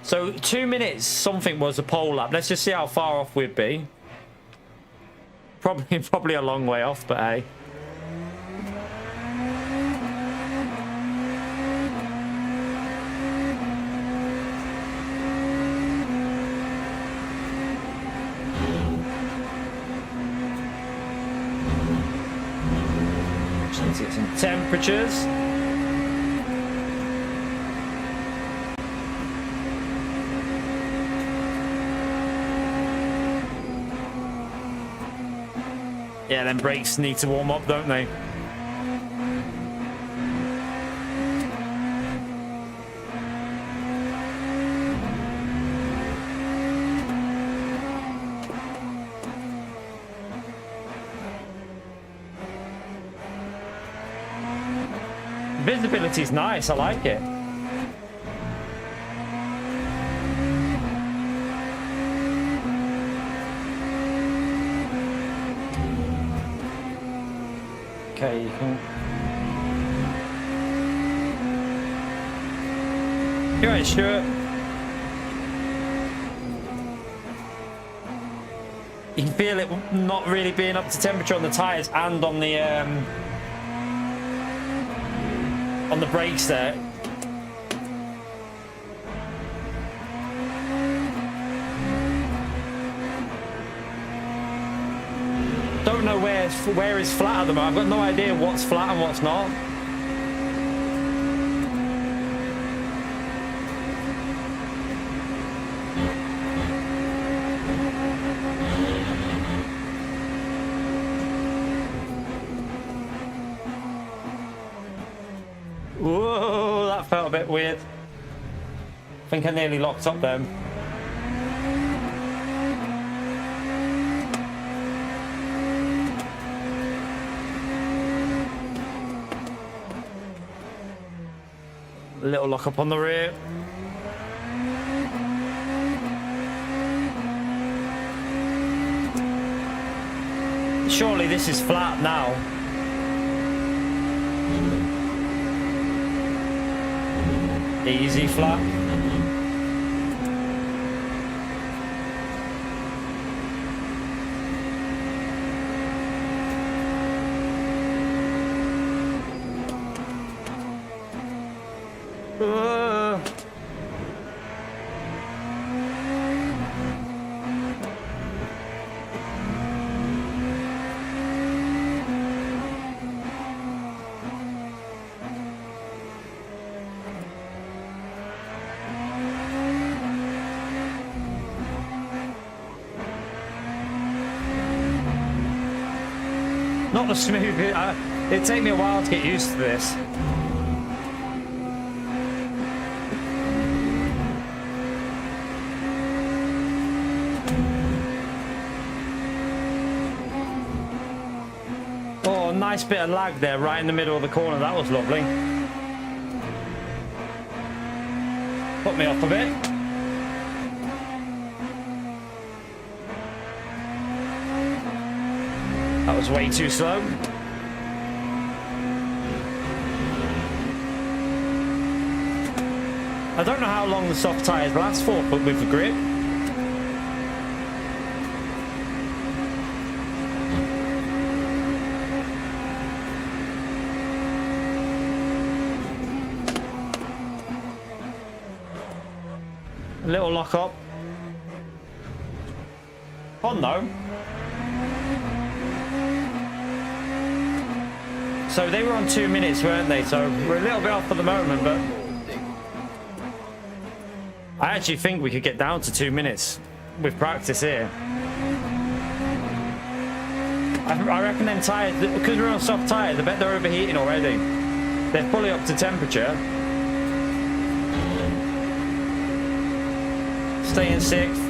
So 2 minutes something was a pole lap. Let's just see how far off we'd be. Probably a long way off, but hey. Let's get some temperatures. Yeah, then brakes need to warm up, don't they? Visibility's nice, I like it. Okay, you can... You're right, sure. You can feel it not really being up to temperature on the tyres and on the brakes there. Don't know where is flat at the moment. I've got no idea what's flat and what's not. Whoa, that felt a bit weird. I think I nearly locked up then. A little lock up on the rear. Surely this is flat now. Easy flat. Not the smooth. It'd take me a while to get used to this. Oh, nice bit of lag there, right in the middle of the corner. That was lovely. Put me off a bit. That was way too slow. I don't know how long the soft tyres last for, but with the grip. A little lock up. Fun though. So they were on 2 minutes, weren't they? So we're a little bit off for the moment, but I actually think we could get down to 2 minutes with practice here. I reckon them tyres, because we're on soft tyres, I bet they're overheating already. They're fully up to temperature. Staying sixth.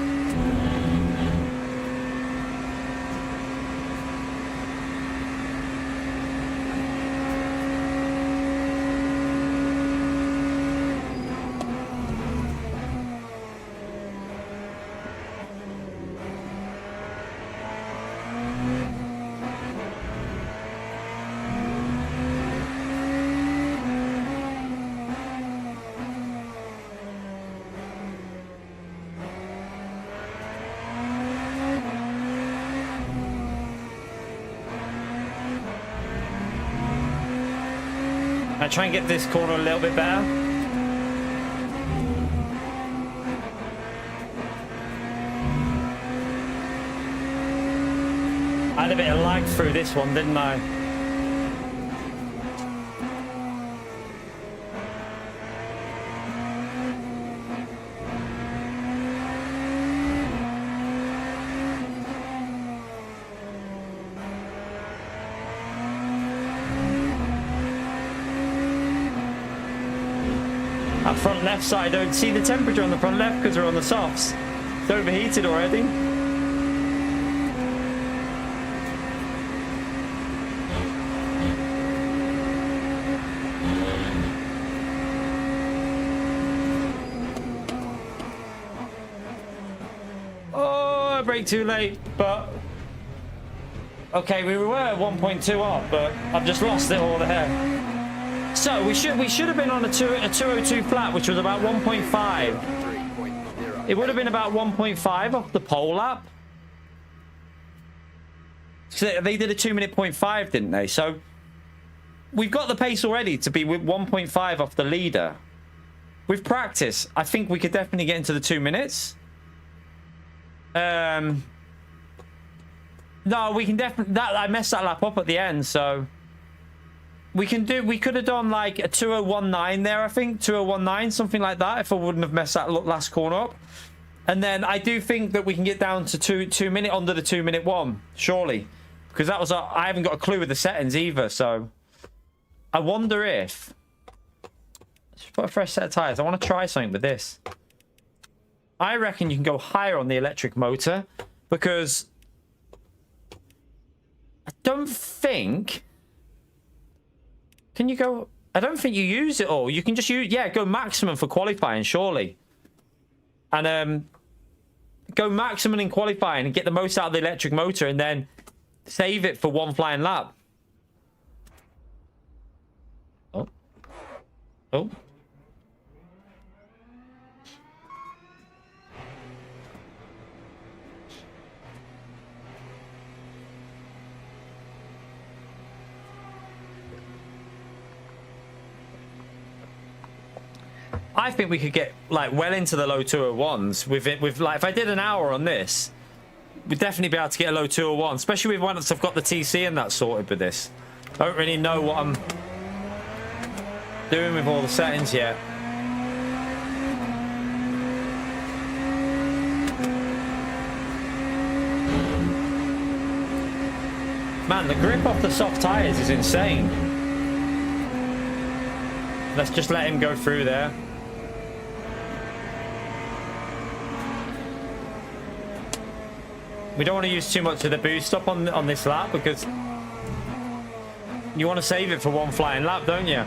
I try and get this corner a little bit better. I had a bit of lag through this one, didn't I? That front left side, I don't see the temperature on the front left because we're on the softs. It's overheated already. Oh, I brake too late, but okay, we were at 1.2 off, but I've just lost it all there. So we should have been on a 202 flat, which was about 1.5. It would have been about 1.5 off the pole lap. So they did a 2-minute 0.5, didn't they? So we've got the pace already to be with 1.5 off the leader. With practice, I think we could definitely get into the 2 minutes. No, we can definitely. I messed that lap up at the end, so. We could have done like a 2019 there, I think. 2019, something like that, if I wouldn't have messed that last corner up. And then I do think that we can get down to 2 minute under the 2 minute one, surely. Because that was I haven't got a clue with the settings either, so I wonder if just put a fresh set of tires. I want to try something with this. I reckon you can go higher on the electric motor because I don't think. Can you go? I don't think you use it all. You can just use, yeah, go maximum for qualifying, surely. And go maximum in qualifying and get the most out of the electric motor and then save it for one flying lap. Oh. Oh. I think we could get like well into the low 201s with it. With like, if I did an hour on this, we'd definitely be able to get a low 201, especially with once I've got the TC and that sorted with this. I don't really know what I'm doing with all the settings yet. Man, the grip off the soft tires is insane. Let's just let him go through there. We don't want to use too much of the boost up on this lap because you want to save it for one flying lap, don't you?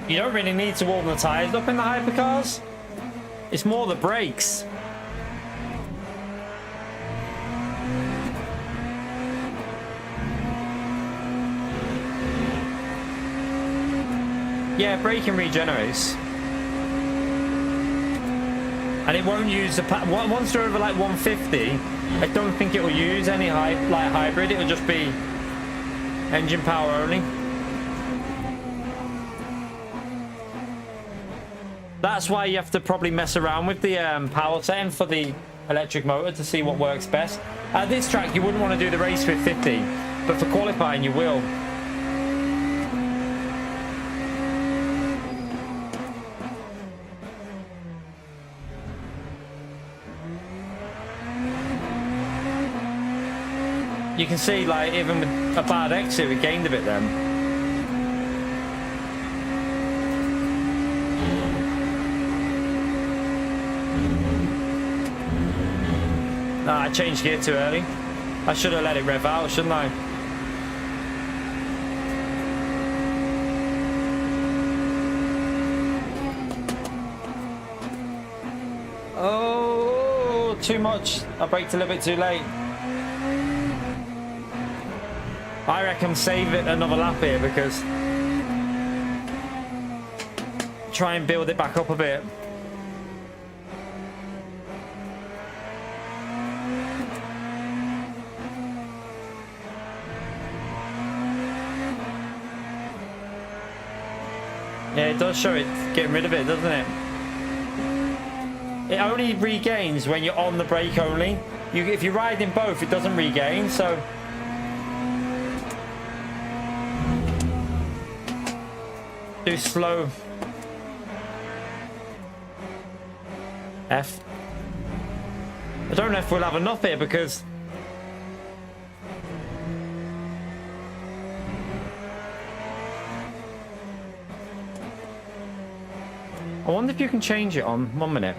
You don't really need to warm the tires up in the hypercars. It's more the brakes. Yeah, braking regenerates. And it won't use the once you're over like 150, I don't think it will use any hybrid. It will just be engine power only. That's why you have to probably mess around with the power setting for the electric motor to see what works best. At this track, you wouldn't want to do the race with 50, but for qualifying, you will. You can see, like, even with a bad exit, we gained a bit then. I changed gear too early. I should have let it rev out, shouldn't I? Oh, too much. I braked a little bit too late. I reckon save it another lap here because try and build it back up a bit. Yeah, it does show it getting rid of it, doesn't it? It only regains when you're on the brake only. If you're riding both, it doesn't regain, so... do slow. F. I don't know if we'll have enough here because... I wonder if you can change it on 1 minute.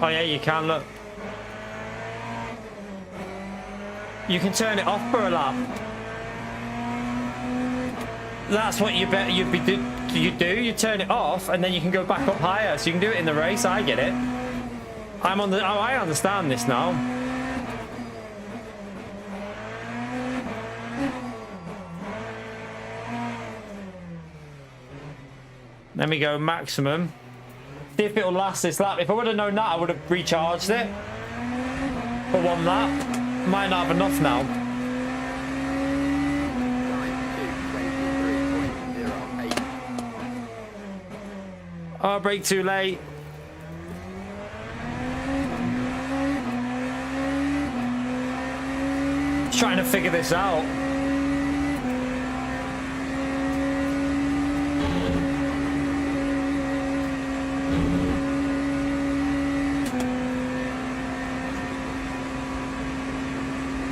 Oh yeah, you can, look. You can turn it off for a lap. That's what you bet you do. You turn it off and then you can go back up higher. So you can do it in the race. I get it. I'm on the... oh, I understand this now. Let me go maximum. See if it'll last this lap. If I would have known that, I would have recharged it for 1 lap. Might not have enough now. Oh, brake too late. Trying to figure this out.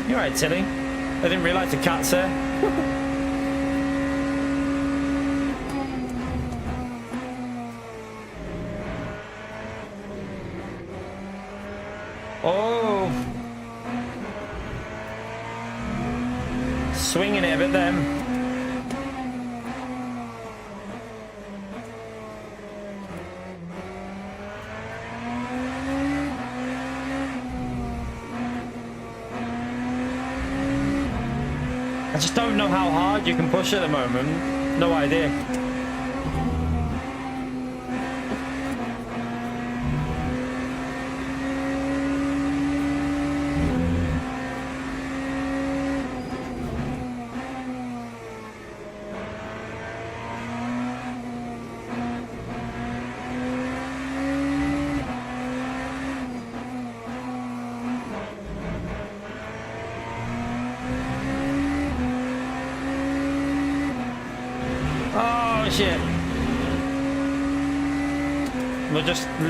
You're right, Tilly. I didn't realise the cat's there. Oh. Swinging it a bit then. I just don't know how hard you can push at the moment. No idea. Shit.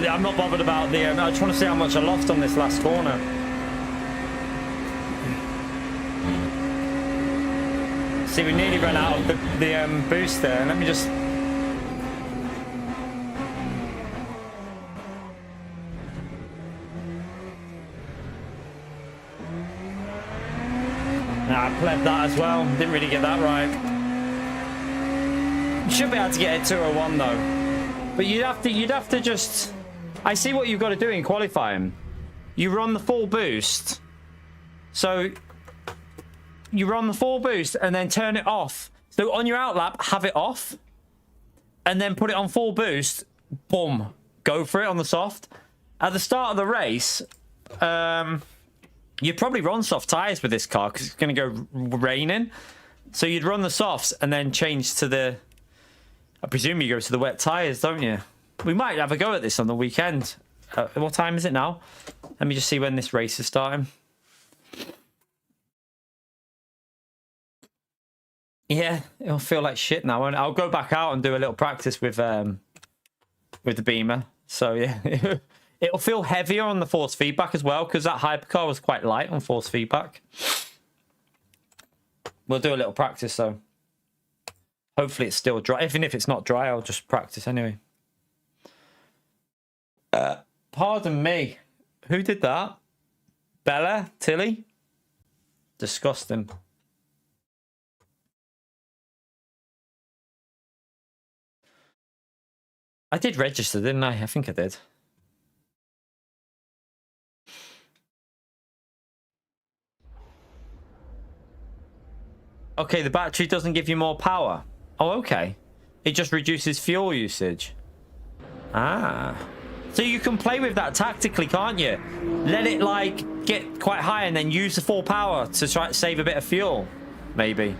I'm not bothered about the... I just want to see how much I lost on this last corner. See, we nearly ran out of the boost there. Let me just... Nah, I pled that as well. Didn't really get that right. You should be able to get it 201 though, but you'd have to just... I see what you've got to do in qualifying. You run the full boost, so you run the full boost and then turn it off. So on your outlap, have it off, and then put it on full boost. Boom, go for it on the soft. At the start of the race, you'd probably run soft tires with this car because it's going to go raining. So you'd run the softs and then change to the... I presume you go to the wet tyres, don't you? We might have a go at this on the weekend. What time is it now? Let me just see when this race is starting. Yeah, it'll feel like shit now. And I'll go back out and do a little practice with the Beamer. So yeah, it'll feel heavier on the force feedback as well because that hypercar was quite light on force feedback. We'll do a little practice though. Hopefully it's still dry. Even if it's not dry, I'll just practice anyway. Pardon me. Who did that? Bella? Tilly? Disgusting. I did register, didn't I? I think I did. Okay, the battery doesn't give you more power. Oh, okay. It just reduces fuel usage. Ah. So you can play with that tactically, can't you? Let it, like, get quite high and then use the full power to try to save a bit of fuel. Maybe.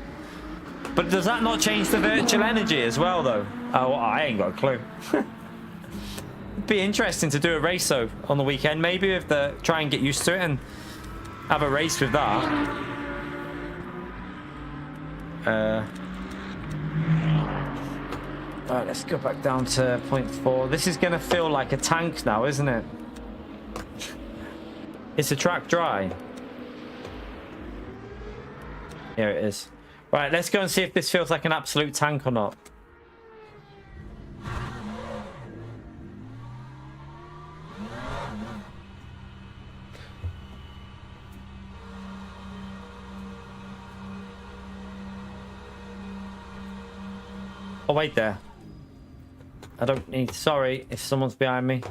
But does that not change the virtual energy as well, though? Oh, I ain't got a clue. It'd be interesting to do a race, though, on the weekend. Maybe with the... Try and get used to it and have a race with that. Alright, let's go back down to 0.4. This is going to feel like a tank now, isn't it? Is the track dry? Here it is. Right, let's go and see if this feels like an absolute tank or not. Oh, wait there. I don't need... Sorry if someone's behind me.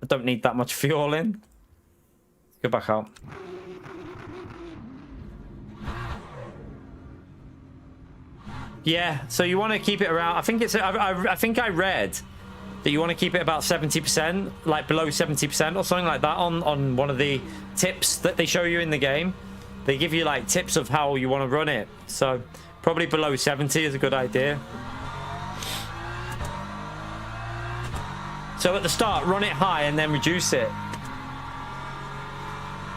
I don't need that much fuel in. Let's go back out. Yeah, so you want to keep it around... I think it's... I think I read that you want to keep it about 70%, like below 70% or something like that on one of the tips that they show you in the game. They give you like tips of how you want to run it. So probably below 70 is a good idea. So at the start, run it high and then reduce it.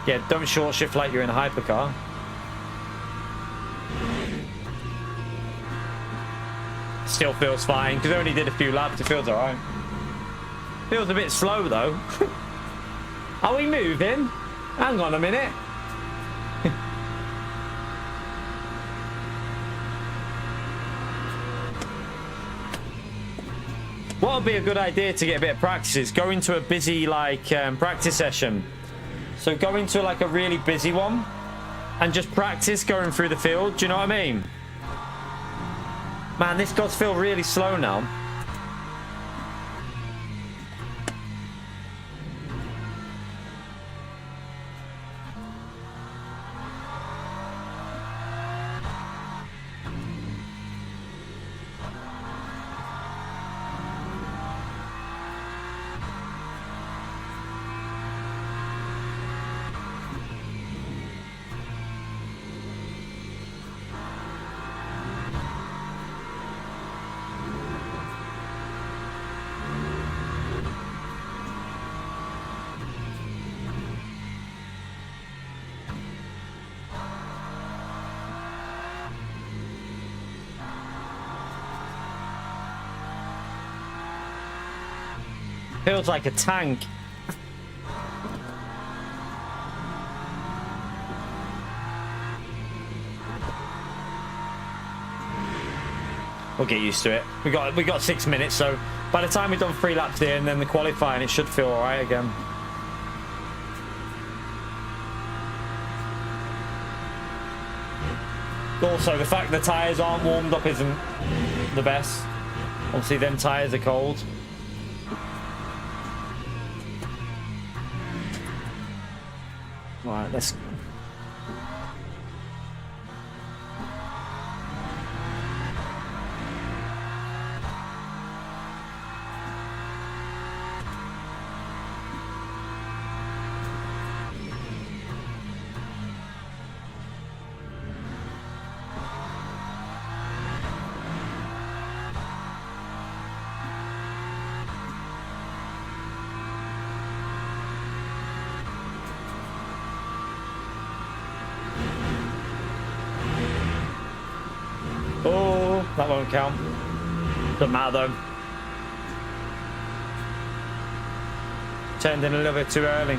Yeah, don't short shift like you're in a hypercar. Still feels fine because I only did a few laps. It feels all right. Feels a bit slow though. Are we moving? Hang on a minute. What would be a good idea to get a bit of practice is go into a busy like practice session. So go into like a really busy one and just practice going through the field. Do you know what I mean? Man, this does feel really slow now. Feels like a tank. We'll get used to it. We got 6 minutes, so by the time we've done 3 laps here and then the qualifying, it should feel all right again. Also, the fact the tyres aren't warmed up isn't the best. Obviously, them tyres are cold. Right, let's... Oh, that won't count. Doesn't matter though. Turned in a little bit too early.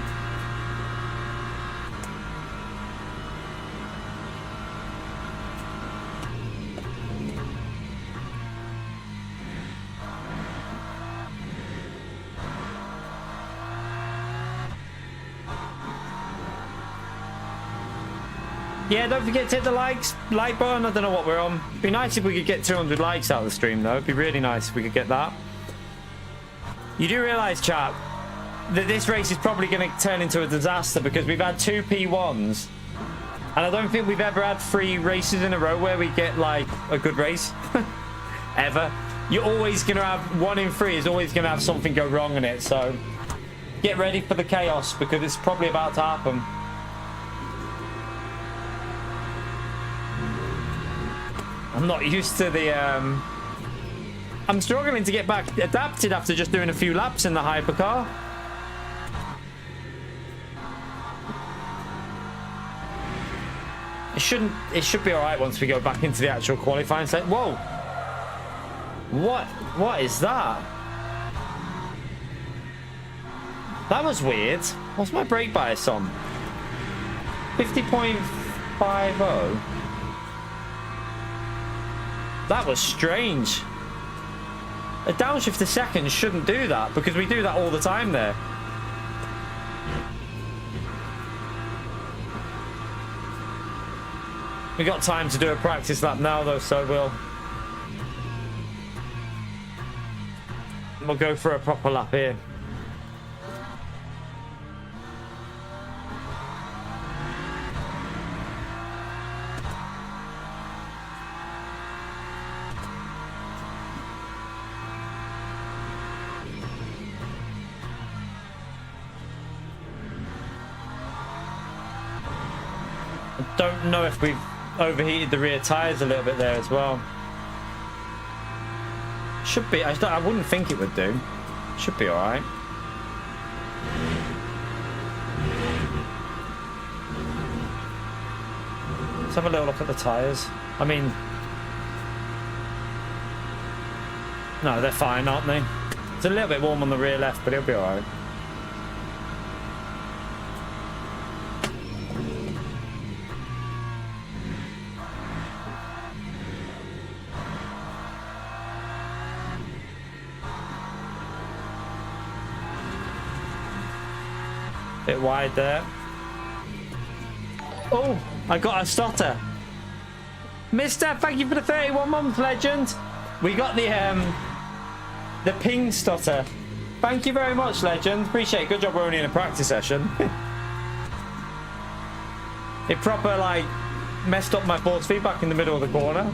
Yeah, don't forget to hit the like button. I don't know what we're on. It'd be nice if we could get 200 likes out of the stream, though. It'd be really nice if we could get that. You do realise, chat, that this race is probably going to turn into a disaster because we've had 2 P1s. And I don't think we've ever had 3 races in a row where we get, like, a good race. Ever. You're always going to have 1 in 3 is always going to have something go wrong in it. So get ready for the chaos because it's probably about to happen. I'm not used to the... I'm struggling to get back adapted after just doing a few laps in the hypercar. It should be all right once we go back into the actual qualifying set. Whoa! What is that? That was weird. What's my brake bias on? 50.50. That was strange. A downshift a second shouldn't do that because we do that all the time there. We got time to do a practice lap now though, so we'll go for a proper lap here. I don't know if we've overheated the rear tires a little bit there as well. Should be. I wouldn't think it would do. Should be all right. Let's have a little look at the tires. I mean, no, they're fine, aren't they? It's a little bit warm on the rear left, but it'll be all right. Bit wide there. Oh, I got a stutter. Mister, thank you for the 31 months, legend. We got the ping stutter. Thank you very much, legend. Appreciate it. Good job we're only in a practice session. It proper, like, messed up my force feedback in the middle of the corner.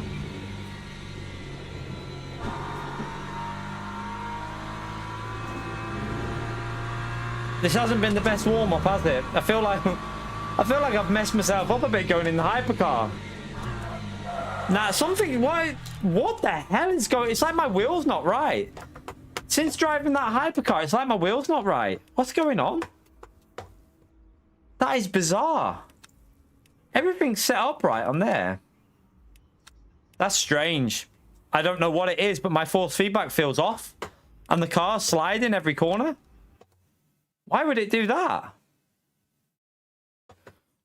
This hasn't been the best warm-up, has it? I feel like I've messed myself up a bit going in the hypercar. Nah, something... What the hell is going... It's like my wheel's not right. Since driving that hypercar, it's like my wheel's not right. What's going on? That is bizarre. Everything's set up right on there. That's strange. I don't know what it is, but my force feedback feels off. And the car's sliding every corner. Why would it do that?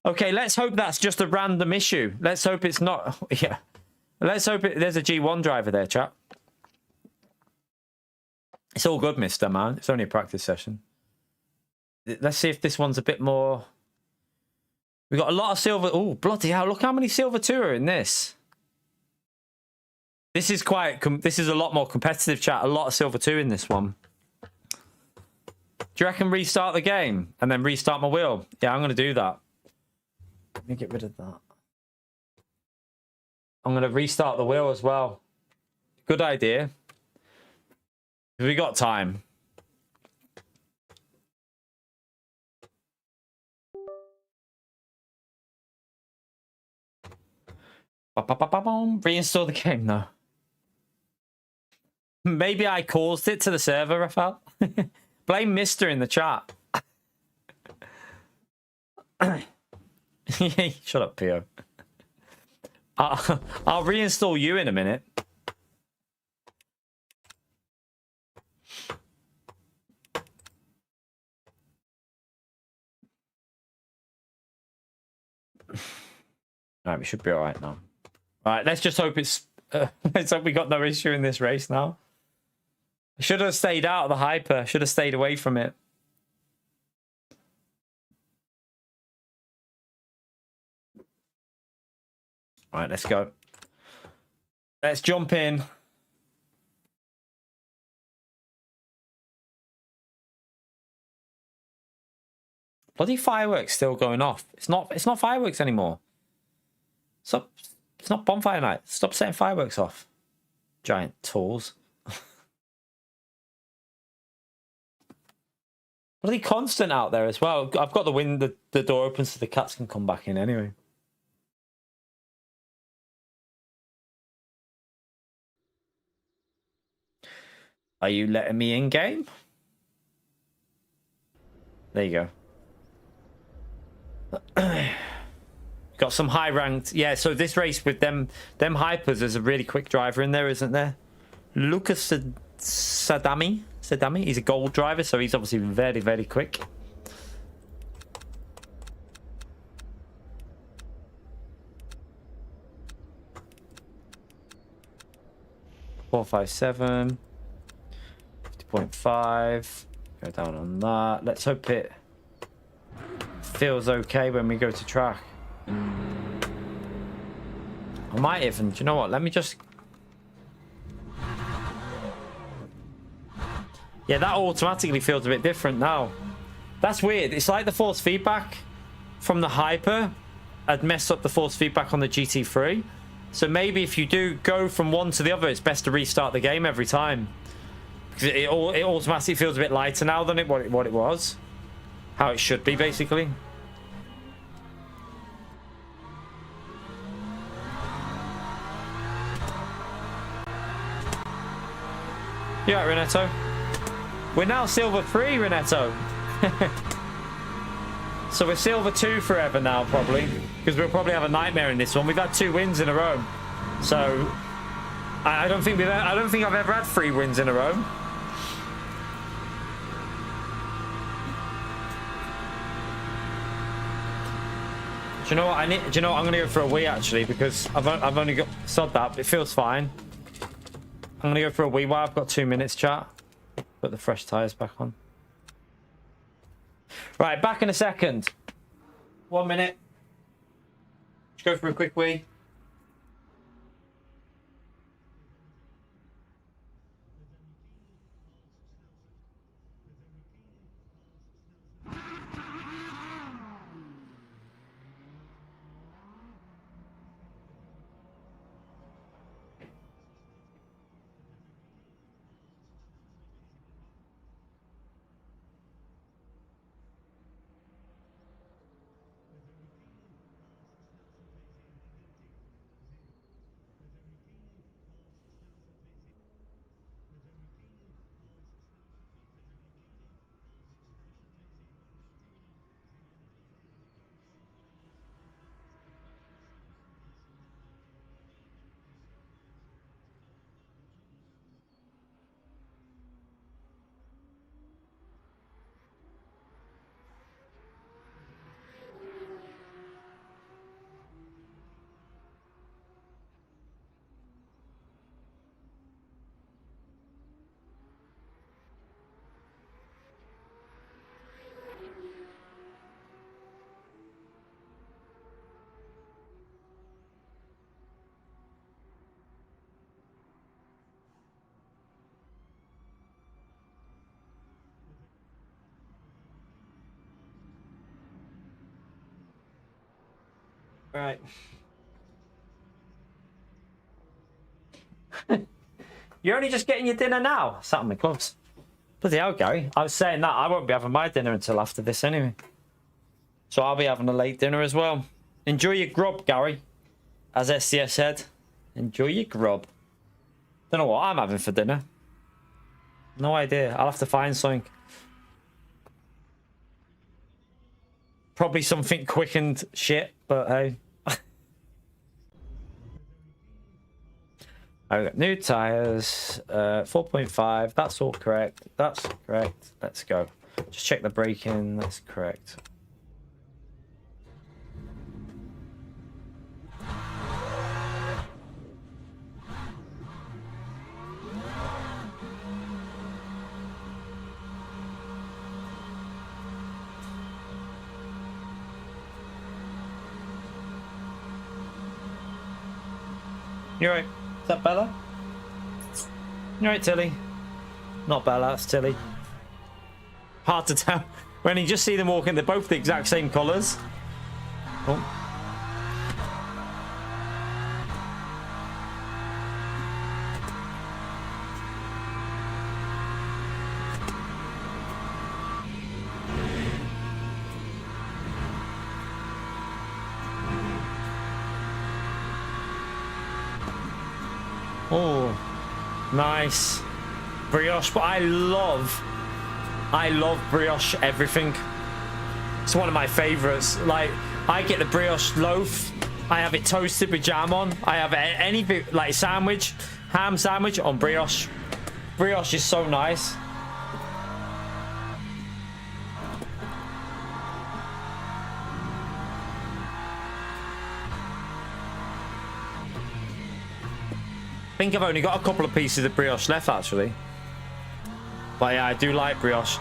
Okay, let's hope that's just a random issue. Let's hope it's not... Yeah. Let's hope there's a G1 driver there, chap. It's all good, mister, man. It's only a practice session. Let's see if this one's a bit more... We got a lot of silver... Oh, bloody hell. Look how many silver 2 are in this. This is this is a lot more competitive, chat. A lot of silver 2 in this one. Do you reckon restart the game and then restart my wheel? Yeah, I'm going to do that. Let me get rid of that. I'm going to restart the wheel as well. Good idea. We got time. Reinstall the game, though. Maybe I caused it to the server, Rafael. Blame Mister in the chat. Shut up, Pio. I'll reinstall you in a minute. Alright, we should be alright now. Alright, let's just hope let's hope we got no issue in this race now. I should have stayed out of the hyper. Should have stayed away from it. Right, let's go. Let's jump in. Bloody fireworks still going off. It's not fireworks anymore. Stop. It's not bonfire night. Stop setting fireworks off. Giant tools. Bloody constant out there as well. I've got the door open so the cats can come back in anyway. Are you letting me in game? There you go. Got some high ranked. Yeah, so this race with them hypers, there's a really quick driver in there, isn't there? Lucas Sadami. He's a gold driver, so he's obviously very, very quick. Four, 5, 7. 50.5. Go down on that. Let's hope it feels okay when we go to track. I might even, do you know what? Let me just... Yeah, that automatically feels a bit different now. That's weird. It's like the force feedback from the Hyper had messed up the force feedback on the GT3. So maybe if you do go from one to the other, it's best to restart the game every time. Because it automatically feels a bit lighter now than what it was. How it should be, basically. Yeah, Renato. We're now silver 3, Renato. So we're silver 2 forever now, probably, because we'll probably have a nightmare in this one. We've had 2 wins in a row, so I don't think I've ever had 3 wins in a row. Do you know what I need? Do you know what? I'm gonna go for a wee actually, because I've only got sod that. But it feels fine. I'm gonna go for a wee while. I've got 2 minutes, chat. Put the fresh tires back on. Right, back in a second. 1 minute. Just go for a quick wee. Right. You're only just getting your dinner now? Sat on my gloves. Bloody hell, Gary. I was saying that I won't be having my dinner until after this anyway. So I'll be having a late dinner as well. Enjoy your grub, Gary. As SCS said. Enjoy your grub. Don't know what I'm having for dinner. No idea. I'll have to find something. Probably something quick and shit, but hey. I've got new tires, 4.5. That's all correct. That's correct. Let's go. Just check the braking. That's correct. You're right. Is that Bella? You're right, Tilly. Not Bella, it's Tilly. Hard to tell. When you just see them walking, they're both the exact same colours. Oh. Oh, nice. Brioche, but I love brioche everything. It's one of my favorites. Like, I get the brioche loaf, I have it toasted with jam on, I have anything like sandwich, ham sandwich on brioche. Brioche is so nice. I think I've only got a couple of pieces of brioche left actually. But yeah, I do like brioche.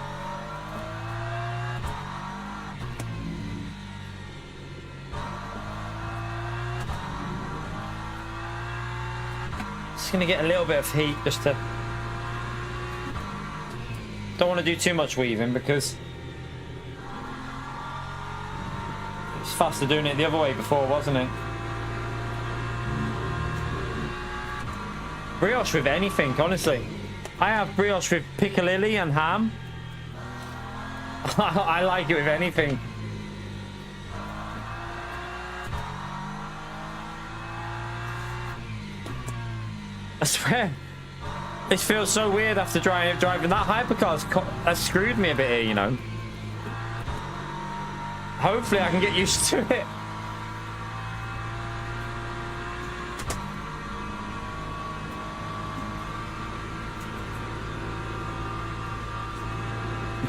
Just gonna get a little bit of heat just to... Don't want to do too much weaving because it's faster doing it the other way before, wasn't it? Brioche with anything, honestly. I have brioche with piccalilli and ham. I like it with anything. I swear, it feels so weird after driving that hypercar. That screwed me a bit here, you know. Hopefully I can get used to it.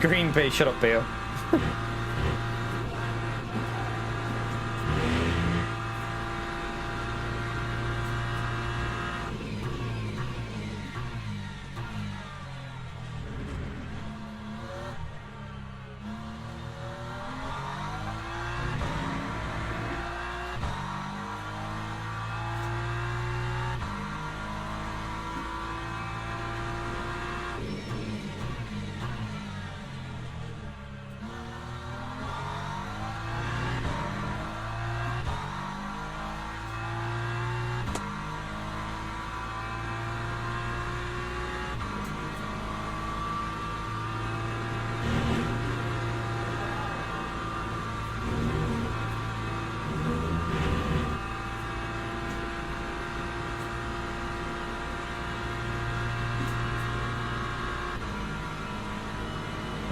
Green pea, shut up, Bill.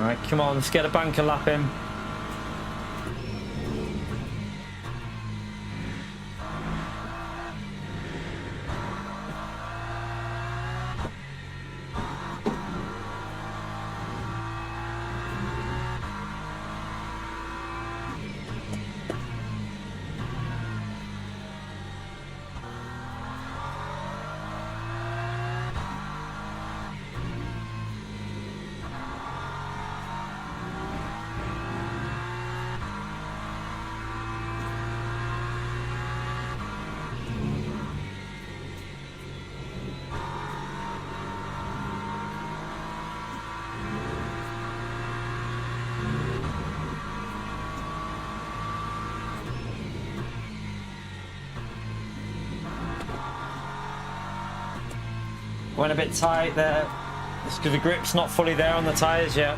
Alright, come on, let's get a banker lap in. Went a bit tight there. It's because the grip's not fully there on the tyres yet.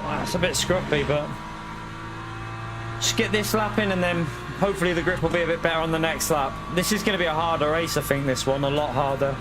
Wow, it's a bit scruffy, but just get this lap in and then hopefully the grip will be a bit better on the next lap. This is going to be a harder race, I think, this one, a lot harder.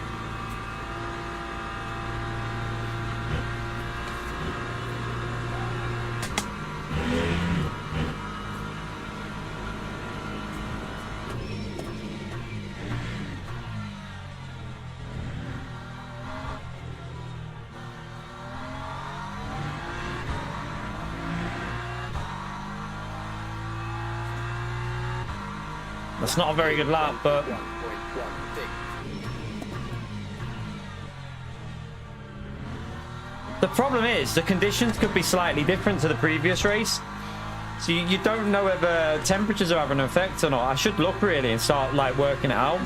That's not a very good lap, but The problem is the conditions could be slightly different to the previous race. So you don't know whether temperatures are having an effect or not. I should look really and start like working it out.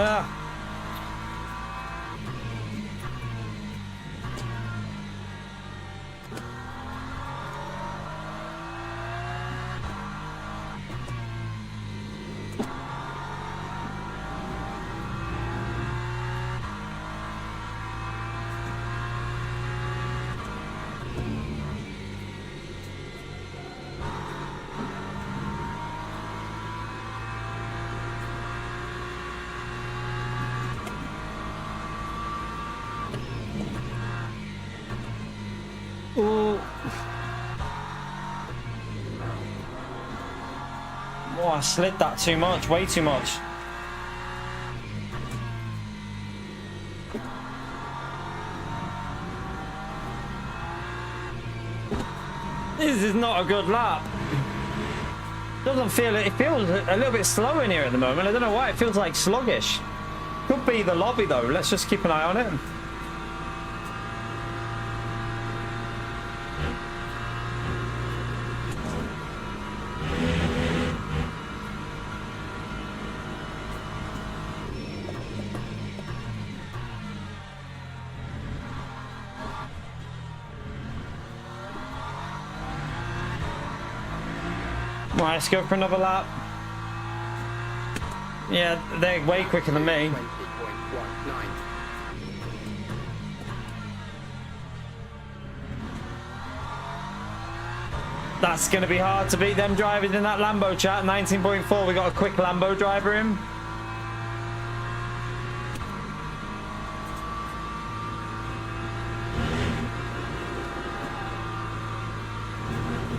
Ah. Ooh. Oh, I slid that too much, way too much. This is not a good lap. Doesn't feel it. It feels a little bit slow in here at the moment. I don't know why. It feels like sluggish. Could be the lobby though. Let's just keep an eye on it. Right, let's go for another lap. Yeah, they're way quicker than me. 20.19. That's going to be hard to beat them drivers in that Lambo chat. 19.4. We got a quick Lambo driver in.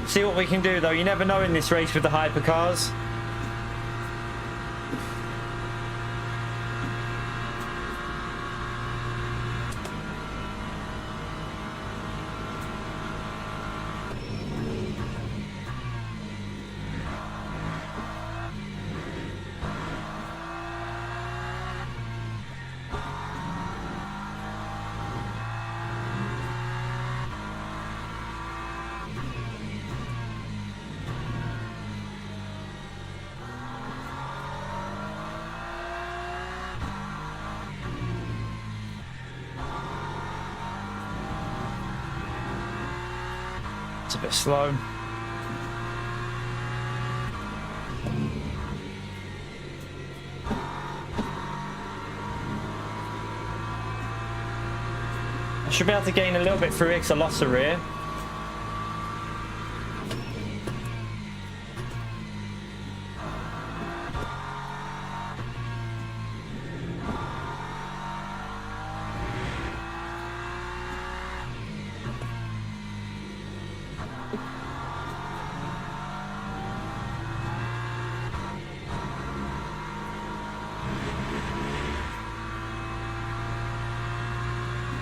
See what we can do though. You never know in this race with the hypercars. It's a bit slow. I should be able to gain a little bit through because I lost the rear.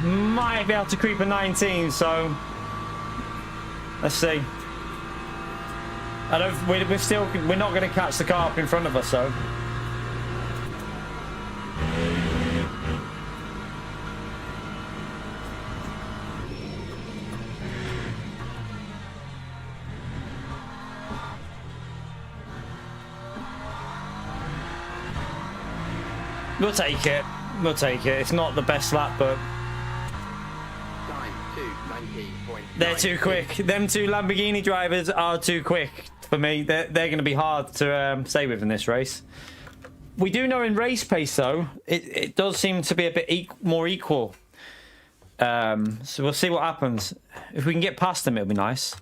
Might be able to creep a 19, so let's see. I don't. We're not going to catch the car up in front of us, so. We'll take it. We'll take it. It's not the best lap, but. They're too quick. Them two Lamborghini drivers are too quick for me. They're going to be hard to stay with in this race. We do know in race pace, though, it does seem to be a bit more equal. So we'll see what happens. If we can get past them, it'll be nice.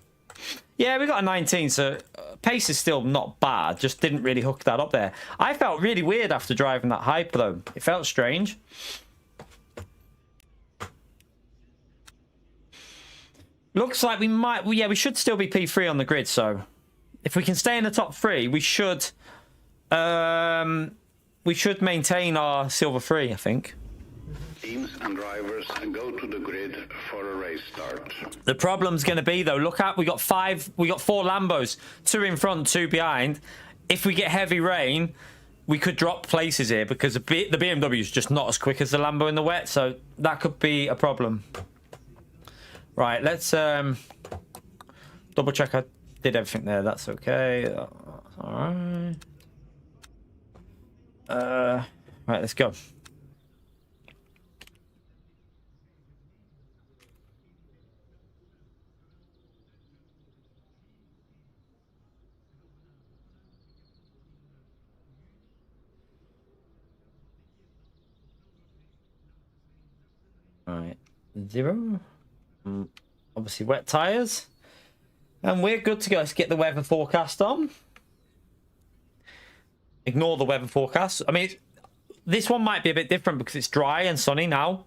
Yeah, we got a 19, so pace is still not bad. Just didn't really hook that up there. I felt really weird after driving that Hyper, though. It felt strange. Looks like we might... Well, yeah, we should still be P3 on the grid, so... If we can stay in the top 3, we should maintain our silver 3, I think. Teams and drivers go to the grid for a race start. The problem's going to be, though, look at, we got 4 Lambos, 2 in front, 2 behind. If we get heavy rain, we could drop places here because the BMW is just not as quick as the Lambo in the wet, so that could be a problem. Right, let's double check I did everything there. That's okay. All right. Right, let's go. All right, 0. Obviously wet tires. And we're good to go. Let's get the weather forecast on. Ignore the weather forecast. I mean, this one might be a bit different because it's dry and sunny now.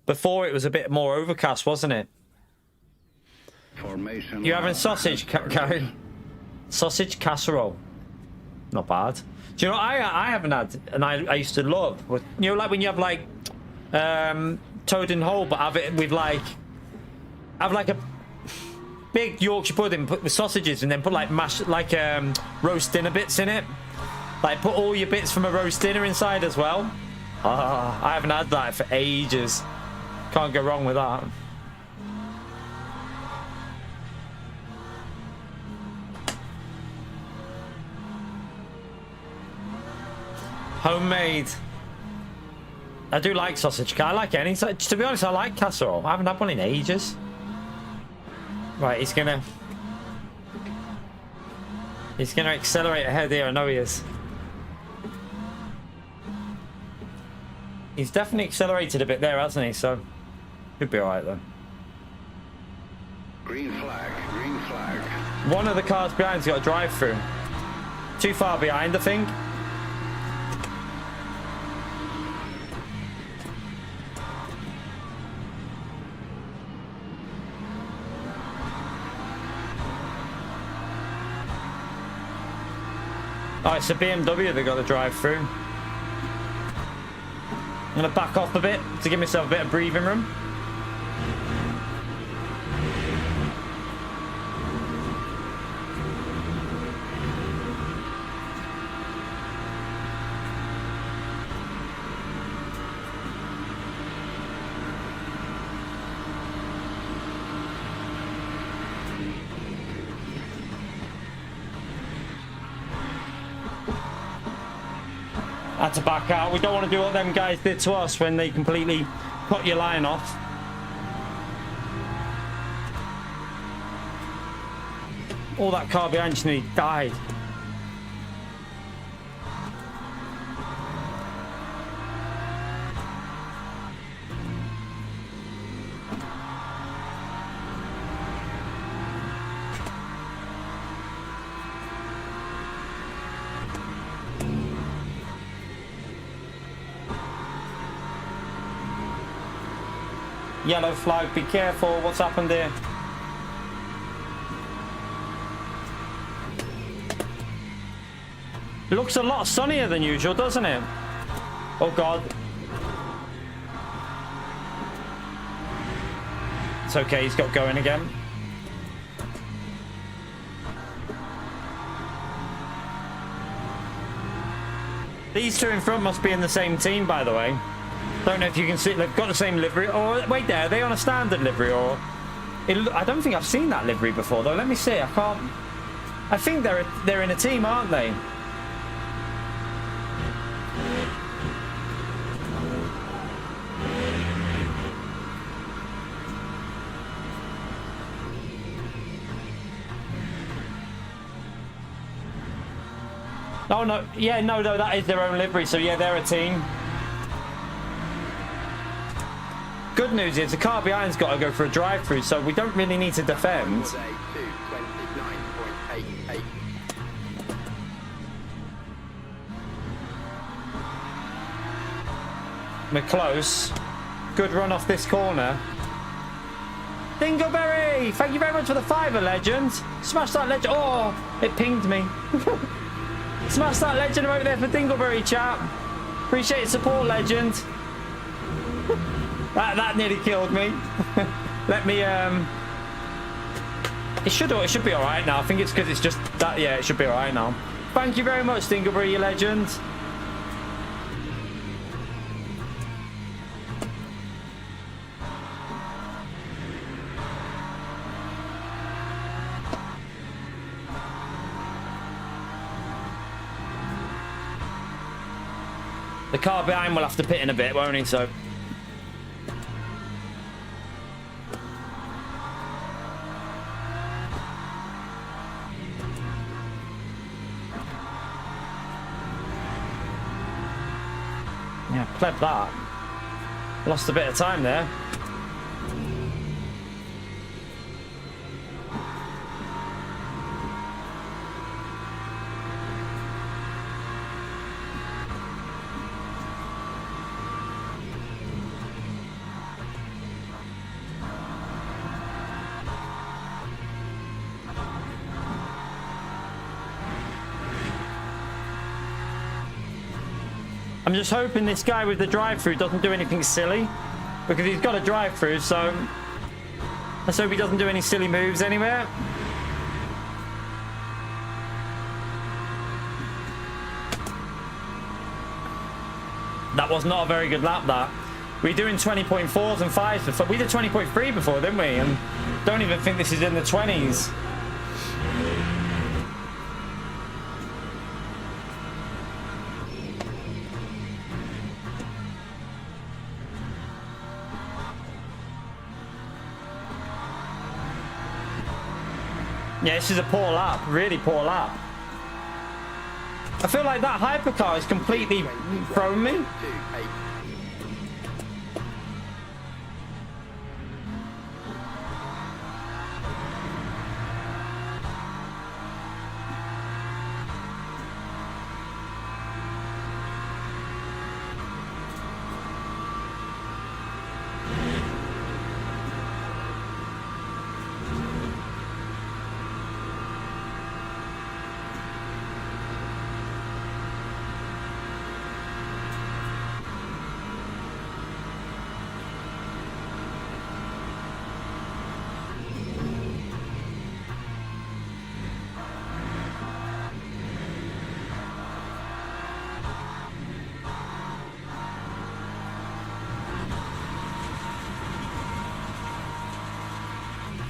Before it was a bit more overcast, wasn't it? Formation. You're having sausage, Karen? Sausage casserole. Not bad. Do you know what I haven't had, and I used to love? You know, like when you have like toad in hole, but have it with like... Have like a big Yorkshire pudding put with sausages and then put like roast dinner bits in it. Like put all your bits from a roast dinner inside as well. I haven't had that for ages. Can't go wrong with that. Homemade. I do like sausage. I like any. To be honest, I like casserole. I haven't had one in ages. Right, he's gonna accelerate ahead here. I know he is. He's definitely accelerated a bit there, hasn't he? So should be all right though. Green flag, green flag. One of the cars behind's got a drive-through. Too far behind, I think. Oh, it's a BMW that got the drive-through. I'm going to back off a bit to give myself a bit of breathing room. Had to back out. We don't want to do what them guys did to us when they completely cut your line off. All that car behind you nearly died. Yellow flag, be careful. What's happened here? It looks a lot sunnier than usual, doesn't it? Oh God. It's okay, he's got going again. These two in front must be in the same team, by the way. Don't know if you can see, they've got the same livery. Or wait, there, are they on a standard livery? Or I don't think I've seen that livery before, though. Let me see. I can't. I think they're in a team, aren't they? Oh no, yeah, no, that is their own livery. So yeah, they're a team. Good news is the car behind's got to go for a drive-through, so we don't really need to defend. We're close. Good run off this corner. Dingleberry, thank you very much for the $5, legend. Smash that legend. Oh, it pinged me. Smash that legend over there for Dingleberry, chat. Appreciate your support, legend. That nearly killed me. Let me It should be all right now. I think it's because it's just that. Yeah, it should be all right now. Thank you very much, Dingleberry, you legend. The car behind will have to pit in a bit, won't he? So. Yeah, pleb that. Lost a bit of time there. I'm just hoping this guy with the drive-through doesn't do anything silly, because he's got a drive-through, so let's hope he doesn't do any silly moves anywhere. That was not a very good lap, that. We're doing 20.4s and 5s before. We did 20.3 before, didn't we? And don't even think this is in the 20s. Yeah, this is a poor lap, really poor lap. I feel like that hypercar is completely thrown me.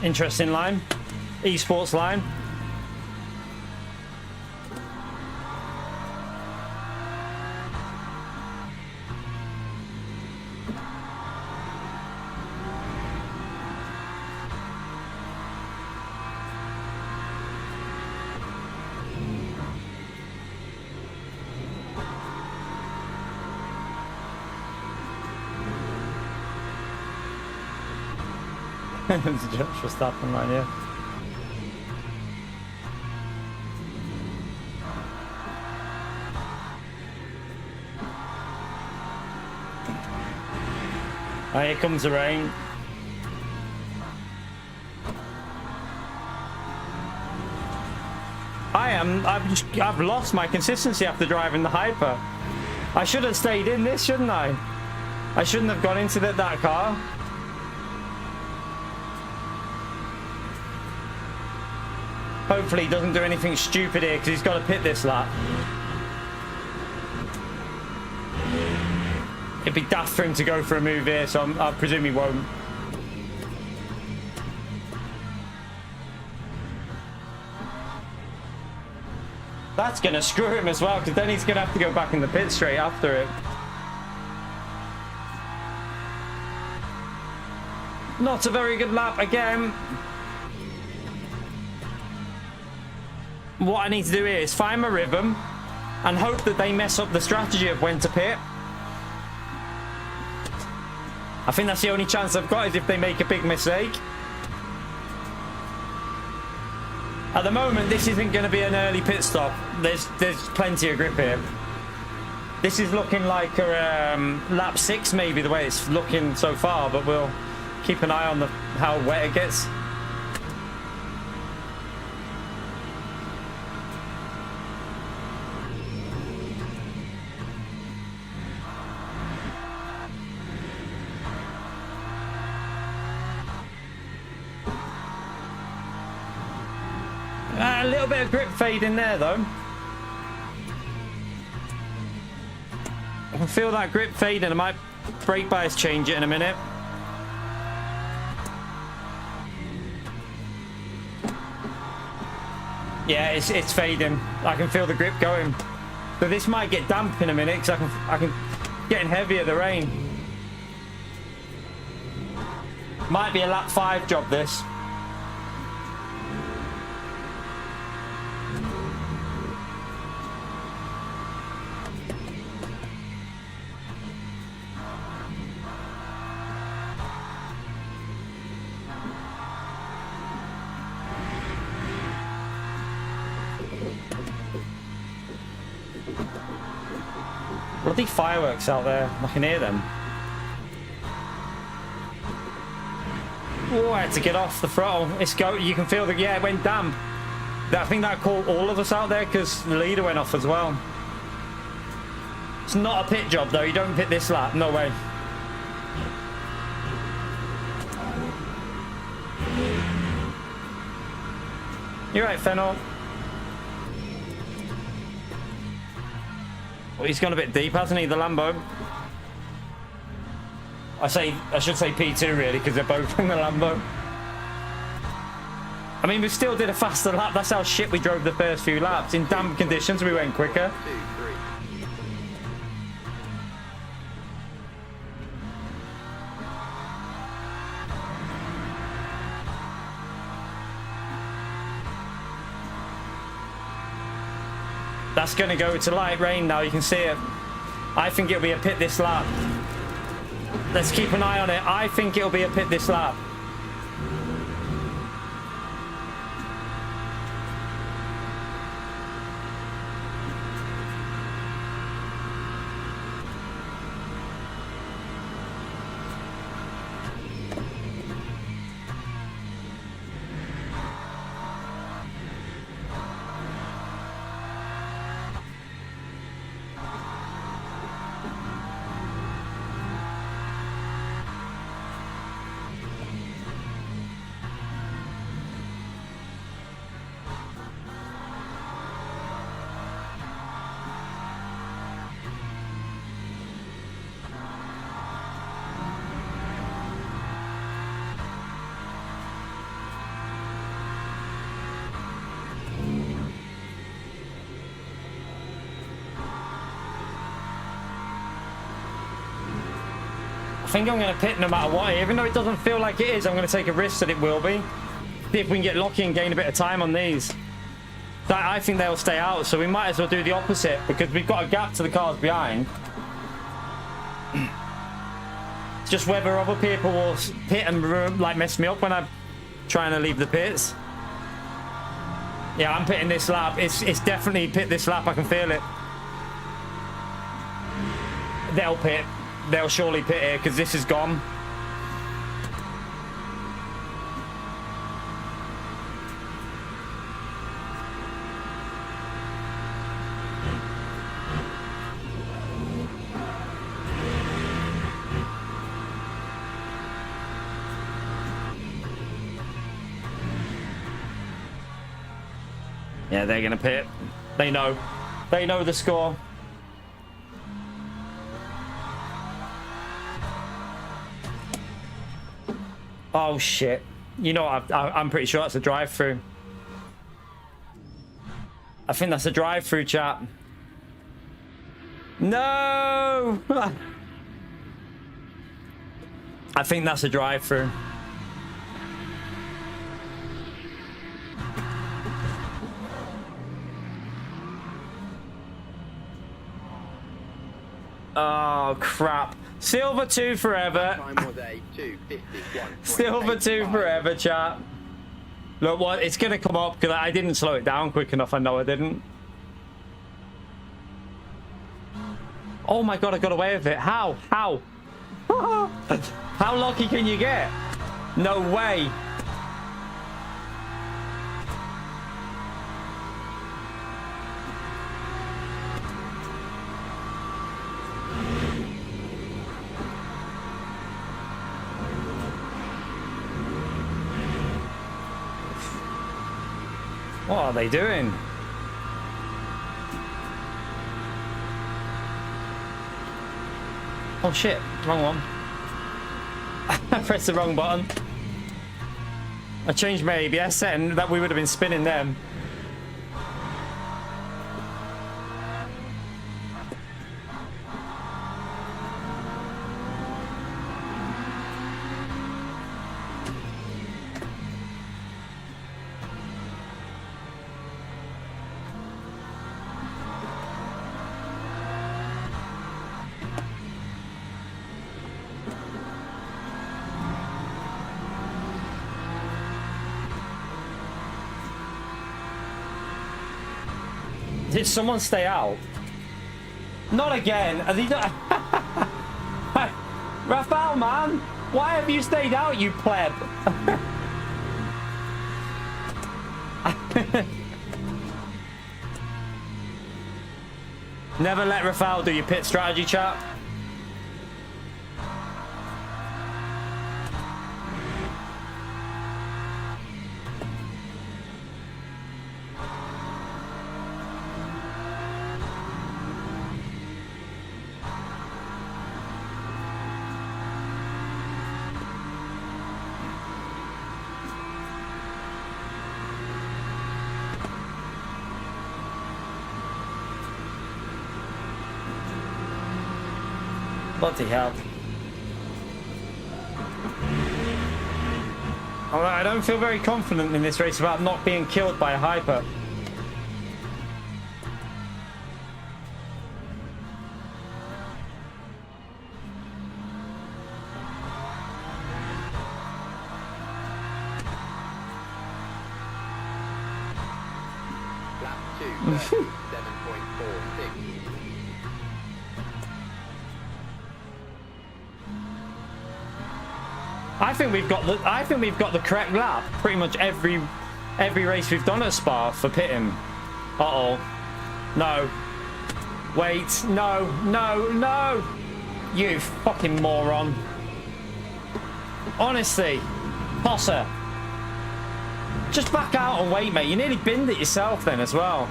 Interesting line. Esports line. It's just Verstappen line, yeah. Oh, here comes the rain. I've lost my consistency after driving the Hyper. I should have stayed in this, shouldn't I? I shouldn't have gone into that car. Hopefully he doesn't do anything stupid here, because he's got to pit this lap. It'd be daft for him to go for a move here, so I presume he won't. That's going to screw him as well, because then he's going to have to go back in the pit straight after it. Not a very good lap again. What I need to do here is find my rhythm and hope that they mess up the strategy of when to pit. I think that's the only chance I've got, is if they make a big mistake. At the moment, this isn't going to be an early pit stop. There's plenty of grip here. This is looking like a lap 6 maybe, the way it's looking so far, but we'll keep an eye on how wet it gets. A little bit of grip fade in there though. I can feel that grip fade, and I might brake bias change it in a minute. Yeah, it's fading. I can feel the grip going. So this might get damp in a minute because I can getting heavier the rain. Might be a lap 5 job this. Bloody fireworks out there. I can hear them. Oh, I had to get off the throttle. It's go. You can feel the. Yeah, it went damp. I think that caught all of us out there because the leader went off as well. It's not a pit job though. You don't pit this lap. No way. You're right, Fennel. Well, he's gone a bit deep, hasn't he, the Lambo? I should say P2 really, because they're both in the Lambo. I mean, we still did a faster lap. That's how shit we drove the first few laps. In damp conditions, we went quicker. 2, 3. That's going to go to light rain now. You can see it. I think it'll be a pit this lap. Let's keep an eye on it. I think it'll be a pit this lap. I think I'm going to pit no matter what. Even though it doesn't feel like it is, I'm going to take a risk that it will be. See if we can get lucky and gain a bit of time on these. I think they'll stay out, so we might as well do the opposite because we've got a gap to the cars behind. It's just whether other people will pit and like mess me up when I'm trying to leave the pits. Yeah, I'm pitting this lap. It's definitely pit this lap. I can feel it. They'll pit. They'll surely pit here because this is gone. Yeah, they're gonna pit. They know. They know the score. Oh shit. You know what? I'm pretty sure that's a drive-through. I think that's a drive-through, chat. No! I think that's a drive-through. Oh crap. Silver 2 forever. Time was a 2:51. Silver 2 forever, chat. Look, what it's gonna come up because I didn't slow it down quick enough. I know I didn't. Oh my god, I got away with it. How? How lucky can you get? No way. What are they doing? Oh shit, wrong one. I pressed the wrong button. I changed my ABS setting, that we would have been spinning them. Did someone stay out? Not again. Are these not... Rafael, man, why have you stayed out, you pleb? Never let Rafael do your pit strategy, chat. Bloody hell. I don't feel very confident in this race about not being killed by a hyper. Lap 2, 7.46. I think we've got the correct lap pretty much every race we've done at Spa for pitting. Uh-oh. No. Wait. No. No. No. You fucking moron. Honestly. Posser. Just back out and wait, mate. You nearly binned it yourself then as well.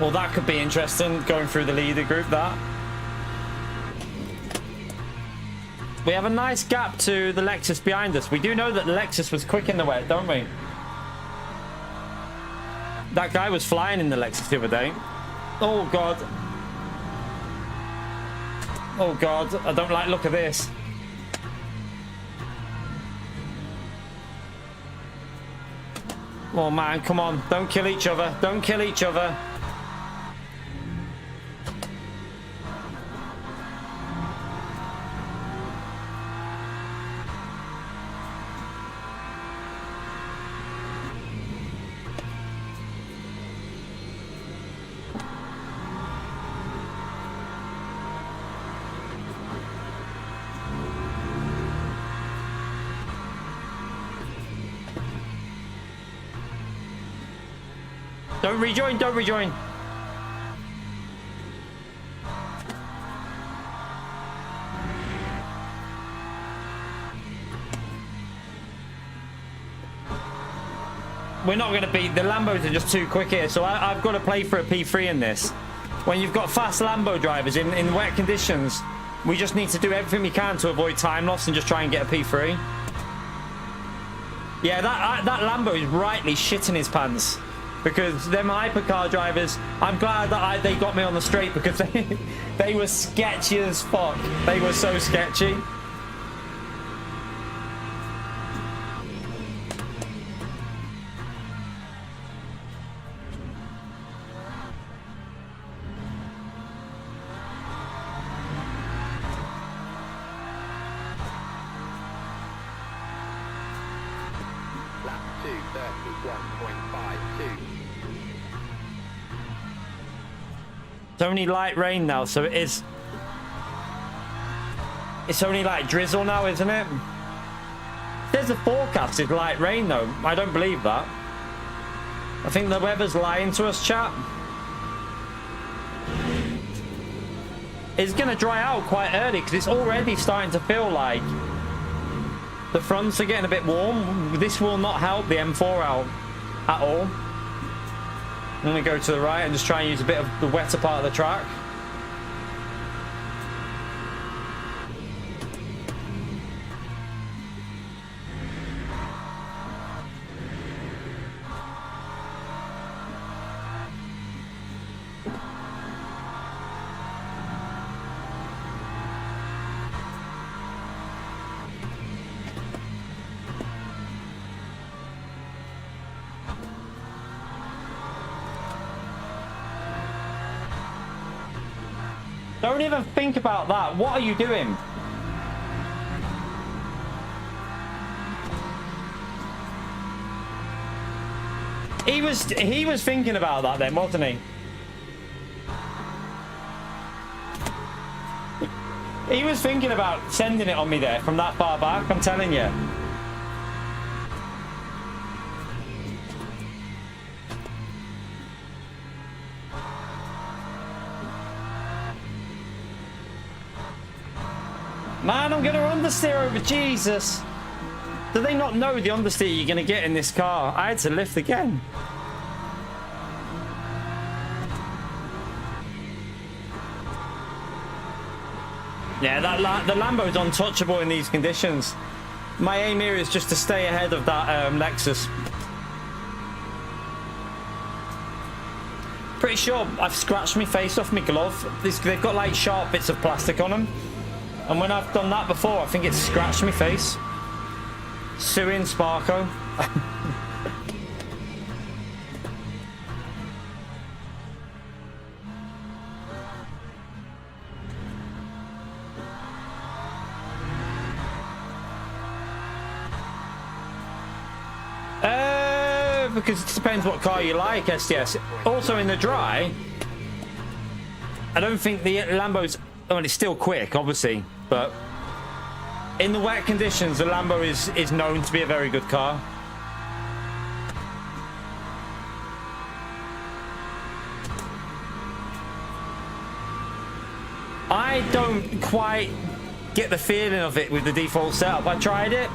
Well, that could be interesting, going through the leader group, that. We have a nice gap to the Lexus behind us. We do know that the Lexus was quick in the wet, don't we? That guy was flying in the Lexus the other day. Oh, God. Oh, God. I don't like the look of this. Oh, man. Come on. Don't kill each other. Don't kill each other. Don't rejoin, don't rejoin. We're not going to beat, the Lambos are just too quick here, so I've got to play for a P3 in this. When you've got fast Lambo drivers in wet conditions, we just need to do everything we can to avoid time loss and just try and get a P3. Yeah, that Lambo is rightly shitting his pants. Because them hypercar drivers, I'm glad that they got me on the straight, because they were sketchy as fuck. They were so sketchy. Lap 2, 31.52. It's only light rain now, so it is It's only like drizzle now, isn't it? There's a forecast is light rain though. I don't believe that. I think the weather's lying to us, chat. It's gonna dry out quite early because it's already starting to feel like the fronts are getting a bit warm. This will not help the M4 out at all. I'm gonna go to the right and just try and use a bit of the wetter part of the track. Don't even think about that. What are you doing? He was thinking about that then, wasn't he? He was thinking about sending it on me there from that far back, I'm telling you. Man, I'm going to understeer over Jesus. Do they not know the understeer you're going to get in this car? I had to lift again. Yeah, the Lambo's untouchable in these conditions. My aim here is just to stay ahead of that Lexus. Pretty sure I've scratched my face off my glove. They've got like sharp bits of plastic on them. And when I've done that before, I think it's scratched my face. Suing Sparko. Because it depends what car you like, SDS. Also in the dry, I don't think the Lambo's... I mean, it's still quick, obviously, but in the wet conditions, the Lambo is known to be a very good car. I don't quite get the feeling of it with the default setup. I tried it.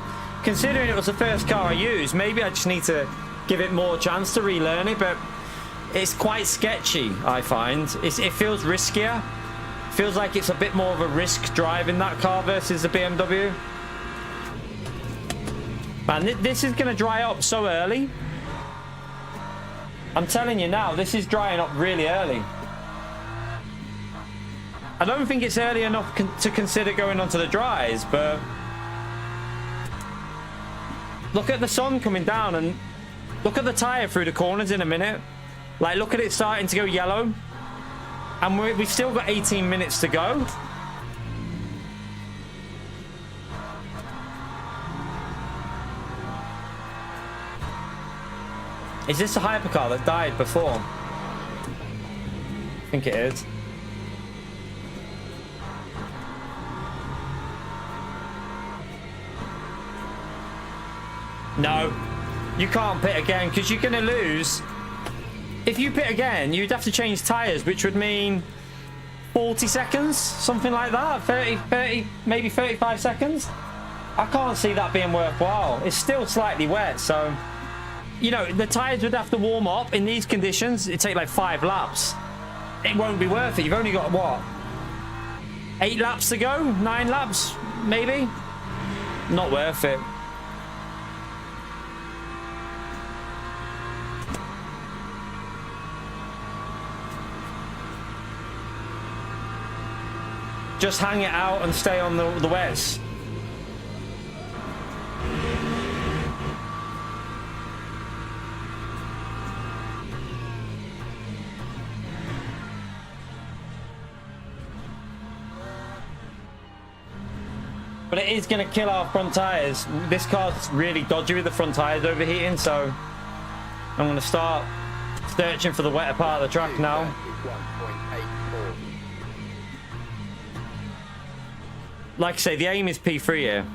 Considering it was the first car I used, maybe I just need to give it more chance to relearn it, but it's quite sketchy, I find. It feels riskier. Feels like it's a bit more of a risk driving that car versus the BMW. Man, this is going to dry up so early. I'm telling you now, this is drying up really early. I don't think it's early enough to consider going onto the dries, but look at the sun coming down and look at the tyre through the corners in a minute. Like, look at it starting to go yellow. And we've still got 18 minutes to go. Is this a hypercar that died before? I think it is. No, you can't pit again because you're going to lose. If you pit again, you'd have to change tyres, which would mean 40 seconds, something like that. 30, maybe 35 seconds. I can't see that being worthwhile. It's still slightly wet, so, you know, the tyres would have to warm up in these conditions. It'd take like 5 laps. It won't be worth it. You've only got, what, 8 laps to go? 9 laps, maybe? Not worth it. Just hang it out and stay on the wets. But it is going to kill our front tyres. This car's really dodgy with the front tyres overheating, so I'm going to start searching for the wetter part of the track now. like I say, the aim is P3 here.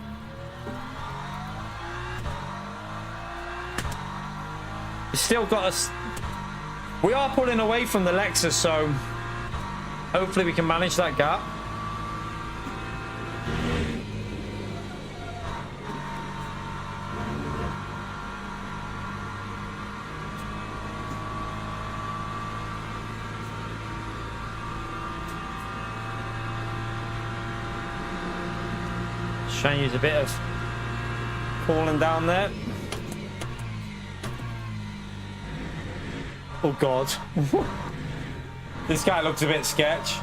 We've still got us. We are pulling away from the Lexus, so hopefully we can manage that gap. Trying to use a bit of cooling down there. Oh God. This guy looks a bit sketch.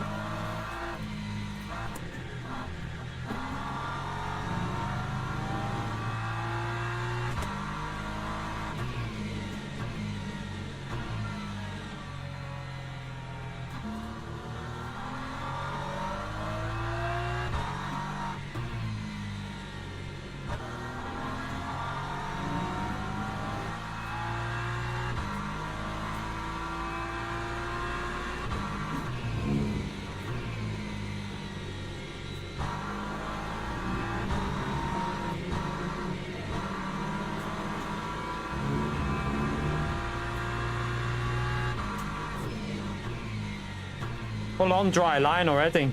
Full on dry line already.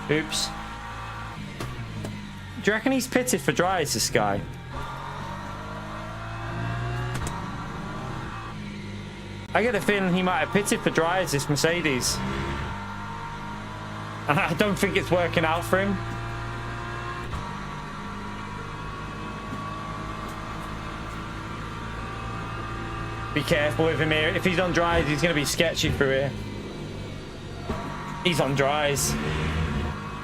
Oops. Do you reckon he's pitted for dries, this guy? I get a feeling he might have pitted for dries, this Mercedes. And I don't think it's working out for him. Be careful with him here. If he's on dries, he's going to be sketchy through here. He's on dries.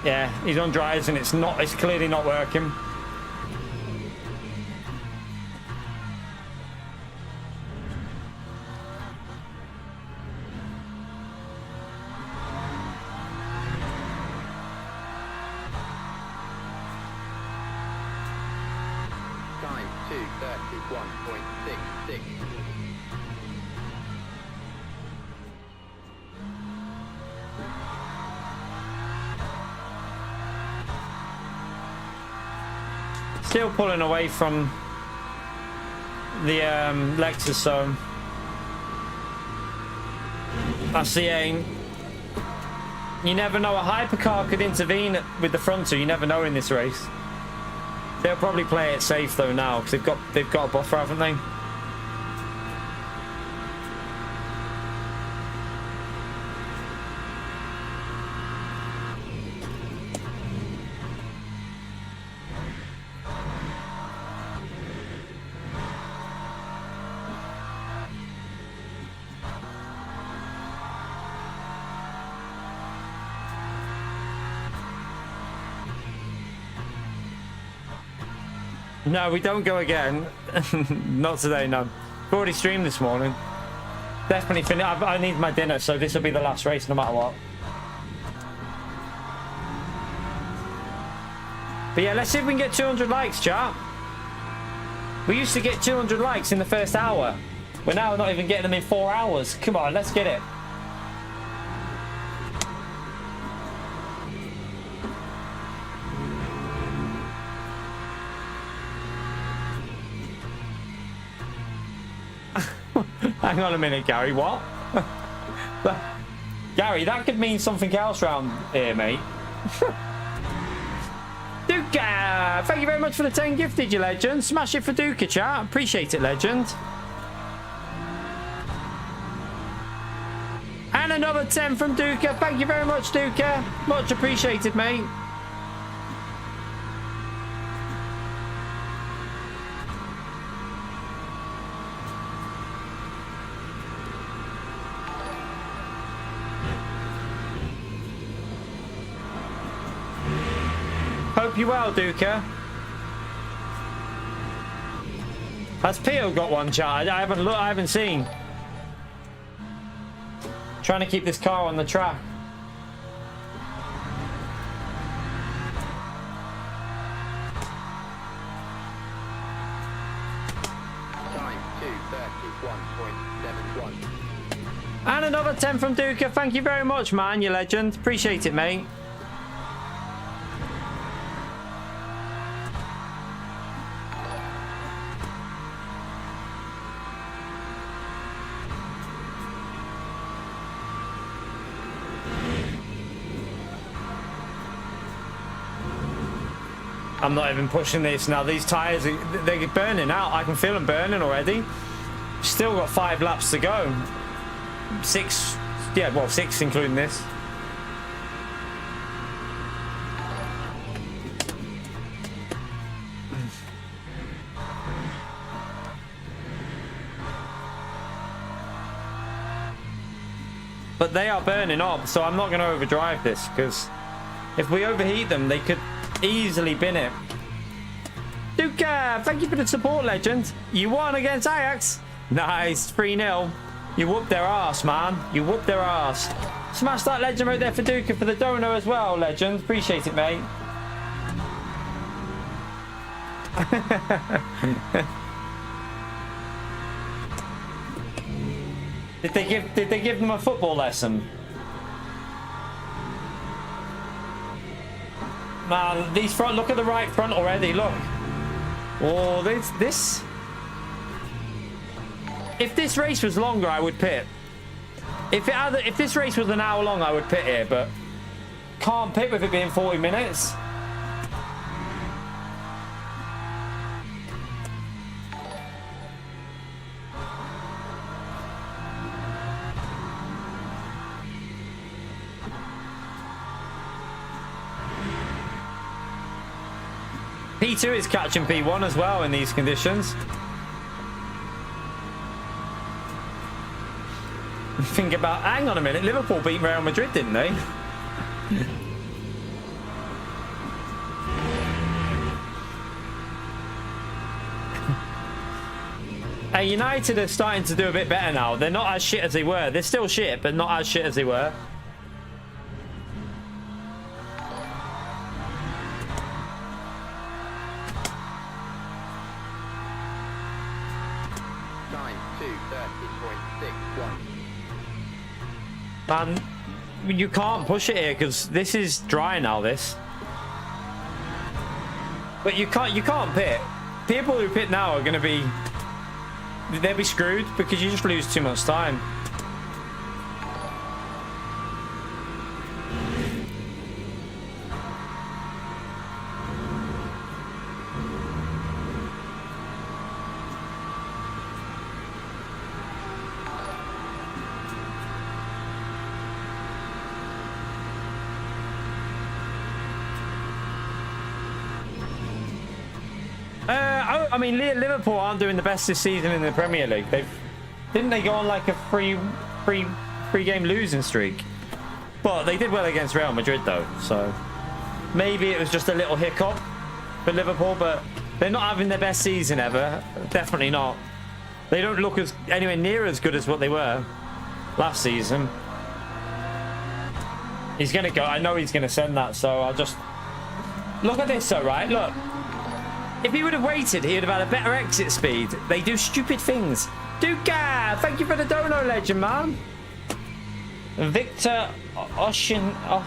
Yeah, he's on dries and it's clearly not working. Time 2:31.66. Still pulling away from the Lexus, so that's the aim. You never know, a hypercar could intervene with the front two. You never know in this race. They'll probably play it safe though now because they've got a buffer, haven't they? No, we don't go again. Not today, no. We've already streamed this morning. Definitely finished. I need my dinner, so this will be the last race no matter what. But yeah, let's see if we can get 200 likes, chat. We used to get 200 likes in the first hour. We're now not even getting them in 4 hours. Come on, let's get it. Hang on a minute, Gary. What? Gary, that could mean something else round here, mate. Duca! Thank you very much for the 10 gifted, you legend. Smash it for Duca, chat. Appreciate it, legend. And another 10 from Duca. Thank you very much, Duca. Much appreciated, mate. Hope you well, Duca. Has Pio got one, chat? I haven't looked. I haven't seen. Trying to keep this car on the track. Time 31.71. And another 10 from Duca. Thank you very much, man. You legend. Appreciate it, mate. I'm not even pushing this now. These tires, they're burning out. I can feel them burning already. Still got 5 laps to go. 6, yeah, well, 6 including this. But they are burning up, so I'm not going to overdrive this, because if we overheat them, they could easily bin it. Duca, thank you for the support, legend. You won against Ajax. Nice, 3-0. You whooped their ass, man. You whooped their ass. Smash that legend right there for Duca for the dono as well, legend. Appreciate it, mate. Did they give them a football lesson? Man, these front, look at the right front already, look. Oh, this. If this race was longer, I would pit. If this race was an hour long, I would pit here, but can't pit with it being 40 minutes. P2 is catching P1 as well in these conditions. Think about, hang on a minute, Liverpool beat Real Madrid, didn't they? Hey, United are starting to do a bit better now. They're not as shit as they were. They're still shit, but not as shit as they were. Man, you can't push it here because this is dry now, this. But you can't pit. People who pit now are going to be, they'll be screwed because you just lose too much time. I mean, Liverpool aren't doing the best this season in the Premier League. Didn't they go on like a three game losing streak? But they did well against Real Madrid though, so maybe it was just a little hiccup for Liverpool. But they're not having their best season ever. Definitely not. They don't look as anywhere near as good as what they were last season. He's gonna go. I know he's gonna send that. So I'll just look at this. So right, look. If he would have waited, he would have had a better exit speed. They do stupid things. Duca, thank you for the dono, legend, man. Victor Oshin. Oh,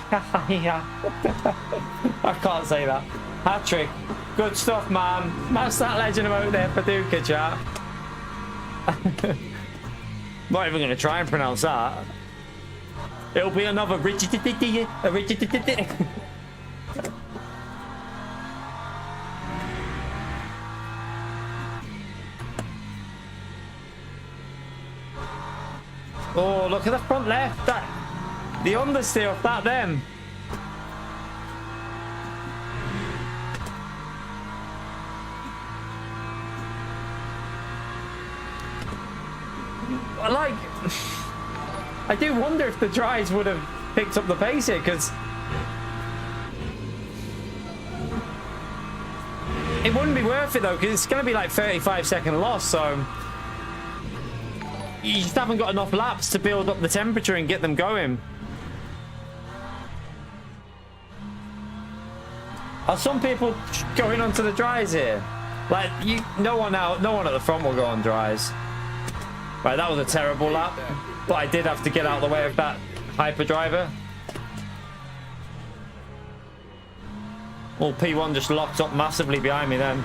yeah. I can't say that. Hat-trick. Good stuff, man. Smash that legend out there for Duca, chat. Not even going to try and pronounce that. It'll be another rigidity. Oh, look at the front left. That the understeer, that them. Like, I do wonder if the dries would have picked up the pace here, because it wouldn't be worth it though, because it's going to be like 35-second loss, so you just haven't got enough laps to build up the temperature and get them going. Are some people going onto the dries here? Like, no one at the front will go on dries. Right, that was a terrible lap, but I did have to get out of the way of that hyperdriver. Oh, P1 just locked up massively behind me then.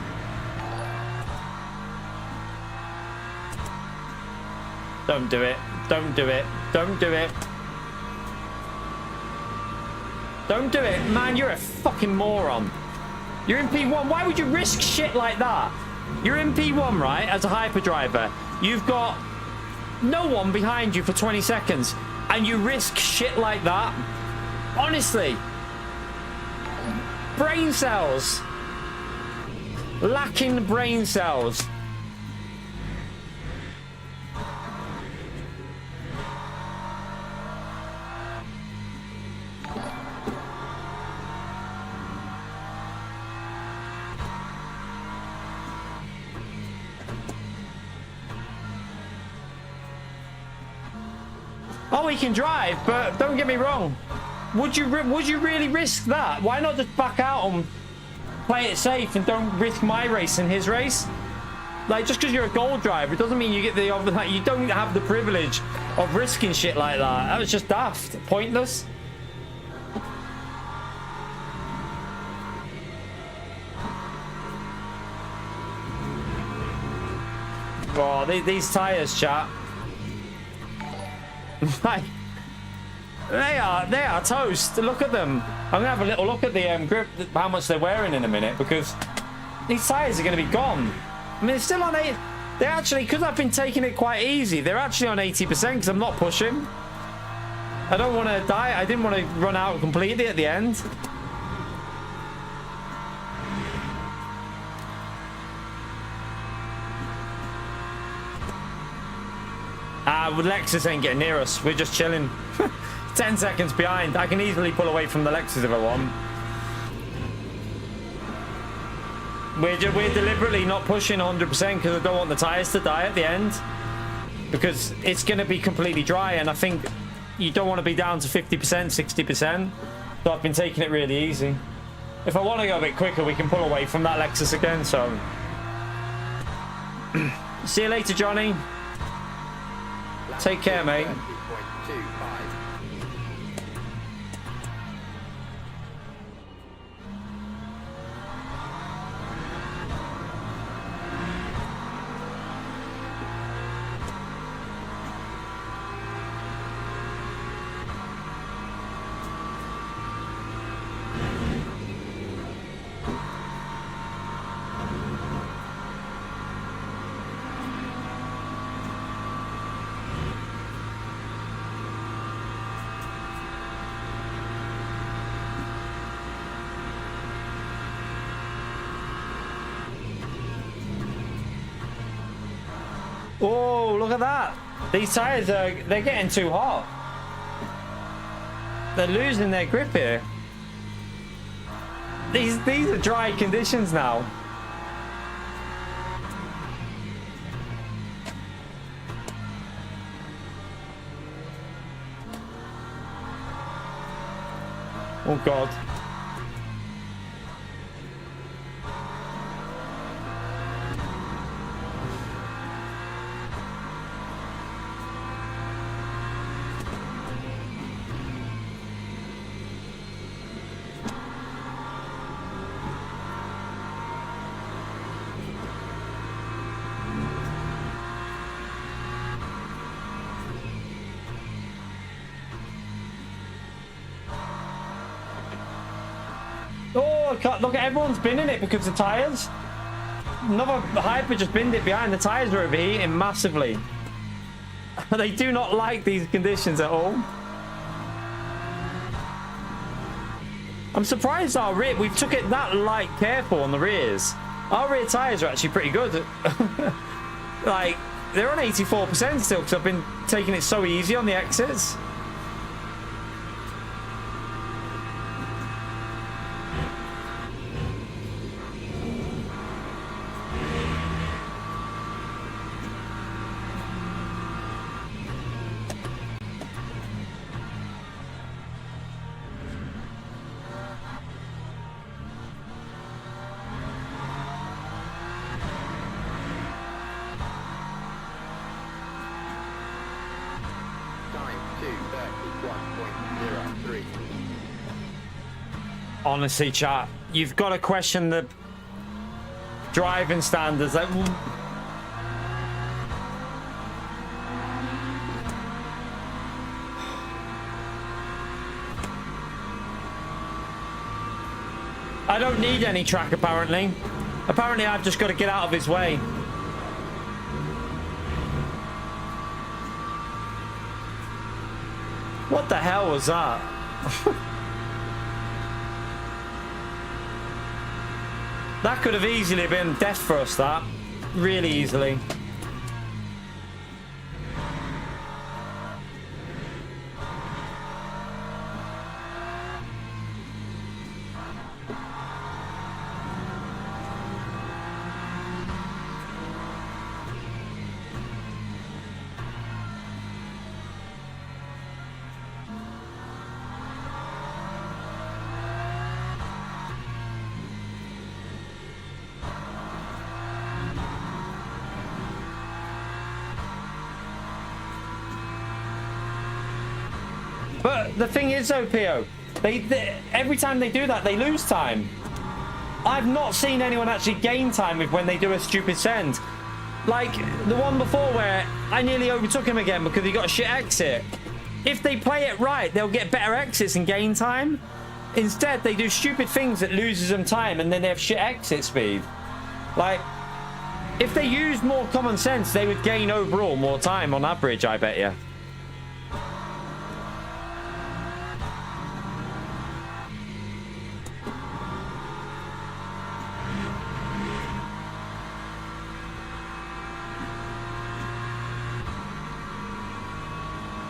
Don't do it. Don't do it. Don't do it. Don't do it. Man, you're a fucking moron. You're in P1. Why would you risk shit like that? You're in P1, right, as a hyperdriver. You've got no one behind you for 20 seconds, and you risk shit like that? Honestly. Brain cells. Lacking brain cells. Oh, he can drive, but don't get me wrong. Would you really risk that? Why not just back out and play it safe and don't risk my race and his race? Like, just because you're a gold driver, it doesn't mean you get the like, you don't have the privilege of risking shit like that. That was just daft, pointless. Oh, these tires, chat. Like, they are toast. Look at them. I'm gonna have a little look at the grip, how much they're wearing in a minute, because these tires are gonna be gone. I mean, they're still on 8. They're actually, because I've been taking it quite easy, they're actually on 80% because I'm not pushing. I don't want to die. I didn't want to run out completely at the end. Lexus ain't getting near us. We're just chilling. 10 seconds behind. I can easily pull away from the Lexus if I want. We're deliberately not pushing 100% because I don't want the tires to die at the end, because it's going to be completely dry, and I think you don't want to be down to 50%, 60%. So I've been taking it really easy. If I want to go a bit quicker, we can pull away from that Lexus again. So see you later, Johnny. Take care, mate. Oh, look at that. These tires they're getting too hot. They're losing their grip here. These are dry conditions now. Oh God. Look at everyone's binning it because of tires. Another hyper just binned it behind. The tires are overheating massively. They do not like these conditions at all. I'm surprised our rear, we took it that light careful on the rears. Our rear tires are actually pretty good. Like, they're on 84% still because I've been taking it so easy on the exits. 231.03. Honestly, chat, you've got to question the driving standards. Like, I don't need any track, apparently. Apparently, I've just got to get out of his way. What the hell was that? That could have easily been death for us, that. Really easily. But the thing is, though, Pio, they every time they do that, they lose time. I've not seen anyone actually gain time with when they do a stupid send. Like the one before where I nearly overtook him again because he got a shit exit. If they play it right, they'll get better exits and gain time. Instead, they do stupid things that loses them time and then they have shit exit speed. Like, if they used more common sense, they would gain overall more time on average, I bet you.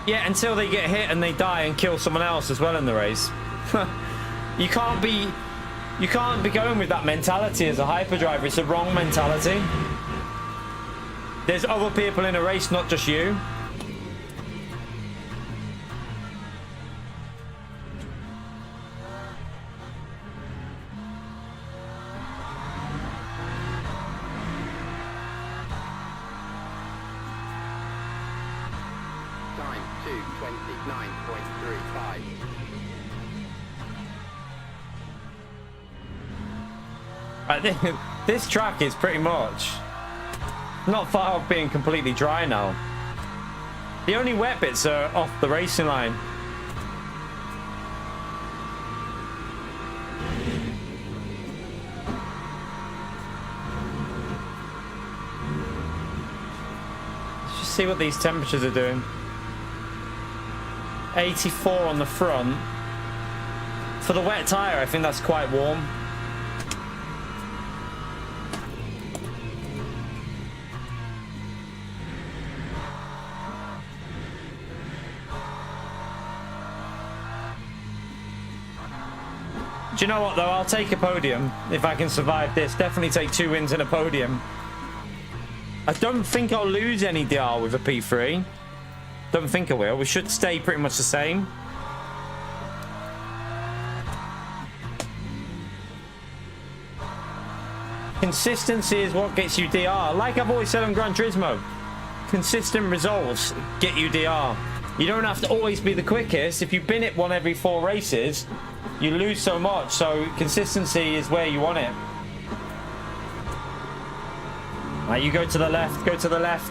Yeah, until they get hit and they die and kill someone else as well in the race. You can't be going with that mentality as a hyperdriver. It's a wrong mentality. There's other people in a race, not just you. Time 229.35. I think this track is pretty much not far off being completely dry now. The only wet bits are off the racing line. Let's just see what these temperatures are doing. 84 on the front. For the wet tyre, I think that's quite warm. Do you know what, though? I'll take a podium if I can survive this. Definitely take 2 wins and a podium. I don't think I'll lose any DR with a P3. Don't think I will. We should stay pretty much the same. Consistency is what gets you DR. Like I've always said on Gran Turismo, consistent results get you DR. You don't have to always be the quickest. If you bin it one every 4 races, you lose so much. So consistency is where you want it. Right, you go to the left. Go to the left.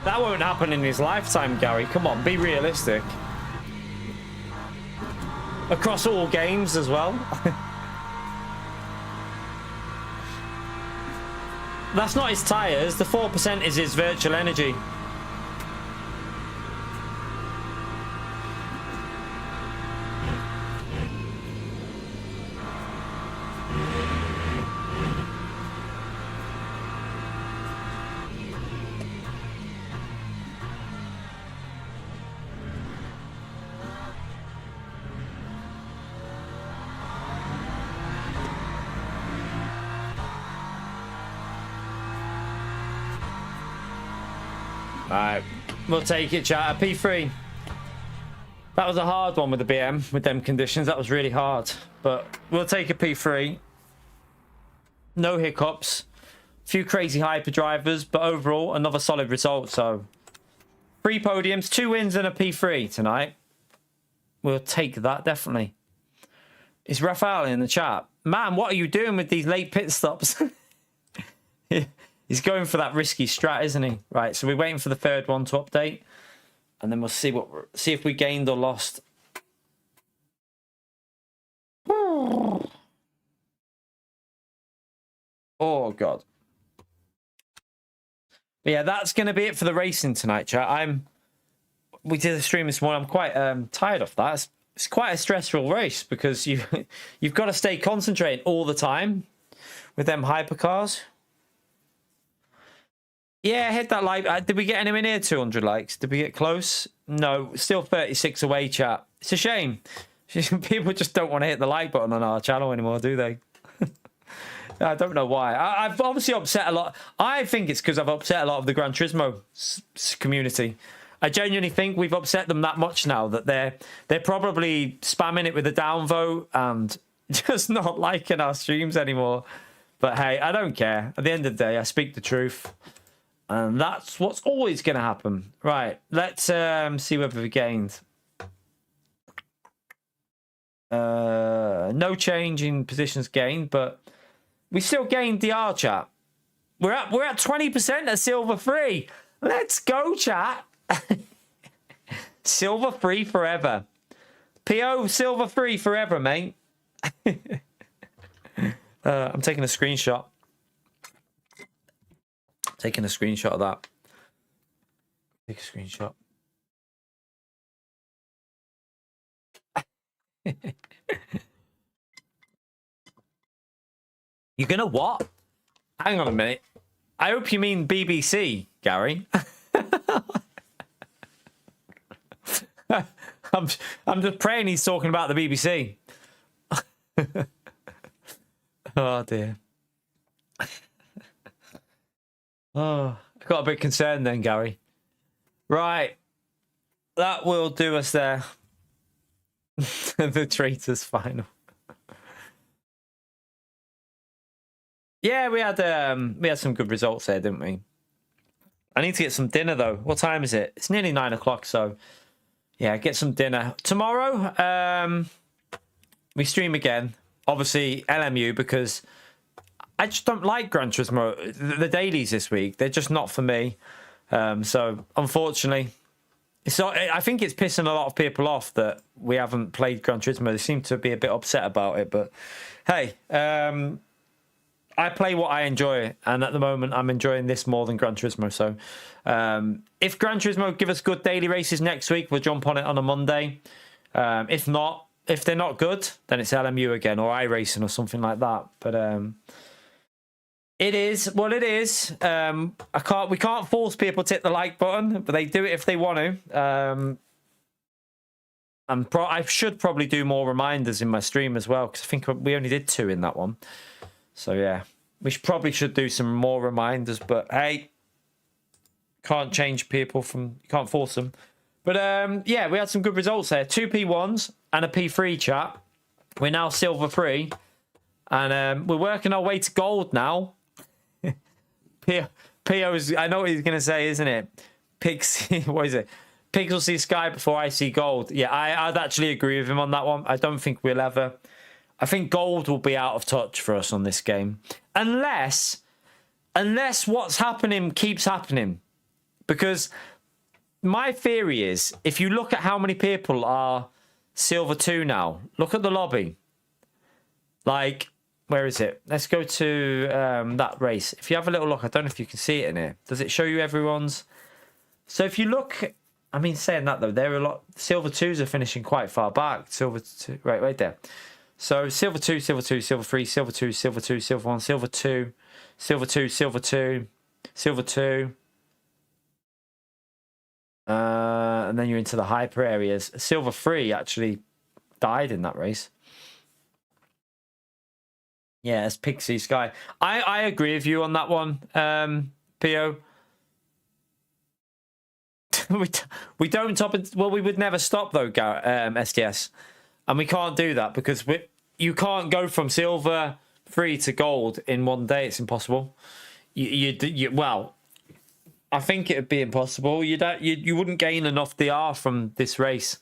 That won't happen in his lifetime, Gary. Come on, be realistic. Across all games as well. That's not his tyres. The 4% is his virtual energy. Right, we'll take it, chat. A P3. That was a hard one with the BM, with them conditions. That was really hard. But we'll take a P3. No hiccups. A few crazy hyperdrivers, but overall, another solid result. So, 3 podiums, 2 wins and a P3 tonight. We'll take that, definitely. Is Rafael in the chat? Man, what are you doing with these late pit stops? He's going for that risky strat, isn't he? Right, so we're waiting for the third one to update. And then we'll see see if we gained or lost. Oh, God. But yeah, that's going to be it for the racing tonight, chat. We did a stream this morning. I'm quite tired of that. It's quite a stressful race because you've got to stay concentrated all the time with them hypercars. Yeah, hit that like. Did we get anyone near 200 likes? Did we get close? No, still 36 away, chat. It's a shame. People just don't want to hit the like button on our channel anymore, do they? I don't know why. I've obviously upset a lot. I think it's because I've upset a lot of the Gran Turismo community. I genuinely think we've upset them that much now that they're probably spamming it with a downvote and just not liking our streams anymore. But hey, I don't care. At the end of the day, I speak the truth. And that's what's always going to happen. Right, let's see whether we gained. No change in positions gained, but we still gained DR, chat. We're at 20% at silver 3. Let's go, chat. Silver 3 forever. PO silver 3 forever, mate. I'm taking a screenshot. Taking a screenshot of that. Take a screenshot. You're gonna what? Hang on a minute. I hope you mean BBC, Gary. I'm just praying he's talking about the BBC. Oh dear. Oh, I got a bit concerned then, Gary. Right. That will do us there. The Traitors final. Yeah, we had some good results there, didn't we? I need to get some dinner though. What time is it? It's nearly 9 o'clock, so yeah, get some dinner. Tomorrow, we stream again. Obviously, LMU, because I just don't like Gran Turismo. The dailies this week, they're just not for me. So, unfortunately, I think it's pissing a lot of people off that we haven't played Gran Turismo. They seem to be a bit upset about it. But, hey, I play what I enjoy. And at the moment, I'm enjoying this more than Gran Turismo. So, if Gran Turismo give us good daily races next week, we'll jump on it on a Monday. If not, if they're not good, then it's LMU again or iRacing or something like that. But it is what it is. We can't force people to hit the like button, but they do it if they want to. I should probably do more reminders in my stream as well, because I think we only did 2 in that one. So yeah, we probably should do some more reminders. But hey, can't change people can't force them. But yeah, we had some good results there. 2 P1s and a P3, chat. We're now silver 3, and we're working our way to gold now. P.O.'s, I know what he's going to say, isn't it? Pixie, what is it? Pigs will see sky before I see gold. Yeah, I'd actually agree with him on that one. I don't think we'll ever... I think gold will be out of touch for us on this game. Unless what's happening keeps happening. Because my theory is, if you look at how many people are silver 2 now, look at the lobby. Like... Where is it? Let's go to that race. If you have a little look, I don't know if you can see it in here. Does it show you everyone's? So if you look, I mean, saying that though, there are a lot. Silver 2s are finishing quite far back. Silver 2, right there. So silver 2, silver 2, silver 3, silver 2, silver 2, silver 1, silver 2, silver 2, silver 2, silver 2. And then you're into the hyper areas. Silver 3 actually died in that race. Yeah, it's Pixie Sky. I agree with you on that one, Pio. we don't top it. Well, we would never stop though, SDS, and we can't do that because you can't go from silver 3 to gold in one day. It's impossible. Well, I think it would be impossible. You wouldn't gain enough DR from this race.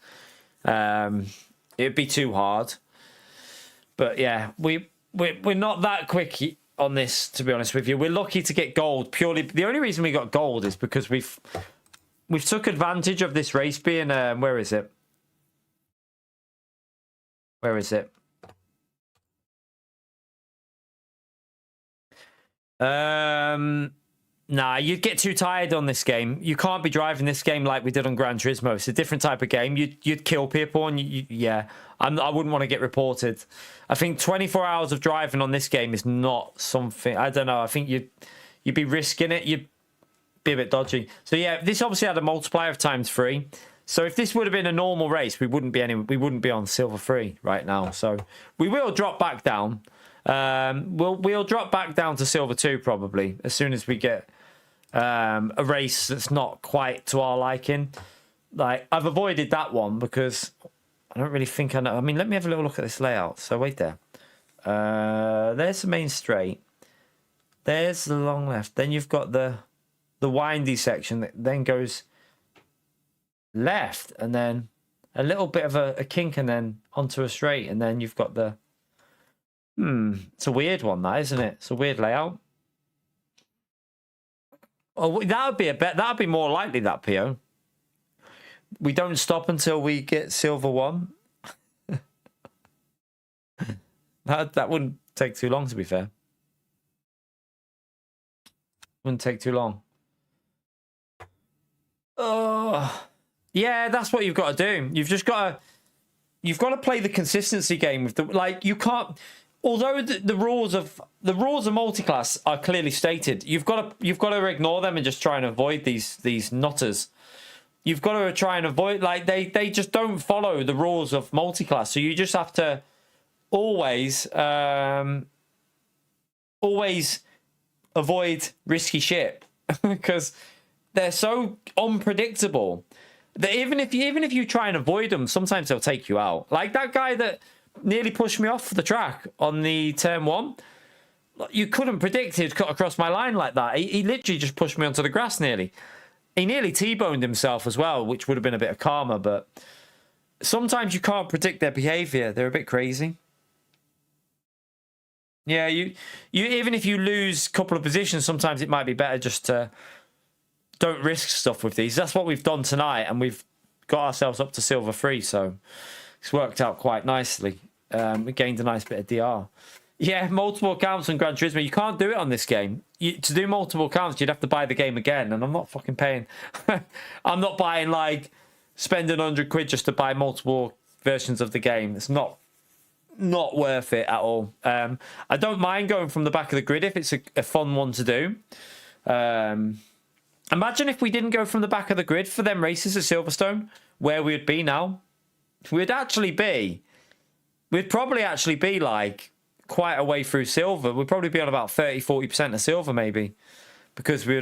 It'd be too hard. But yeah, we're not that quick on this, to be honest with you. We're lucky to get gold purely. The only reason we got gold is because we've took advantage of this race being where is it? Where is it? Nah, you'd get too tired on this game. You can't be driving this game like we did on Gran Turismo. It's a different type of game. You'd kill people, and yeah, I wouldn't want to get reported. I think 24 hours of driving on this game is not something. I don't know. I think you'd be risking it. You'd be a bit dodgy. So yeah, this obviously had a multiplier of ×3. So if this would have been a normal race, we wouldn't be on silver 3 right now. So we will drop back down. We'll drop back down to silver 2 probably as soon as we get a race that's not quite to our liking. Like, I've avoided that one because I don't really think I know. I mean, let me have a little look at this layout. So wait there. There's the main straight. There's the long left. Then you've got the windy section that then goes left, and then a little bit of a kink, and then onto a straight, and then you've got the it's a weird one, that, isn't it? It's a weird layout. Oh, that would be more likely, that PO. We don't stop until we get silver 1. that wouldn't take too long, to be fair. Wouldn't take too long. Oh, yeah, that's what you've got to do. You've got to play the consistency game with you can't. Although the rules of multiclass are clearly stated, you've got to ignore them and just try and avoid these nutters. You've got to try and avoid, like, they just don't follow the rules of multiclass. So you just have to always avoid risky shit because they're so unpredictable that even if you try and avoid them, sometimes they'll take you out. Like that guy that nearly pushed me off the track on the turn 1. You couldn't predict he'd cut across my line like that. He literally just pushed me onto the grass nearly. He nearly T-boned himself as well, which would have been a bit of karma, but sometimes you can't predict their behavior. They're a bit crazy. Yeah, you even if you lose a couple of positions, sometimes it might be better just to don't risk stuff with these. That's what we've done tonight, and we've got ourselves up to silver 3, so it's worked out quite nicely. We gained a nice bit of DR. Yeah, multiple accounts on Gran Turismo. You can't do it on this game. To do multiple accounts, you'd have to buy the game again, and I'm not fucking paying. I'm not buying, like, spending 100 quid just to buy multiple versions of the game. It's not worth it at all. I don't mind going from the back of the grid if it's a fun one to do. Imagine if we didn't go from the back of the grid for them races at Silverstone, where we'd be now. We'd probably actually be like quite a way through silver. We'd probably be on about 30-40% of silver maybe, because we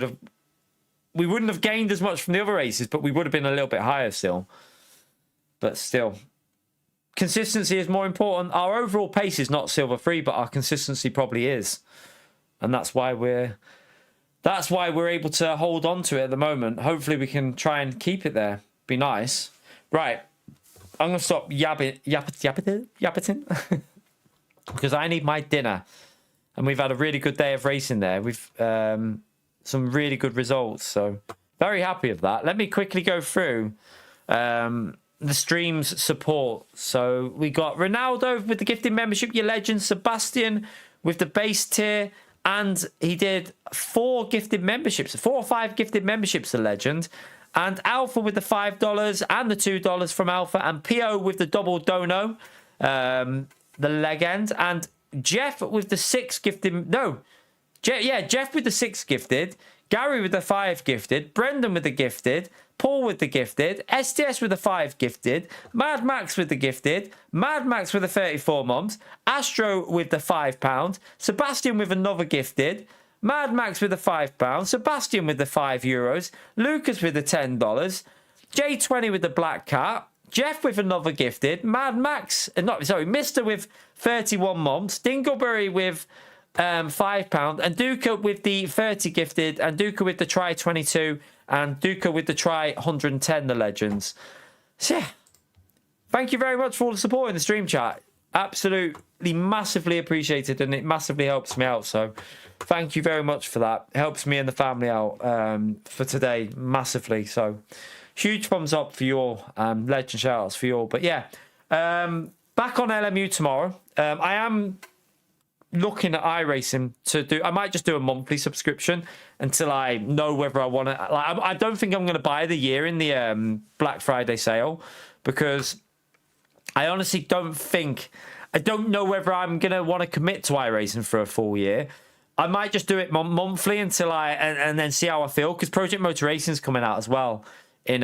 wouldn't have gained as much from the other races, but we would have been a little bit higher still. But still, consistency is more important. Our overall pace is not silver 3, but our consistency probably is, and that's why we're able to hold on to it at the moment. Hopefully we can try and keep it there. Be nice. Right. I'm going to stop yapping because I need my dinner. And we've had a really good day of racing there. We've some really good results. So very happy with that. Let me quickly go through the stream's support. So we got Ronaldo with the gifted membership, your legend. Sebastian with the base tier. And he did 4 gifted memberships, 4 or 5 gifted memberships, a legend. And Alpha with the $5 and the $2 from Alpha. And PO with the double dono, the legend. And Jeff with the 6 gifted. No. Jeff with the 6 gifted. Gary with the 5 gifted. Brendan with the gifted. Paul with the gifted. SDS with the 5 gifted. Mad Max with the gifted. Mad Max with the 34 months. Astro with the £5. Sebastian with another gifted. Mad Max with the £5, Sebastian with the €5, Lucas with the $10, J20 with the Black Cat, Jeff with another gifted, Mad Max, Mr. with 31 months, Dingleberry with £5, and Duca with the 30 gifted, and Duca with the try 22, and Duca with the try 110, the legends. So yeah, thank you very much for all the support in the stream chat. Absolutely massively appreciated, and it massively helps me out. So thank you very much for that. It helps me and the family out for today massively. So huge thumbs up for your legend shout outs for you all. But yeah, back on LMU tomorrow. I am looking at iRacing to do. I might just do a monthly subscription until I know whether I want to. Like, I don't think I'm going to buy the year in the Black Friday sale, because I honestly don't think. I don't know whether I'm going to want to commit to iRacing for a full year. I might just do it monthly until and then see how I feel, because Project Motor Racing's coming out as well in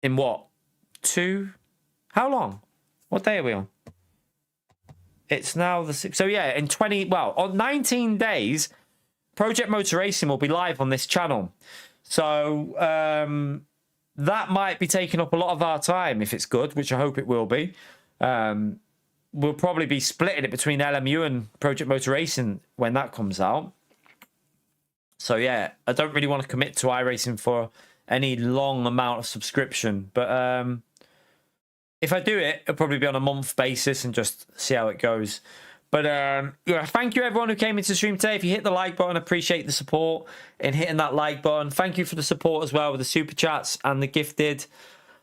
what? How long? What day are we on? It's now the 6th. So yeah, on 19 days, Project Motor Racing will be live on this channel. So that might be taking up a lot of our time if it's good, which I hope it will be. We'll probably be splitting it between LMU and Project Motor Racing when that comes out. So yeah, I don't really want to commit to iRacing for any long amount of subscription. But if I do it, it'll probably be on a month basis and just see how it goes. But yeah, thank you everyone who came into the stream today. If you hit the like button, appreciate the support in hitting that like button. Thank you for the support as well with the super chats and the gifted.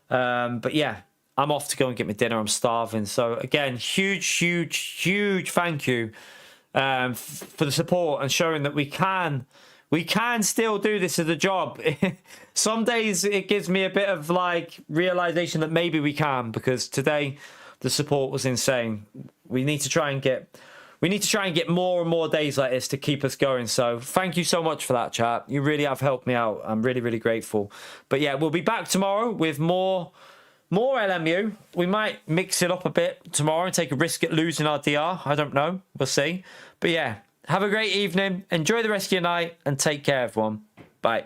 But yeah, I'm off to go and get my dinner. I'm starving. So again, huge thank you for the support and showing that we can still do this as a job. Some days it gives me a bit of like realization that maybe we can, because today the support was insane. We need to try and get more and more days like this to keep us going. So thank you so much for that, chat. You really have helped me out. I'm really grateful. But yeah, we'll be back tomorrow with more LMU. We might mix it up a bit tomorrow and take a risk at losing our DR. I don't know. We'll see. But yeah, have a great evening. Enjoy the rest of your night and take care, everyone. Bye.